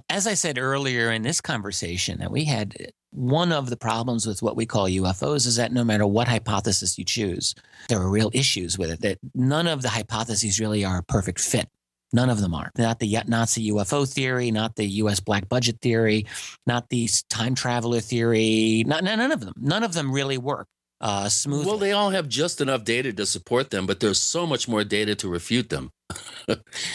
As I said earlier in this conversation, that we had one of the problems with what we call UFOs is that no matter what hypothesis you choose, there are real issues with it, that none of the hypotheses really are a perfect fit. None of them are. Not the Nazi UFO theory, not the U.S. black budget theory, not the time traveler theory, none of them. None of them really work. Smoothly. Well, they all have just enough data to support them, but there's so much more data to refute them.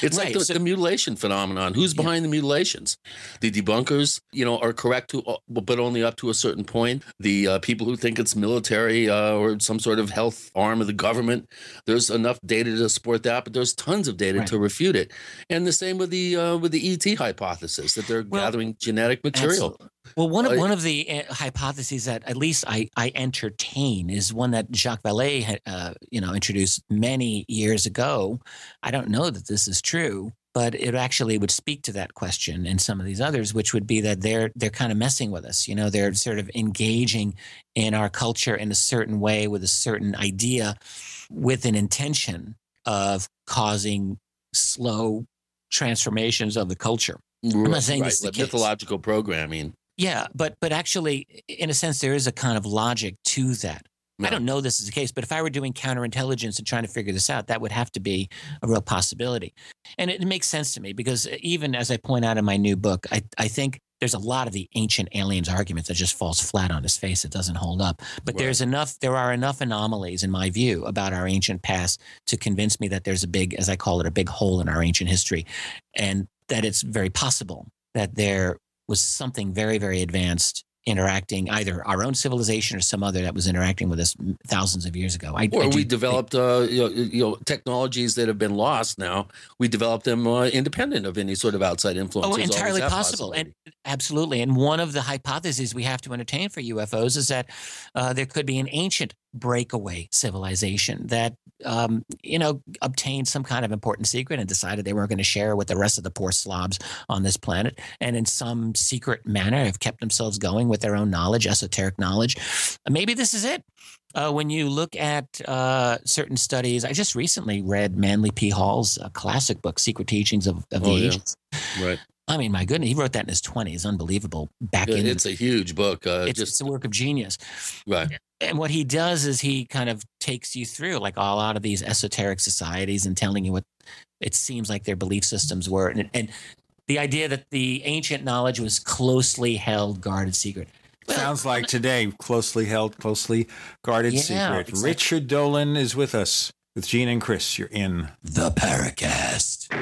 It's right. Like the mutilation phenomenon. Who's behind the mutilations? The debunkers, are correct, but only up to a certain point. The people who think it's military or some sort of health arm of the government, there's enough data to support that, but there's tons of data to refute it. And the same with the ET hypothesis, that they're gathering genetic material. Absolutely. Well, one of the hypotheses that at least I entertain is one that Jacques Vallée had, introduced many years ago. I don't know that this is true, but it actually would speak to that question and some of these others, which would be that they're kind of messing with us. They're sort of engaging in our culture in a certain way with a certain idea, with an intention of causing slow transformations of the culture. I'm not saying this is the case. Mythological programming. Yeah, but actually, in a sense, there is a kind of logic to that. No. I don't know this is the case, but if I were doing counterintelligence and trying to figure this out, that would have to be a real possibility. And it makes sense to me because even as I point out in my new book, I think there's a lot of the ancient aliens arguments that just falls flat on its face. It doesn't hold up. But there are enough anomalies, in my view, about our ancient past to convince me that there's a big, as I call it, a big hole in our ancient history, and that it's very possible that there was something very, very advanced interacting, either our own civilization or some other that was interacting with us thousands of years ago. We developed technologies that have been lost now. We developed them independent of any sort of outside influence. Oh, entirely possible. And absolutely. And one of the hypotheses we have to entertain for UFOs is that there could be an ancient breakaway civilization that, obtained some kind of important secret and decided they weren't going to share with the rest of the poor slobs on this planet. And in some secret manner have kept themselves going with their own knowledge, esoteric knowledge. Maybe this is it. When you look at certain studies, I just recently read Manly P. Hall's classic book, Secret Teachings of the Ancients. Right. I mean, my goodness, he wrote that in his 20s. Unbelievable. It's a huge book. It's a work of genius. Right. And what he does is he kind of takes you through like all out of these esoteric societies and telling you what it seems like their belief systems were. And the idea that the ancient knowledge was closely held, guarded secret. Sounds like today, closely held, closely guarded secret. Exactly. Richard Dolan is with us with Gene and Chris. You're in the Paracast.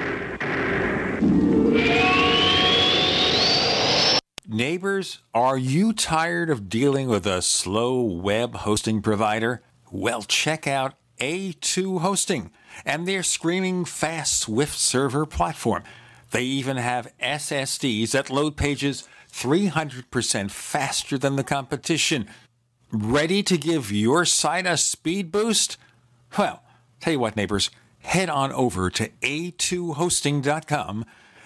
neighbors, are you tired of dealing with a slow web hosting provider? Well, check out A2 Hosting and their screaming fast Swift server platform. They even have SSDs that load pages 300% faster than the competition. Ready to give your site a speed boost? Well, tell you what, neighbors, head on over to a2hosting.com.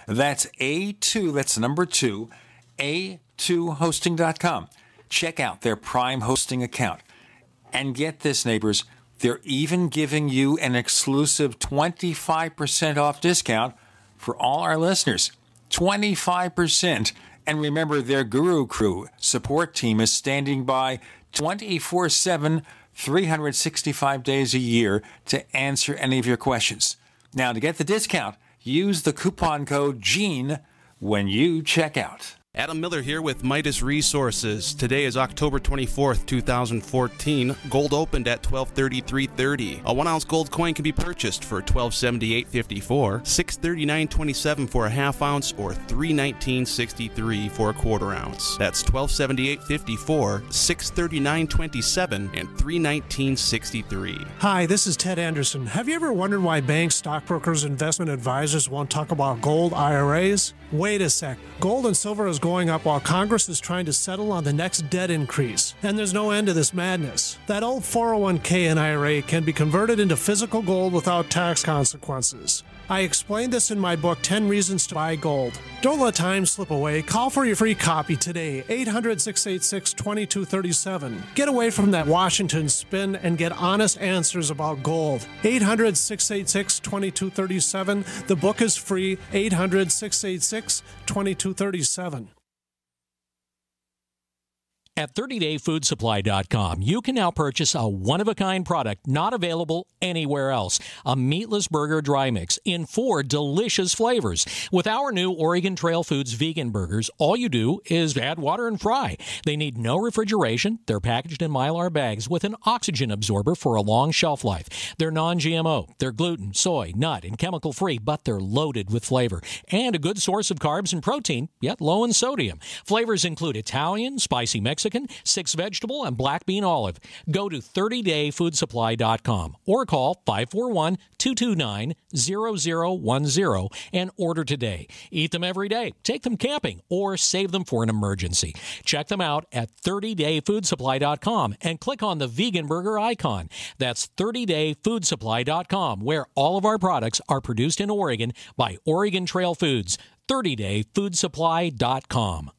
That's A2, that's number 2, a2hosting.com. Check out their Prime hosting account. And get this, neighbors, they're even giving you an exclusive 25% off discount for all our listeners. 25%. And remember, their Guru Crew support team is standing by 24/7, 365 days a year to answer any of your questions. Now, to get the discount, use the coupon code GENE when you check out. Adam Miller here with Midas Resources. Today is October 24th, 2014. Gold opened at $1233.30. A 1-ounce gold coin can be purchased for $1278.54, $639.27 for a half ounce, or $319.63 for a quarter ounce. That's $1278.54, $639.27, and $319.63. Hi, this is Ted Anderson. Have you ever wondered why banks, stockbrokers, investment advisors won't talk about gold IRAs? Wait a sec. Gold and silver is going up while Congress is trying to settle on the next debt increase. And there's no end to this madness. That old 401k and IRA can be converted into physical gold without tax consequences. I explained this in my book, 10 Reasons to Buy Gold. Don't let time slip away. Call for your free copy today, 800-686-2237. Get away from that Washington spin and get honest answers about gold. 800-686-2237. The book is free, 800-686-2237. At 30dayfoodsupply.com, you can now purchase a one-of-a-kind product not available anywhere else. A meatless burger dry mix in 4 delicious flavors. With our new Oregon Trail Foods vegan burgers, all you do is add water and fry. They need no refrigeration. They're packaged in Mylar bags with an oxygen absorber for a long shelf life. They're non-GMO. They're gluten, soy, nut, and chemical-free, but they're loaded with flavor. And a good source of carbs and protein, yet low in sodium. Flavors include Italian, spicy Mexican, 6 vegetable, and black bean olive. Go to 30dayfoodsupply.com or call 541-229-0010 and order today. Eat them every day, take them camping, or save them for an emergency. Check them out at 30dayfoodsupply.com and click on the vegan burger icon. That's 30dayfoodsupply.com, where all of our products are produced in Oregon by Oregon Trail Foods. 30dayfoodsupply.com.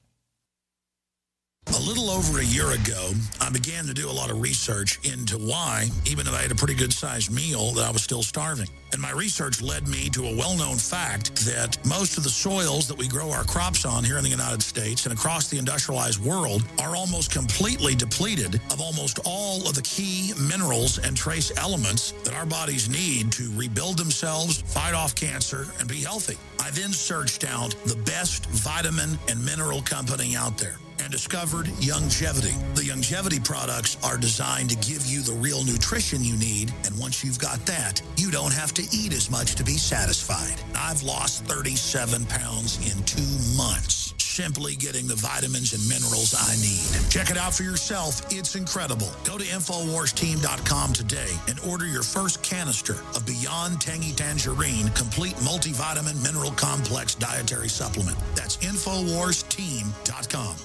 A little over a year ago, I began to do a lot of research into why, even if I had a pretty good-sized meal, that I was still starving. And my research led me to a well-known fact that most of the soils that we grow our crops on here in the United States and across the industrialized world are almost completely depleted of almost all of the key minerals and trace elements that our bodies need to rebuild themselves, fight off cancer, and be healthy. I then searched out the best vitamin and mineral company out there and discovered Youngevity. The Youngevity products are designed to give you the real nutrition you need, and once you've got that, you don't have to eat as much to be satisfied. I've lost 37 pounds in 2 months, simply getting the vitamins and minerals I need. Check it out for yourself. It's incredible. Go to InfoWarsTeam.com today and order your first canister of Beyond Tangy Tangerine Complete Multivitamin Mineral Complex Dietary Supplement. That's InfoWarsTeam.com.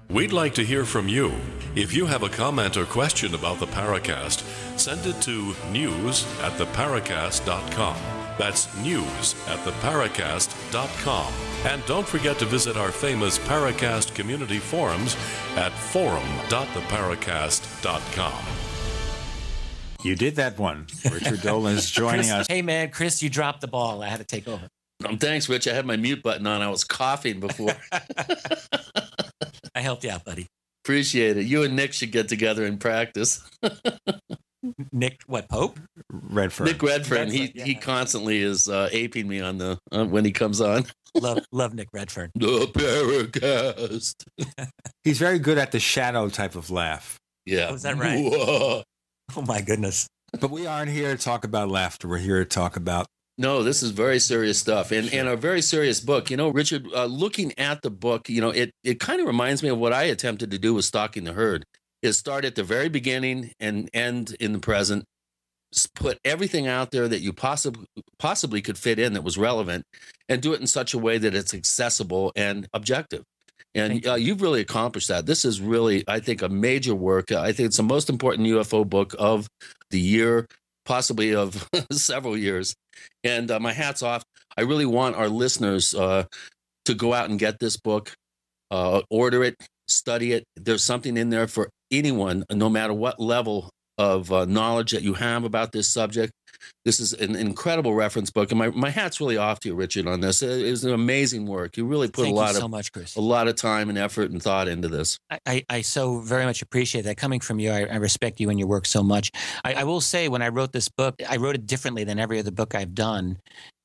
We'd like to hear from you. If you have a comment or question about the Paracast, send it to news@theparacast.com. That's news@theparacast.com. And don't forget to visit our famous Paracast community forums at forum.theparacast.com. You did that one. Richard Dolan is joining us. Hey, man, Chris, you dropped the ball. I had to take over. Thanks, Rich. I had my mute button on. I was coughing before. I helped you out, buddy. Appreciate it. You and Nick should get together and practice. Nick, what, Pope? Redfern. Nick Redfern. He constantly is aping me on the when he comes on. Love Nick Redfern. The Paracast. He's very good at the shadow type of laugh. Yeah. Oh, is that right? Whoa. Oh, my goodness. But we aren't here to talk about laughter. We're here to talk about No, this is very serious stuff and a very serious book. You know, Richard, looking at the book, you know, it kind of reminds me of what I attempted to do with Stalking the Herd, is start at the very beginning and end in the present, put everything out there that you possibly could fit in that was relevant, and do it in such a way that it's accessible and objective. And you've really accomplished that. This is really, I think, a major work. I think it's the most important UFO book of the year, possibly of several years. And my hat's off. I really want our listeners to go out and get this book, order it, study it. There's something in there for anyone, no matter what level of knowledge that you have about this subject. This is an incredible reference book, and my hat's really off to you, Richard, on this. It was an amazing work. You really put a lot of time and effort and thought into this. I so very much appreciate that. Coming from you, I respect you and your work so much. I will say, when I wrote this book, I wrote it differently than every other book I've done.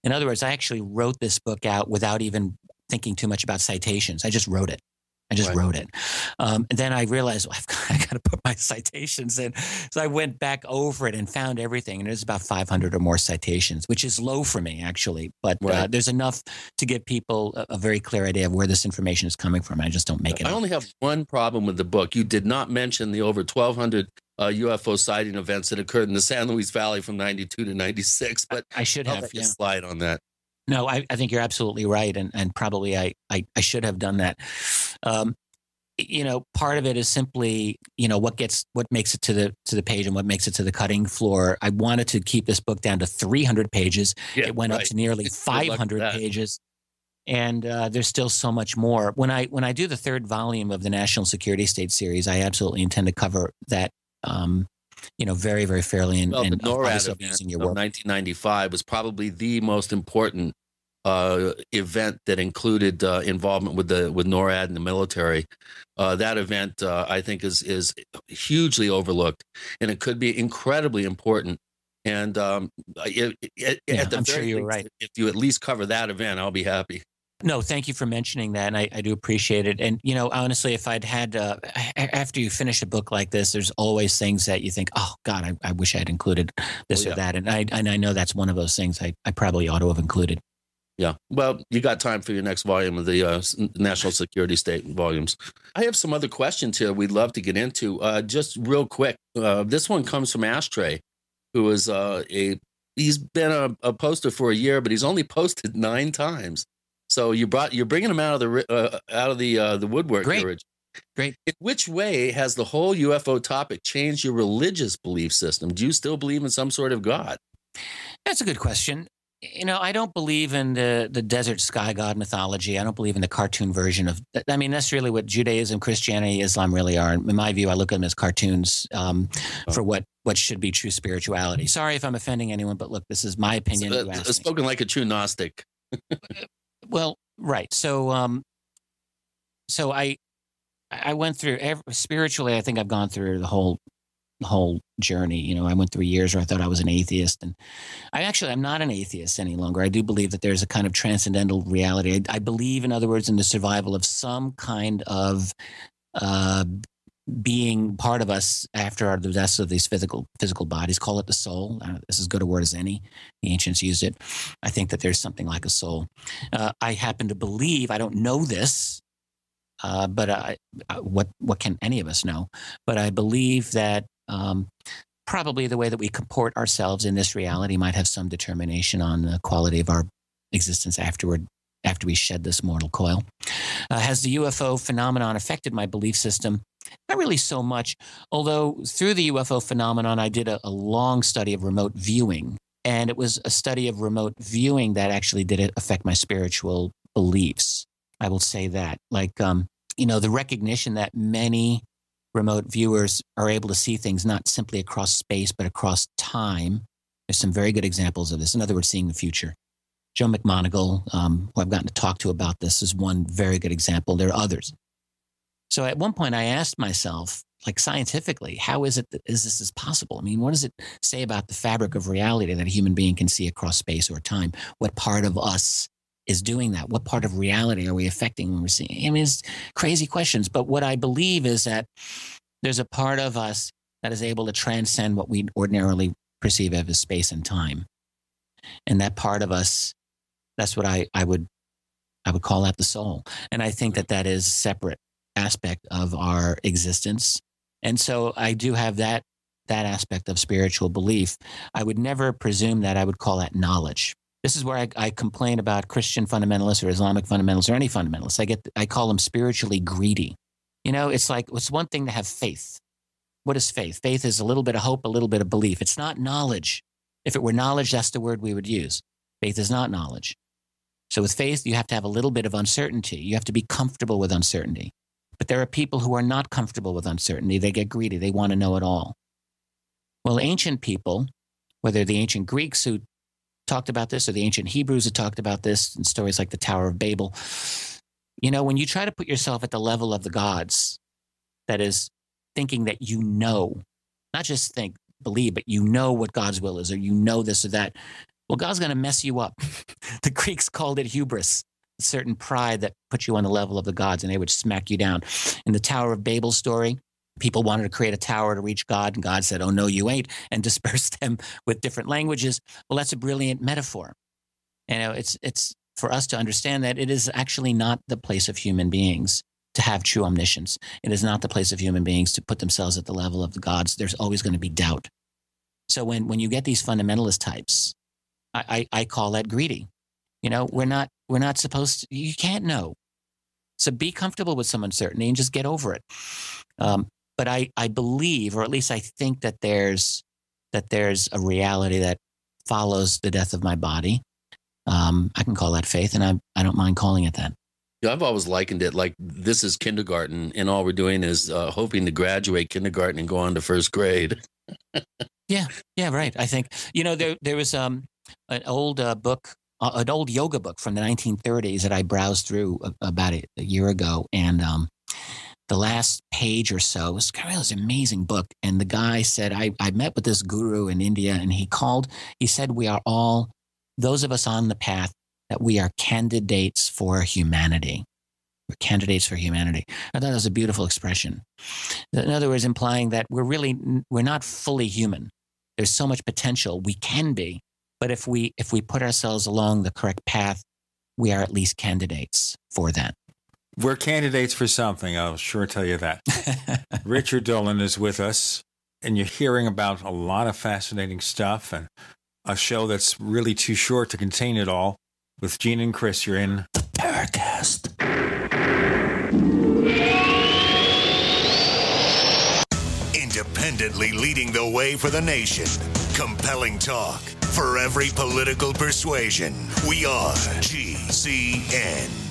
In other words, I actually wrote this book out without even thinking too much about citations. I just wrote it. Wrote it. And then I realized, well, I got to put my citations in. So I went back over it and found everything. And there's about 500 or more citations, which is low for me, actually. But there's enough to give people a very clear idea of where this information is coming from. I just don't make it up. I only have one problem with the book. You did not mention the over 1,200 UFO sighting events that occurred in the San Luis Valley from 92 to 96. But I should have a slide on that. No, I think you're absolutely right, and probably I should have done that. You know, part of it is simply, you know, what makes it to the page and what makes it to the cutting floor. I wanted to keep this book down to 300 pages. Yeah, it went up to nearly 500 pages, and there's still so much more. When I do the third volume of the National Security State series, I absolutely intend to cover that. You know, very, very fairly. And the NORAD event of 1995 was probably the most important event that included involvement with NORAD and the military. That event, I think, is hugely overlooked, and it could be incredibly important. And at the I'm sure you're right. If you at least cover that event, I'll be happy. No, thank you for mentioning that, and I do appreciate it. And, you know, honestly, if I'd had, after you finish a book like this, there's always things that you think, oh, God, I wish I had included this or that. And I know that's one of those things I probably ought to have included. Yeah. Well, you got time for your next volume of the National Security State volumes. I have some other questions here we'd love to get into. Just real quick, this one comes from Ashtray, who is he's been a poster for a year, but he's only posted 9 times. So you're bringing him out of the woodwork. Great. Great. In which way has the whole UFO topic changed your religious belief system? Do you still believe in some sort of God? That's a good question. You know, I don't believe in the desert sky god mythology. I don't believe in the cartoon version of. I mean, that's really what Judaism, Christianity, Islam really are. In my view, I look at them as cartoons for what should be true spirituality. Sorry if I'm offending anyone, but look, this is my opinion. Spoken like a true Gnostic. Well, right. So I went through spiritually. I think I've gone through the whole journey. You know, I went through years where I thought I was an atheist, and I'm not an atheist any longer. I do believe that there's a kind of transcendental reality. I believe, in other words, in the survival of some kind of being part of us after the death of these physical bodies. Call it the soul. This is as good a word as any. The ancients used it. I think that there's something like a soul. I happen to believe, I don't know this, but what can any of us know? But I believe that probably the way that we comport ourselves in this reality might have some determination on the quality of our existence after we shed this mortal coil. Has the UFO phenomenon affected my belief system? Not really so much, although through the UFO phenomenon, I did a long study of remote viewing, and it was a study of remote viewing that actually did affect my spiritual beliefs. I will say that. Like, you know, the recognition that many remote viewers are able to see things not simply across space, but across time. There's some very good examples of this. In other words, seeing the future. Joe McMoneagle, who I've gotten to talk to about this, is one very good example. There are others. So at one point I asked myself, like scientifically, how is this possible? I mean, what does it say about the fabric of reality that a human being can see across space or time? What part of us is doing that? What part of reality are we affecting when we're seeing? I mean, it's crazy questions. But what I believe is that there's a part of us that is able to transcend what we ordinarily perceive as space and time. And that part of us, that's what I would call that the soul. And I think that is a separate aspect of our existence. And so I do have that aspect of spiritual belief. I would never presume that I would call that knowledge. This is where I complain about Christian fundamentalists or Islamic fundamentalists or any fundamentalists. I call them spiritually greedy. You know, it's like, it's one thing to have faith. What is faith? Faith is a little bit of hope, a little bit of belief. It's not knowledge. If it were knowledge, that's the word we would use. Faith is not knowledge. So with faith, you have to have a little bit of uncertainty. You have to be comfortable with uncertainty. But there are people who are not comfortable with uncertainty. They get greedy. They want to know it all. Well, ancient people, whether the ancient Greeks who talked about this or the ancient Hebrews who talked about this in stories like the Tower of Babel, you know, when you try to put yourself at the level of the gods, that is thinking that you know, not just think, believe, but you know what God's will is, or you know this or that, well, God's going to mess you up. The Greeks called it hubris, a certain pride that put you on the level of the gods, and they would smack you down. In the Tower of Babel story, people wanted to create a tower to reach God, and God said, oh, no, you ain't, and dispersed them with different languages. Well, that's a brilliant metaphor. You know, it's for us to understand that it is actually not the place of human beings to have true omniscience. It is not the place of human beings to put themselves at the level of the gods. There's always going to be doubt. So when you get these fundamentalist types, I call that greedy. You know, we're not supposed to, you can't know. So be comfortable with some uncertainty and just get over it. But I believe, or at least I think that there's a reality that follows the death of my body. I can call that faith, and I don't mind calling it that. Yeah, I've always likened it like this is kindergarten, and all we're doing is hoping to graduate kindergarten and go on to first grade. Yeah, right. I think, you know, there was an old book, an old yoga book from the 1930s that I browsed through about a year ago, and the last page or so was kind of this amazing book. And the guy said, I met with this guru in India, and he said, we are all, those of us on the path, that we are candidates for humanity. We're candidates for humanity. I thought that was a beautiful expression. In other words, implying that we're not fully human. There's so much potential we can be, but if we put ourselves along the correct path, we are at least candidates for that. We're candidates for something, I'll sure tell you that. Richard Dolan is with us, and you're hearing about a lot of fascinating stuff, and a show that's really too short to contain it all. With Gene and Chris, you're in the Paracast. Independently leading the way for the nation. Compelling talk for every political persuasion. We are GCN.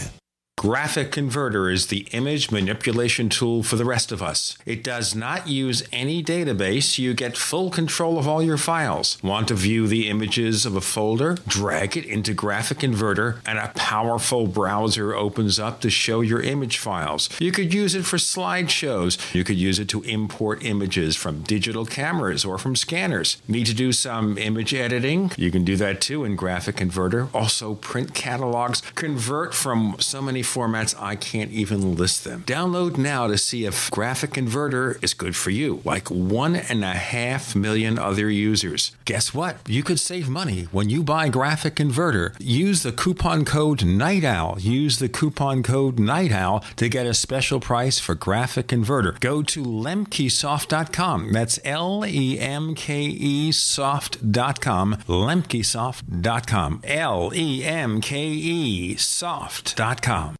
Graphic Converter is the image manipulation tool for the rest of us. It does not use any database. You get full control of all your files. Want to view the images of a folder? Drag it into Graphic Converter, and a powerful browser opens up to show your image files. You could use it for slideshows. You could use it to import images from digital cameras or from scanners. Need to do some image editing? You can do that too in Graphic Converter. Also print catalogs. Convert from so many formats I can't even list them. Download now to see if Graphic Converter is good for you, like 1.5 million other users. Guess what? You could save money when you buy Graphic Converter. Use the coupon code Night Owl. Use the coupon code Night Owl to get a special price for Graphic Converter. Go to lemkesoft.com. That's LEMKE soft.com. lemkesoft.com. LEMKE soft.com.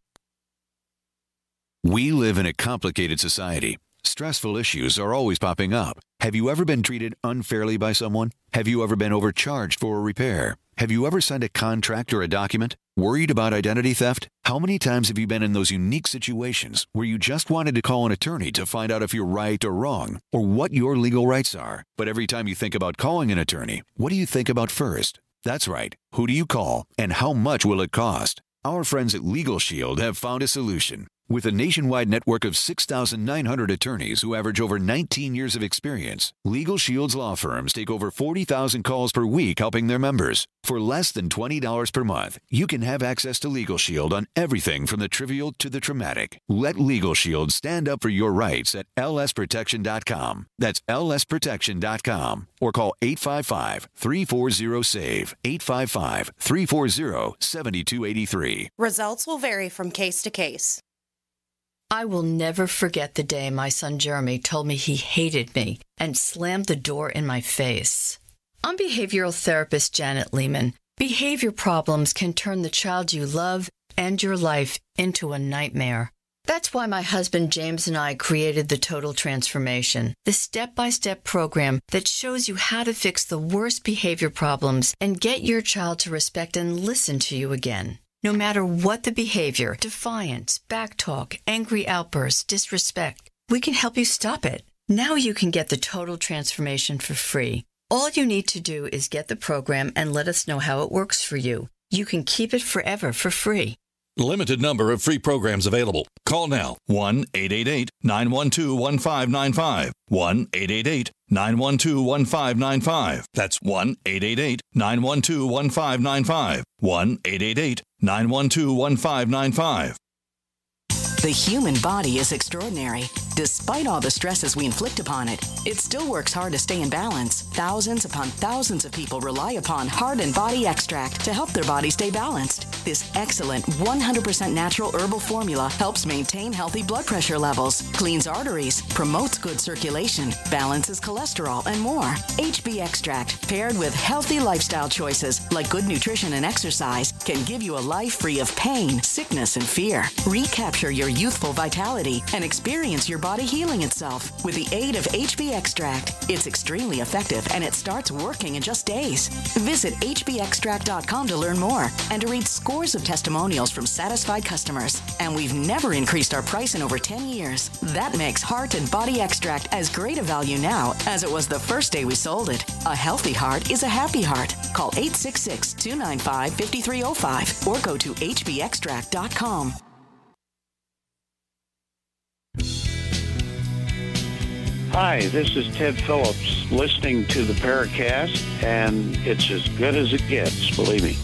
We live in a complicated society. Stressful issues are always popping up. Have you ever been treated unfairly by someone? Have you ever been overcharged for a repair? Have you ever signed a contract or a document? Worried about identity theft? How many times have you been in those unique situations where you just wanted to call an attorney to find out if you're right or wrong, or what your legal rights are? But every time you think about calling an attorney, what do you think about first? That's right. Who do you call, and how much will it cost? Our friends at Legal Shield have found a solution. With a nationwide network of 6,900 attorneys who average over 19 years of experience, Legal Shield's law firms take over 40,000 calls per week helping their members. For less than $20 per month, you can have access to Legal Shield on everything from the trivial to the traumatic. Let Legal Shield stand up for your rights at lsprotection.com. That's lsprotection.com. Or call 855-340-SAVE, 855-340-7283. Results will vary from case to case. I will never forget the day my son Jeremy told me he hated me and slammed the door in my face. I'm behavioral therapist Janet Lehman. Behavior problems can turn the child you love and your life into a nightmare. That's why my husband James and I created the Total Transformation, the step-by-step program that shows you how to fix the worst behavior problems and get your child to respect and listen to you again. No matter what the behavior, defiance, backtalk, angry outbursts, disrespect, we can help you stop it. Now you can get the Total Transformation for free. All you need to do is get the program and let us know how it works for you. You can keep it forever for free. Limited number of free programs available. Call now. 1-888-912-1595. 1-888-912-1595. That's 1-888-912-1595. 1-888-912-1595. The human body is extraordinary. Despite all the stresses we inflict upon it, it still works hard to stay in balance. Thousands upon thousands of people rely upon Heart and Body Extract to help their body stay balanced. This excellent 100% natural herbal formula helps maintain healthy blood pressure levels, cleans arteries, promotes good circulation, balances cholesterol, and more. HB Extract, paired with healthy lifestyle choices like good nutrition and exercise, can give you a life free of pain, sickness, and fear. Recapture your youthful vitality and experience your body healing itself with the aid of HB Extract. It's extremely effective and it starts working in just days. Visit hbextract.com to learn more and to read scores of testimonials from satisfied customers. And we've never increased our price in over 10 years. That makes Heart and Body Extract as great a value now as it was the first day we sold it. A healthy heart is a happy heart. Call 866-295-5305 or go to hbextract.com. Hi, this is Ted Phillips listening to the Paracast, and it's as good as it gets, believe me.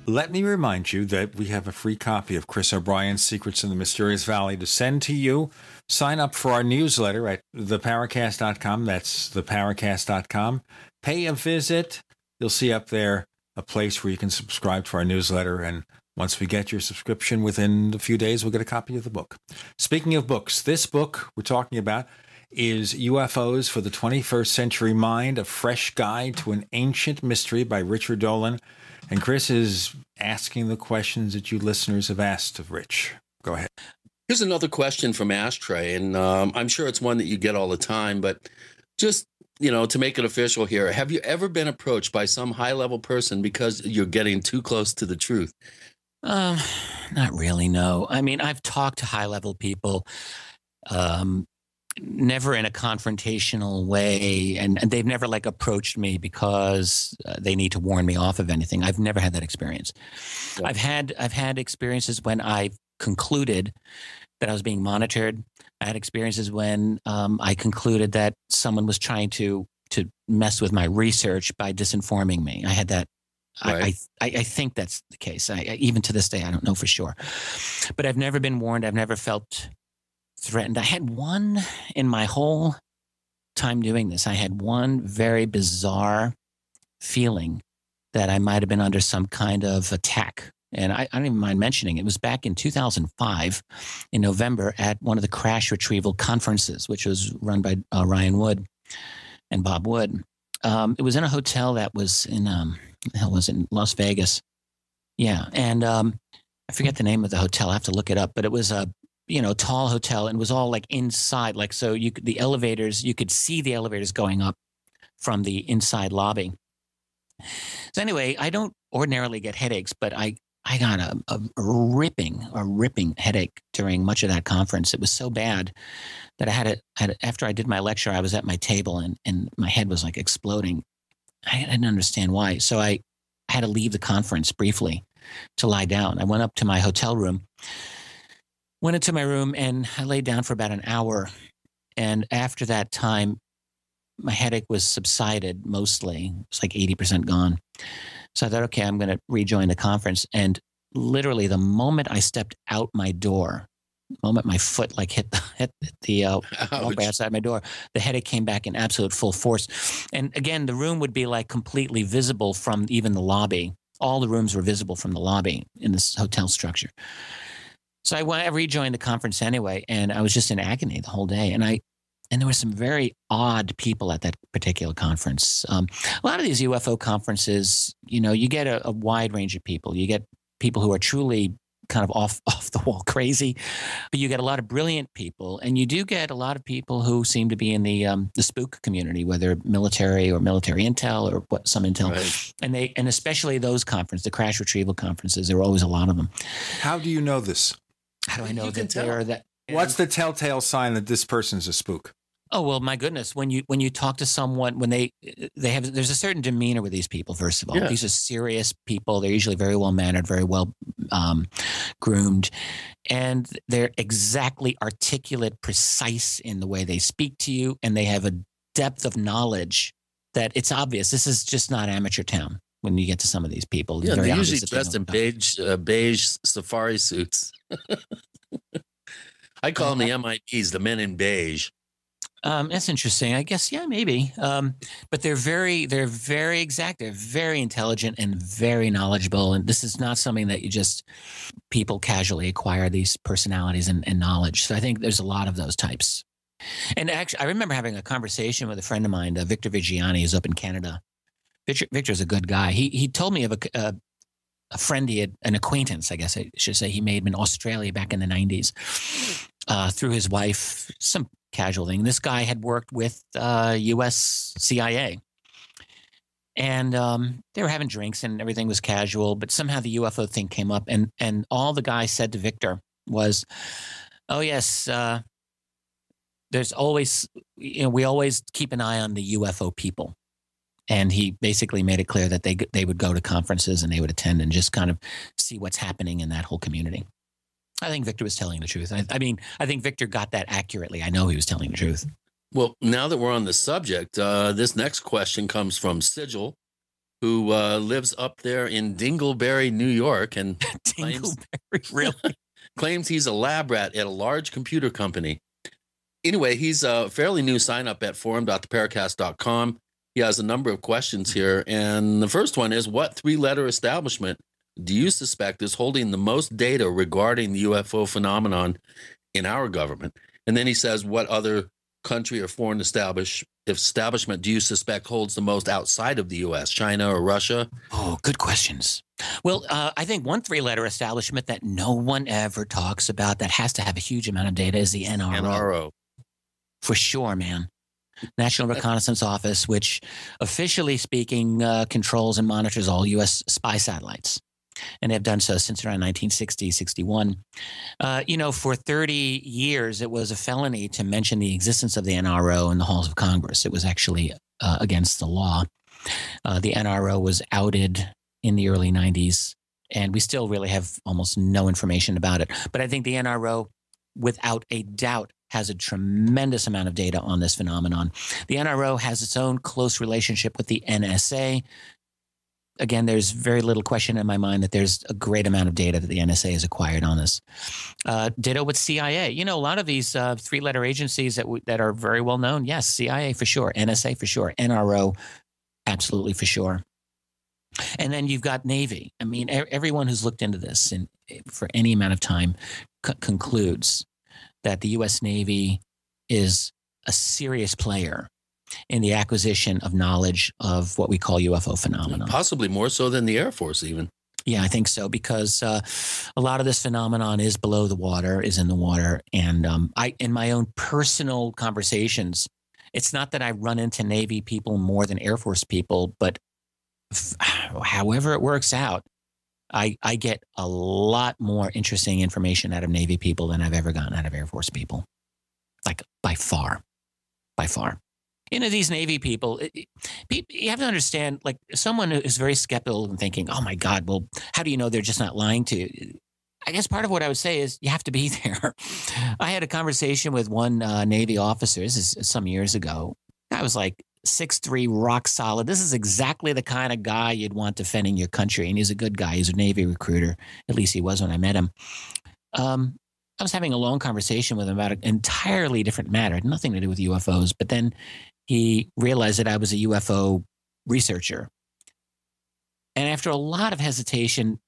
Let me remind you that we have a free copy of Chris O'Brien's Secrets in the Mysterious Valley to send to you. Sign up for our newsletter at theparacast.com. That's theparacast.com. Pay a visit. You'll see up there a place where you can subscribe to our newsletter, and once we get your subscription, within a few days, we'll get a copy of the book. Speaking of books, this book we're talking about is UFOs for the 21st Century Mind, a fresh guide to an ancient mystery by Richard Dolan. And Chris is asking the questions that you listeners have asked of Rich. Go ahead. Here's another question from Ashtray, and I'm sure it's one that you get all the time, but just, to make it official here, have you ever been approached by some high-level person because you're getting too close to the truth? Not really, no. I mean, I've talked to high-level people, never in a confrontational way, and they've never approached me because they need to warn me off of anything. I've never had that experience. Yeah. I've had experiences when I concluded that I was being monitored. I had experiences when I concluded that someone was trying to mess with my research by disinforming me. I had that. Right. I think that's the case. Even to this day, I don't know for sure. But I've never been warned. I've never felt threatened. I had one in my whole time doing this. I had one very bizarre feeling that I might have been under some kind of attack. And I don't even mind mentioning it. It was back in 2005 in November at one of the crash retrieval conferences, which was run by Ryan Wood and Bob Wood. It was in a hotel that was in Las Vegas. Yeah. And I forget the name of the hotel. I have to look it up, but it was a tall hotel, and it was all inside, so you could see the elevators going up from the inside lobby. So anyway, I don't ordinarily get headaches, but I got a ripping headache during much of that conference. It was so bad that I had after I did my lecture, I was at my table and my head was exploding. I didn't understand why. So I had to leave the conference briefly to lie down. I went up to my hotel room, went into my room, and I laid down for about an hour. And after that time, my headache was subsided mostly. It's like 80% gone. So I thought, okay, I'm going to rejoin the conference. And literally the moment I stepped out my door, the moment my foot like hit the walkway outside my door, the headache came back in absolute full force. And again, the room would be like completely visible from even the lobby. All the rooms were visible from the lobby in this hotel structure. So I rejoined the conference anyway, and I was just in agony the whole day. And there were some very odd people at that particular conference. A lot of these UFO conferences, you get a wide range of people. You get people who are truly kind of off the wall crazy, but you get a lot of brilliant people, and you do get a lot of people who seem to be in the spook community, whether military or military intel or some intel, right. and especially those conferences, the crash retrieval conferences, there are always a lot of them. How do you know this? How do I know that they're that? What's the telltale sign that this person's a spook? Oh, well, my goodness. When you talk to someone, when they have, there's a certain demeanor with these people, first of all. Yeah. These are serious people. They're usually very well mannered, very well groomed. And they're exactly articulate, precise in the way they speak to you. And they have a depth of knowledge that it's obvious. This is just not amateur town when you get to some of these people. Yeah, they're usually dressed in beige safari suits. I call them the MIBs, the men in beige. That's interesting. I guess, yeah, maybe. But they're very exact. They're very intelligent and very knowledgeable. And this is not something that people casually acquire these personalities and knowledge. So I think there's a lot of those types. And actually, I remember having a conversation with a friend of mine, Victor Vigiani, who's up in Canada. Victor's a good guy. He told me of a friend an acquaintance, I guess I should say, he made in Australia back in the 90s through his wife, some casual thing. This guy had worked with U.S. CIA. And they were having drinks and everything was casual, but somehow the UFO thing came up. And all the guy said to Victor was, oh, yes, there's always, we always keep an eye on the UFO people. And he basically made it clear that they would go to conferences and they would attend and just kind of see what's happening in that whole community. I think Victor was telling the truth. I think Victor got that accurately. I know he was telling the truth. Well, now that we're on the subject, this next question comes from Sigil, who lives up there in Dingleberry, New York, and claims he's a lab rat at a large computer company. Anyway, he's a fairly new sign up at forum.theparacast.com. He has a number of questions here, and the first one is, what three-letter establishment do you suspect is holding the most data regarding the UFO phenomenon in our government? And then he says, what other country or foreign establishment do you suspect holds the most outside of the U.S., China or Russia? Oh, good questions. Well, I think one three-letter establishment that no one ever talks about that has to have a huge amount of data is the NRO. NRO. For sure, man. National Reconnaissance Office, which officially speaking controls and monitors all U.S. spy satellites. And they've done so since around 1960, 61. For 30 years, it was a felony to mention the existence of the NRO in the halls of Congress. It was actually against the law. The NRO was outed in the early 90s, and we still really have almost no information about it. But I think the NRO, without a doubt, has a tremendous amount of data on this phenomenon. The NRO has its own close relationship with the NSA. Again, there's very little question in my mind that there's a great amount of data that the NSA has acquired on this. Ditto with CIA. A lot of these three-letter agencies that are very well known, yes, CIA for sure, NSA for sure, NRO absolutely for sure. And then you've got Navy. I mean, everyone who's looked into this for any amount of time concludes that the U.S. Navy is a serious player in the acquisition of knowledge of what we call UFO phenomena. Possibly more so than the Air Force even. Yeah, I think so, because a lot of this phenomenon is below the water, is in the water. And in my own personal conversations, it's not that I run into Navy people more than Air Force people, but however it works out, I get a lot more interesting information out of Navy people than I've ever gotten out of Air Force people. Like by far. These Navy people, you have to understand, like, someone who is very skeptical and thinking, oh, my God, well, how do you know they're just not lying to you? I guess part of what I would say is you have to be there. I had a conversation with one Navy officer, this is some years ago. I was like 6'3", rock solid. This is exactly the kind of guy you'd want defending your country. And he's a good guy. He's a Navy recruiter. At least he was when I met him. I was having a long conversation with him about an entirely different matter. It had nothing to do with UFOs. But then he realized that I was a UFO researcher. And after a lot of hesitation,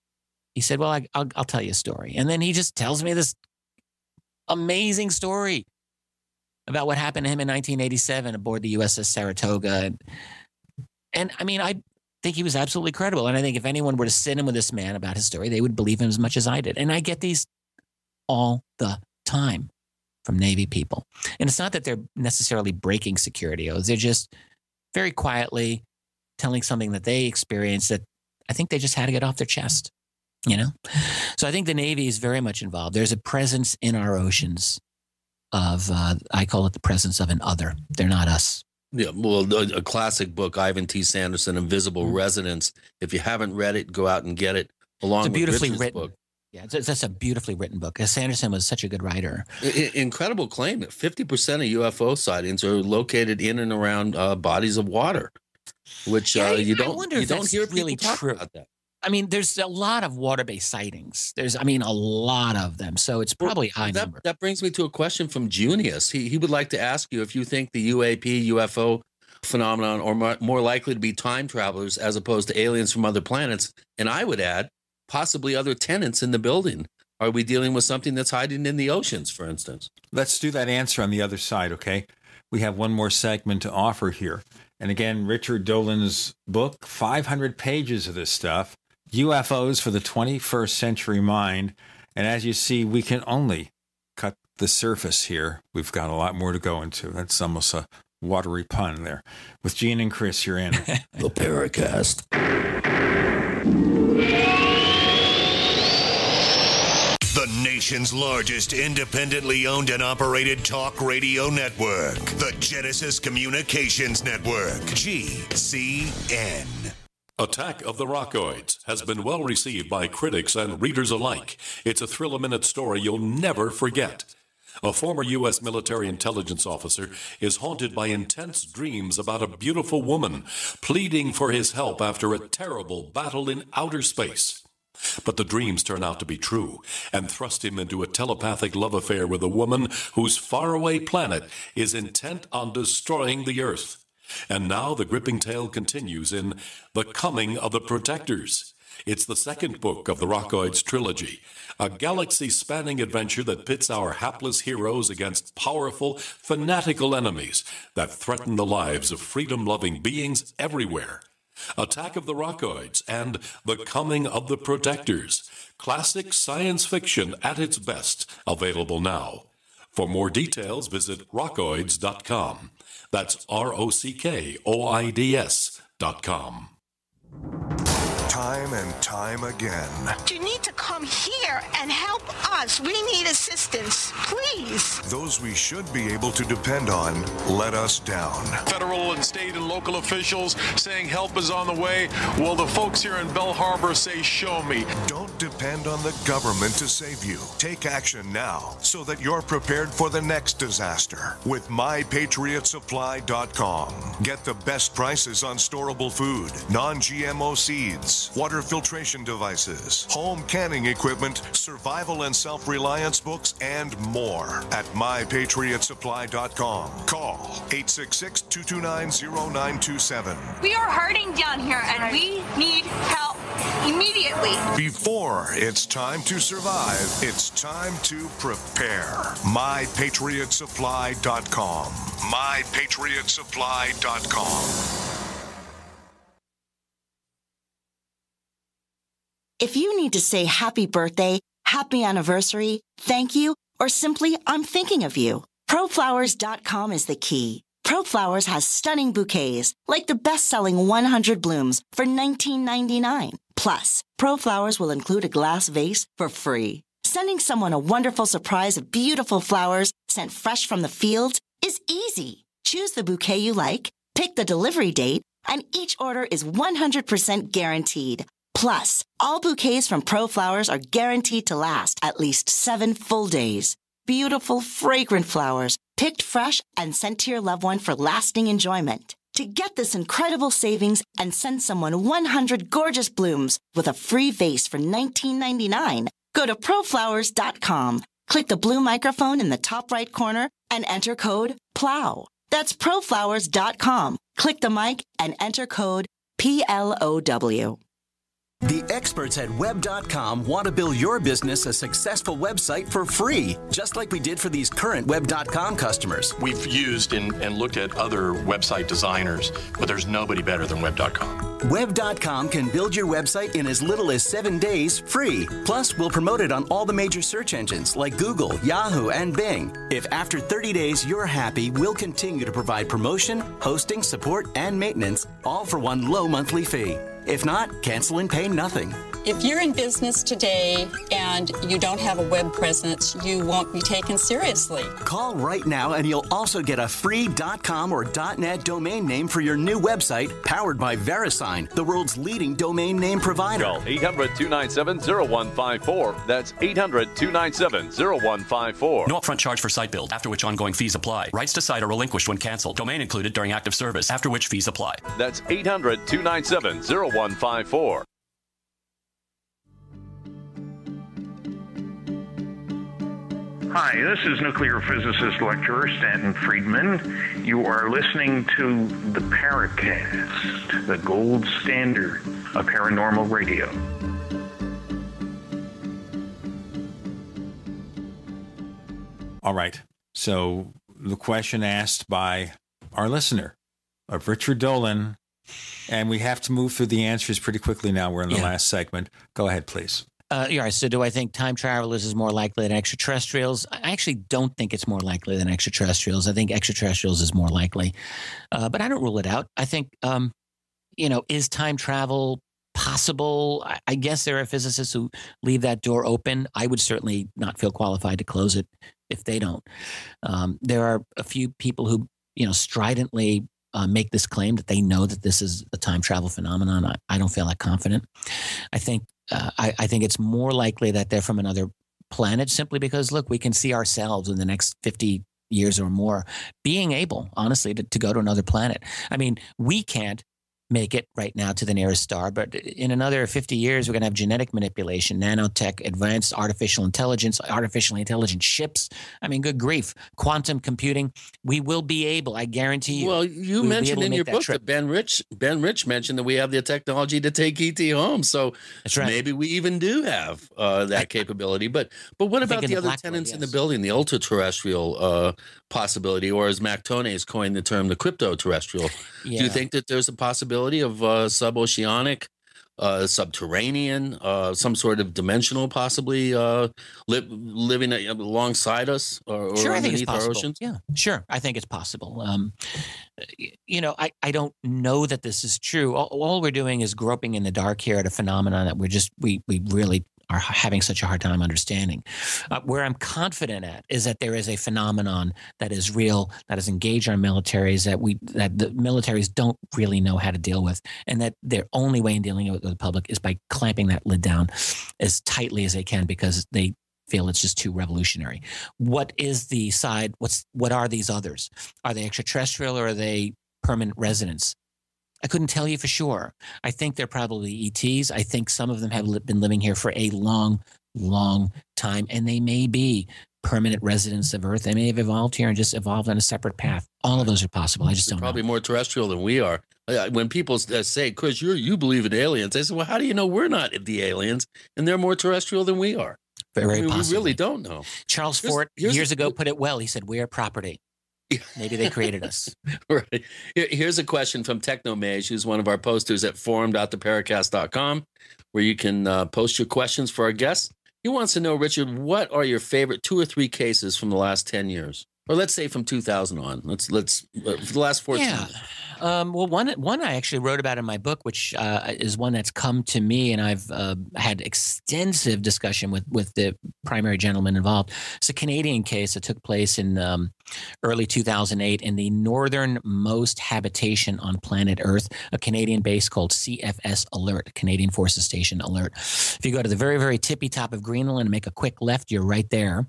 he said, well, I'll tell you a story. And then he just tells me this amazing story about what happened to him in 1987 aboard the USS Saratoga. And I mean, I think he was absolutely credible. And I think if anyone were to sit in with this man about his story, they would believe him as much as I did. And I get these all the time from Navy people. And it's not that they're necessarily breaking security oaths. They're just very quietly telling something that they experienced that I think they just had to get off their chest, So I think the Navy is very much involved. There's a presence in our oceans of, I call it the presence of an other. They're not us. Yeah, well, a classic book, Ivan T. Sanderson, Invisible Residence. If you haven't read it, go out and get it. Along with Richard's book. Yeah, that's a beautifully written book. Sanderson was such a good writer. Incredible claim that 50% of UFO sightings are located in and around bodies of water, which you don't hear really people true. talk about that. I mean, there's a lot of water-based sightings. A lot of them. So it's probably a high number. That brings me to a question from Junius. He would like to ask you if you think the UFO phenomenon are more likely to be time travelers as opposed to aliens from other planets. And I would add, possibly other tenants in the building. Are we dealing with something that's hiding in the oceans, for instance? Let's do that answer on the other side, okay? We have one more segment to offer here. And again, Richard Dolan's book, 500 pages of this stuff, UFOs for the 21st Century Mind. And as you see, we can only cut the surface here. We've got a lot more to go into. That's almost a watery pun there. With Gene and Chris, you're in the Paracast. The nation's largest independently owned and operated talk radio network. The Genesis Communications Network. GCN. Attack of the Rockoids has been well received by critics and readers alike. It's a thrill-a-minute story you'll never forget. A former U.S. military intelligence officer is haunted by intense dreams about a beautiful woman pleading for his help after a terrible battle in outer space. But the dreams turn out to be true and thrust him into a telepathic love affair with a woman whose faraway planet is intent on destroying the Earth. And now the gripping tale continues in The Coming of the Protectors. It's the second book of the Rockoids trilogy, a galaxy-spanning adventure that pits our hapless heroes against powerful, fanatical enemies that threaten the lives of freedom-loving beings everywhere. Attack of the Rockoids and The Coming of the Protectors. Classic science fiction at its best, available now. For more details, visit rockoids.com. That's ROCKOIDS.com. Time and time again. You need to come here and help us. We need assistance, please. Those we should be able to depend on let us down. Federal and state and local officials saying help is on the way. Well, the folks here in Bell Harbor say, show me. Don't depend on the government to save you. Take action now so that you're prepared for the next disaster with MyPatriotSupply.com. Get the best prices on storable food, non-GMO seeds, water filtration devices, home canning equipment, survival and self-reliance books, and more at MyPatriotSupply.com. Call 866-229-0927. We are hurting down here and we need help immediately. Before it's time to survive, it's time to prepare. MyPatriotSupply.com. MyPatriotSupply.com. If you need to say happy birthday, happy anniversary, thank you, or simply I'm thinking of you, ProFlowers.com is the key. ProFlowers has stunning bouquets, like the best-selling 100 blooms for $19.99. Plus, ProFlowers will include a glass vase for free. Sending someone a wonderful surprise of beautiful flowers sent fresh from the fields is easy. Choose the bouquet you like, pick the delivery date, and each order is 100% guaranteed. Plus, all bouquets from ProFlowers are guaranteed to last at least 7 full days. Beautiful, fragrant flowers, picked fresh and sent to your loved one for lasting enjoyment. To get this incredible savings and send someone 100 gorgeous blooms with a free vase for $19.99, go to proflowers.com. Click the blue microphone in the top right corner and enter code PLOW. That's proflowers.com. Click the mic and enter code PLOW. The experts at Web.com want to build your business a successful website for free, just like we did for these current Web.com customers. We've used and looked at other website designers, but there's nobody better than Web.com. Web.com can build your website in as little as 7 days free. Plus, we'll promote it on all the major search engines like Google, Yahoo, and Bing. If after 30 days you're happy, we'll continue to provide promotion, hosting, support, and maintenance, all for one low monthly fee. If not, cancel and pay nothing. If you're in business today and you don't have a web presence, you won't be taken seriously. Call right now and you'll also get a free .com or .net domain name for your new website powered by VeriSign, the world's leading domain name provider. Call 800-297-0154. That's 800-297-0154. No upfront charge for site build, after which ongoing fees apply. Rights to site are relinquished when canceled. Domain included during active service, after which fees apply. That's 800-297-0154. Hi, this is nuclear physicist lecturer Stanton Friedman. You are listening to the Paracast, the gold standard of paranormal radio. All right. So the question asked by our listener of Richard Dolan, and we have to move through the answers pretty quickly now. We're in the last segment. Go ahead, please. Yeah, so do I think time travelers is more likely than extraterrestrials? I actually don't think it's more likely than extraterrestrials. I think extraterrestrials is more likely. But I don't rule it out. I think, is time travel possible? I guess there are physicists who leave that door open. I would certainly not feel qualified to close it if they don't. There are a few people who, stridently make this claim that they know that this is a time travel phenomenon. I don't feel that confident. I think it's more likely that they're from another planet simply because, look, we can see ourselves in the next 50 years or more being able, honestly, to go to another planet. I mean, we can't make it right now to the nearest star, but in another 50 years, we're going to have genetic manipulation, nanotech, advanced artificially intelligent ships. I mean, good grief. Quantum computing. We will be able, I guarantee you. Well, you mentioned in your book that Ben Rich mentioned that we have the technology to take ET home. So maybe we even do have that capability. But what about the other tenants in the building, the ultra-terrestrial possibility, or as Mac Toney has coined the term, the crypto-terrestrial? Do you think that there's a possibility of suboceanic, subterranean, some sort of dimensional, possibly living alongside us or sure, underneath our oceans? Yeah, sure. I think it's possible. I don't know that this is true. All we're doing is groping in the dark here at a phenomenon that we really are having such a hard time understanding. Where I'm confident at is that there is a phenomenon that is real, that has engaged our militaries, that the militaries don't really know how to deal with, and that their only way in dealing with the public is by clamping that lid down as tightly as they can because they feel it's just too revolutionary. What is the side? What are these others? Are they extraterrestrial or are they permanent residents? I couldn't tell you for sure. I think they're probably ETs. I think some of them have been living here for a long, long time, and they may be permanent residents of Earth. They may have evolved here and just evolved on a separate path. All of those are possible. I just don't know. Probably more terrestrial than we are. When people say, Chris, you believe in aliens, I say, well, how do you know we're not the aliens and they're more terrestrial than we are? Very possible. We really don't know. Charles Fort years ago put it well. He said, we are property. Maybe they created us. Right. Here's a question from Technomage, who's one of our posters at forum.theparacast.com, where you can post your questions for our guests. He wants to know, Richard, what are your favorite 2 or 3 cases from the last 10 years? Or let's say from 2000 on. Let's for the last 14 years. Well, one I actually wrote about in my book, which is one that's come to me, and I've had extensive discussion with the primary gentleman involved. It's a Canadian case that took place in early 2008 in the northernmost habitation on planet Earth, a Canadian base called CFS Alert, Canadian Forces Station Alert. If you go to the very, very tippy top of Greenland and make a quick left, you're right there.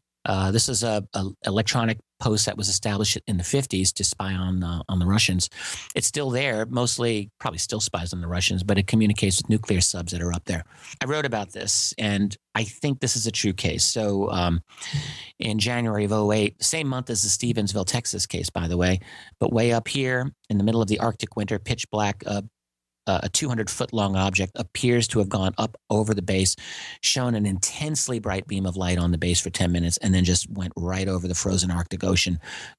This is a electronic post that was established in the 50s to spy on the Russians. It's still there, mostly probably still spies on the Russians, but it communicates with nuclear subs that are up there. I wrote about this, and I think this is a true case. So in January of 2008, same month as the Stevensville, Texas case, by the way, but way up here in the middle of the Arctic winter, pitch black, a 200-foot-long object appears to have gone up over the base, shone an intensely bright beam of light on the base for 10 minutes, and then just went right over the frozen Arctic Ocean,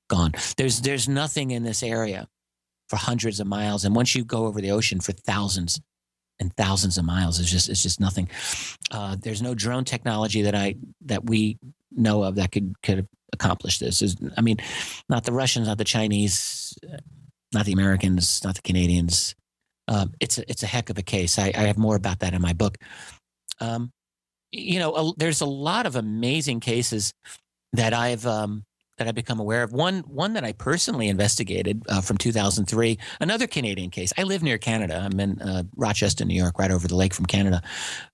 gone. There's nothing in this area for hundreds of miles, and once you go over the ocean for thousands and thousands of miles, it's just nothing. There's no drone technology that we know of that could accomplish this. I mean, not the Russians, not the Chinese, not the Americans, not the Canadians. It's a heck of a case. I have more about that in my book. There's a lot of amazing cases that I've become aware of. One that I personally investigated from 2003. Another Canadian case. I live near Canada. I'm in Rochester, New York, right over the lake from Canada.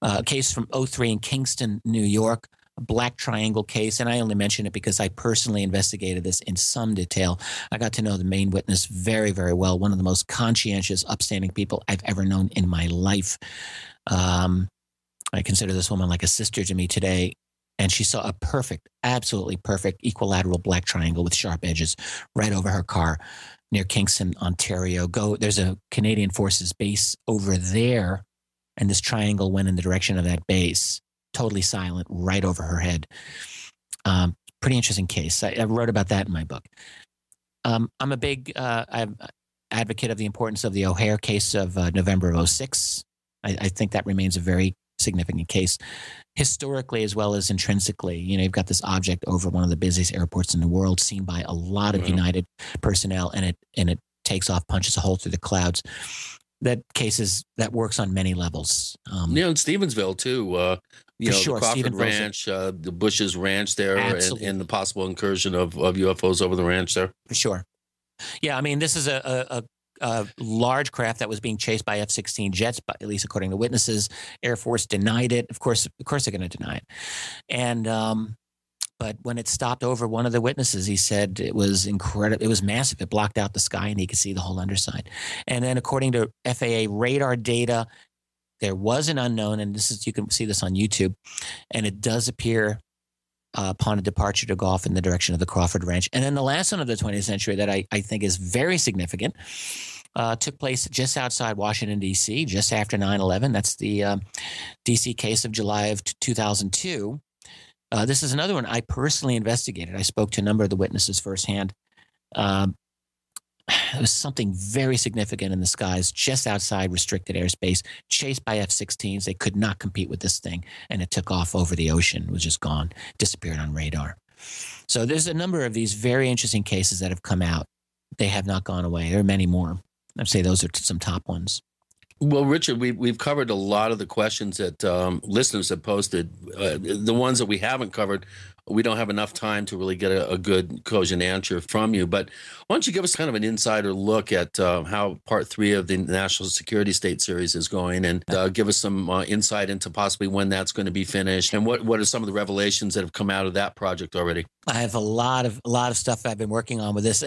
A case from 2003 in Kingston, New York. Black Triangle case, and I only mention it because I personally investigated this in some detail. I got to know the main witness very, very well, one of the most conscientious, upstanding people I've ever known in my life. I consider this woman like a sister to me today, and she saw a perfect, absolutely perfect equilateral black triangle with sharp edges right over her car near Kingston, Ontario. There's a Canadian Forces base over there, and this triangle went in the direction of that base. Totally silent, right over her head. Pretty interesting case. I wrote about that in my book. I'm a big advocate of the importance of the O'Hare case of November of 2006. I think that remains a very significant case, historically as well as intrinsically. You've got this object over one of the busiest airports in the world, seen by a lot of United personnel, and it takes off, punches a hole through the clouds. That that works on many levels. In Stevensville too. The Crawford Ranch, the Bush's Ranch there, and the possible incursion of UFOs over the ranch there. For sure. Yeah, I mean, this is a large craft that was being chased by F-16 jets, at least according to witnesses. Air Force denied it. Of course, they're going to deny it. And but when it stopped over one of the witnesses, he said it was incredible. It was massive. It blocked out the sky, and he could see the whole underside. And then, according to FAA radar data, there was an unknown, and you can see this on YouTube, and it does appear upon a departure to go off in the direction of the Crawford Ranch. And then the last one of the 20th century that I think is very significant took place just outside Washington, D.C., just after 9/11. That's the D.C. case of July of 2002. This is another one I personally investigated. I spoke to a number of the witnesses firsthand. There was something very significant in the skies just outside restricted airspace, chased by F-16s. They could not compete with this thing, and it took off over the ocean. It was just gone, disappeared on radar. So there's a number of these very interesting cases that have come out. They have not gone away. There are many more. I'd say those are some top ones. Well, Richard, we've covered a lot of the questions that listeners have posted. The ones that we haven't covered, we don't have enough time to really get a good, cogent answer from you. But why don't you give us kind of an insider look at how Part 3 of the National Security State Series is going, and give us some insight into possibly when that's going to be finished, and what are some of the revelations that have come out of that project already? I have a lot of stuff I've been working on with this.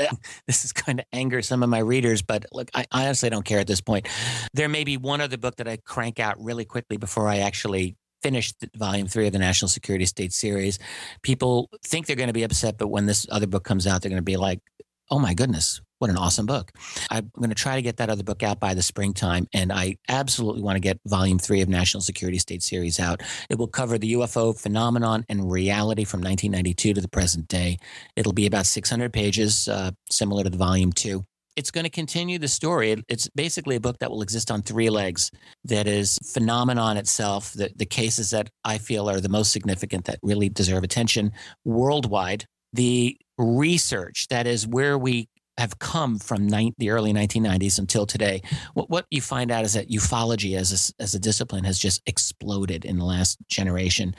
This is going to anger some of my readers, but look, I honestly don't care at this point. There may be one other book that I crank out really quickly before I actually finish Volume 3 of the National Security State Series. People think they're going to be upset, but when this other book comes out, they're going to be like, oh my goodness, what an awesome book. I'm going to try to get that other book out by the springtime, and I absolutely want to get Volume 3 of National Security State Series out. It will cover the UFO phenomenon and reality from 1992 to the present day. It'll be about 600 pages, similar to the Volume 2. It's going to continue the story. It's basically a book that will exist on 3 legs. That is phenomenon itself, the cases that I feel are the most significant that really deserve attention worldwide. The research, that is where we have come from the early 1990s until today. What you find out is that ufology as a discipline has just exploded in the last generation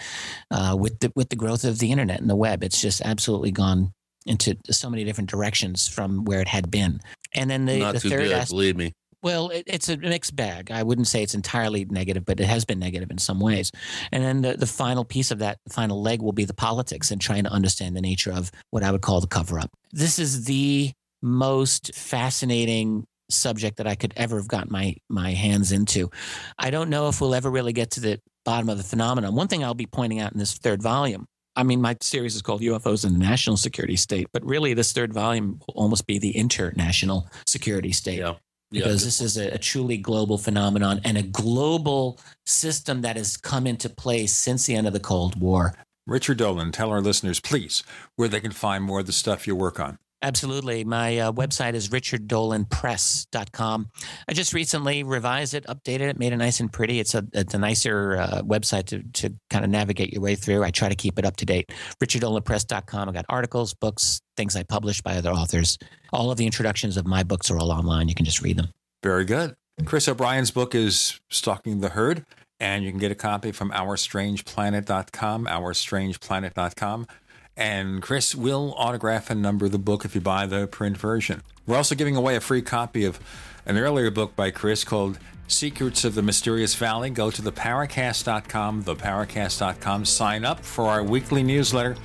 with the growth of the internet and the web. It's just absolutely gone into so many different directions from where it had been. And then the third aspect, believe me. Well, it's a mixed bag. I wouldn't say it's entirely negative, but it has been negative in some ways. And then the final piece of that, the final leg, will be the politics and trying to understand the nature of what I would call the cover-up. This is the most fascinating subject that I could ever have gotten my hands into. I don't know if we'll ever really get to the bottom of the phenomenon. One thing I'll be pointing out in this third volume, I mean, my series is called UFOs in the National Security State, but really this third volume will almost be the international security state. Yeah. Because this is a truly global phenomenon and a global system that has come into place since the end of the Cold War. Richard Dolan, tell our listeners, please, where they can find more of the stuff you work on. Absolutely. My website is richarddolanpress.com. I just recently revised it, updated it, made it nice and pretty. It's a nicer website to kind of navigate your way through. I try to keep it up to date. richarddolanpress.com. I got articles, books, things I published by other authors. All of the introductions of my books are all online. You can just read them. Very good. Chris O'Brien's book is Stalking the Herd, and you can get a copy from OurStrangePlanet.com, OurStrangePlanet.com. And Chris will autograph and number the book if you buy the print version. We're also giving away a free copy of an earlier book by Chris called Secrets of the Mysterious Valley. Go to theparacast.com, theparacast.com. Sign up for our weekly newsletter,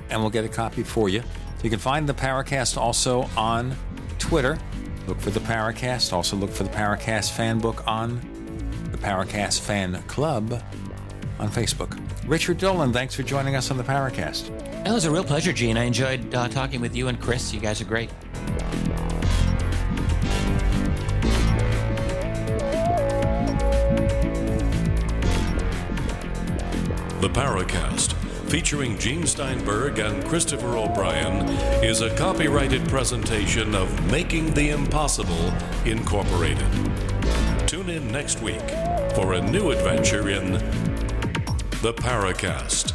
and we'll get a copy for you. You can find the Paracast also on Twitter. Look for the Paracast. Also look for the Paracast fan book on the Paracast Fan Club on Facebook. Richard Dolan, thanks for joining us on the Paracast. It was a real pleasure, Gene. I enjoyed talking with you and Chris. You guys are great. The Paracast, featuring Gene Steinberg and Christopher O'Brien, is a copyrighted presentation of Making the Impossible, Incorporated. Tune in next week for a new adventure in The Paracast.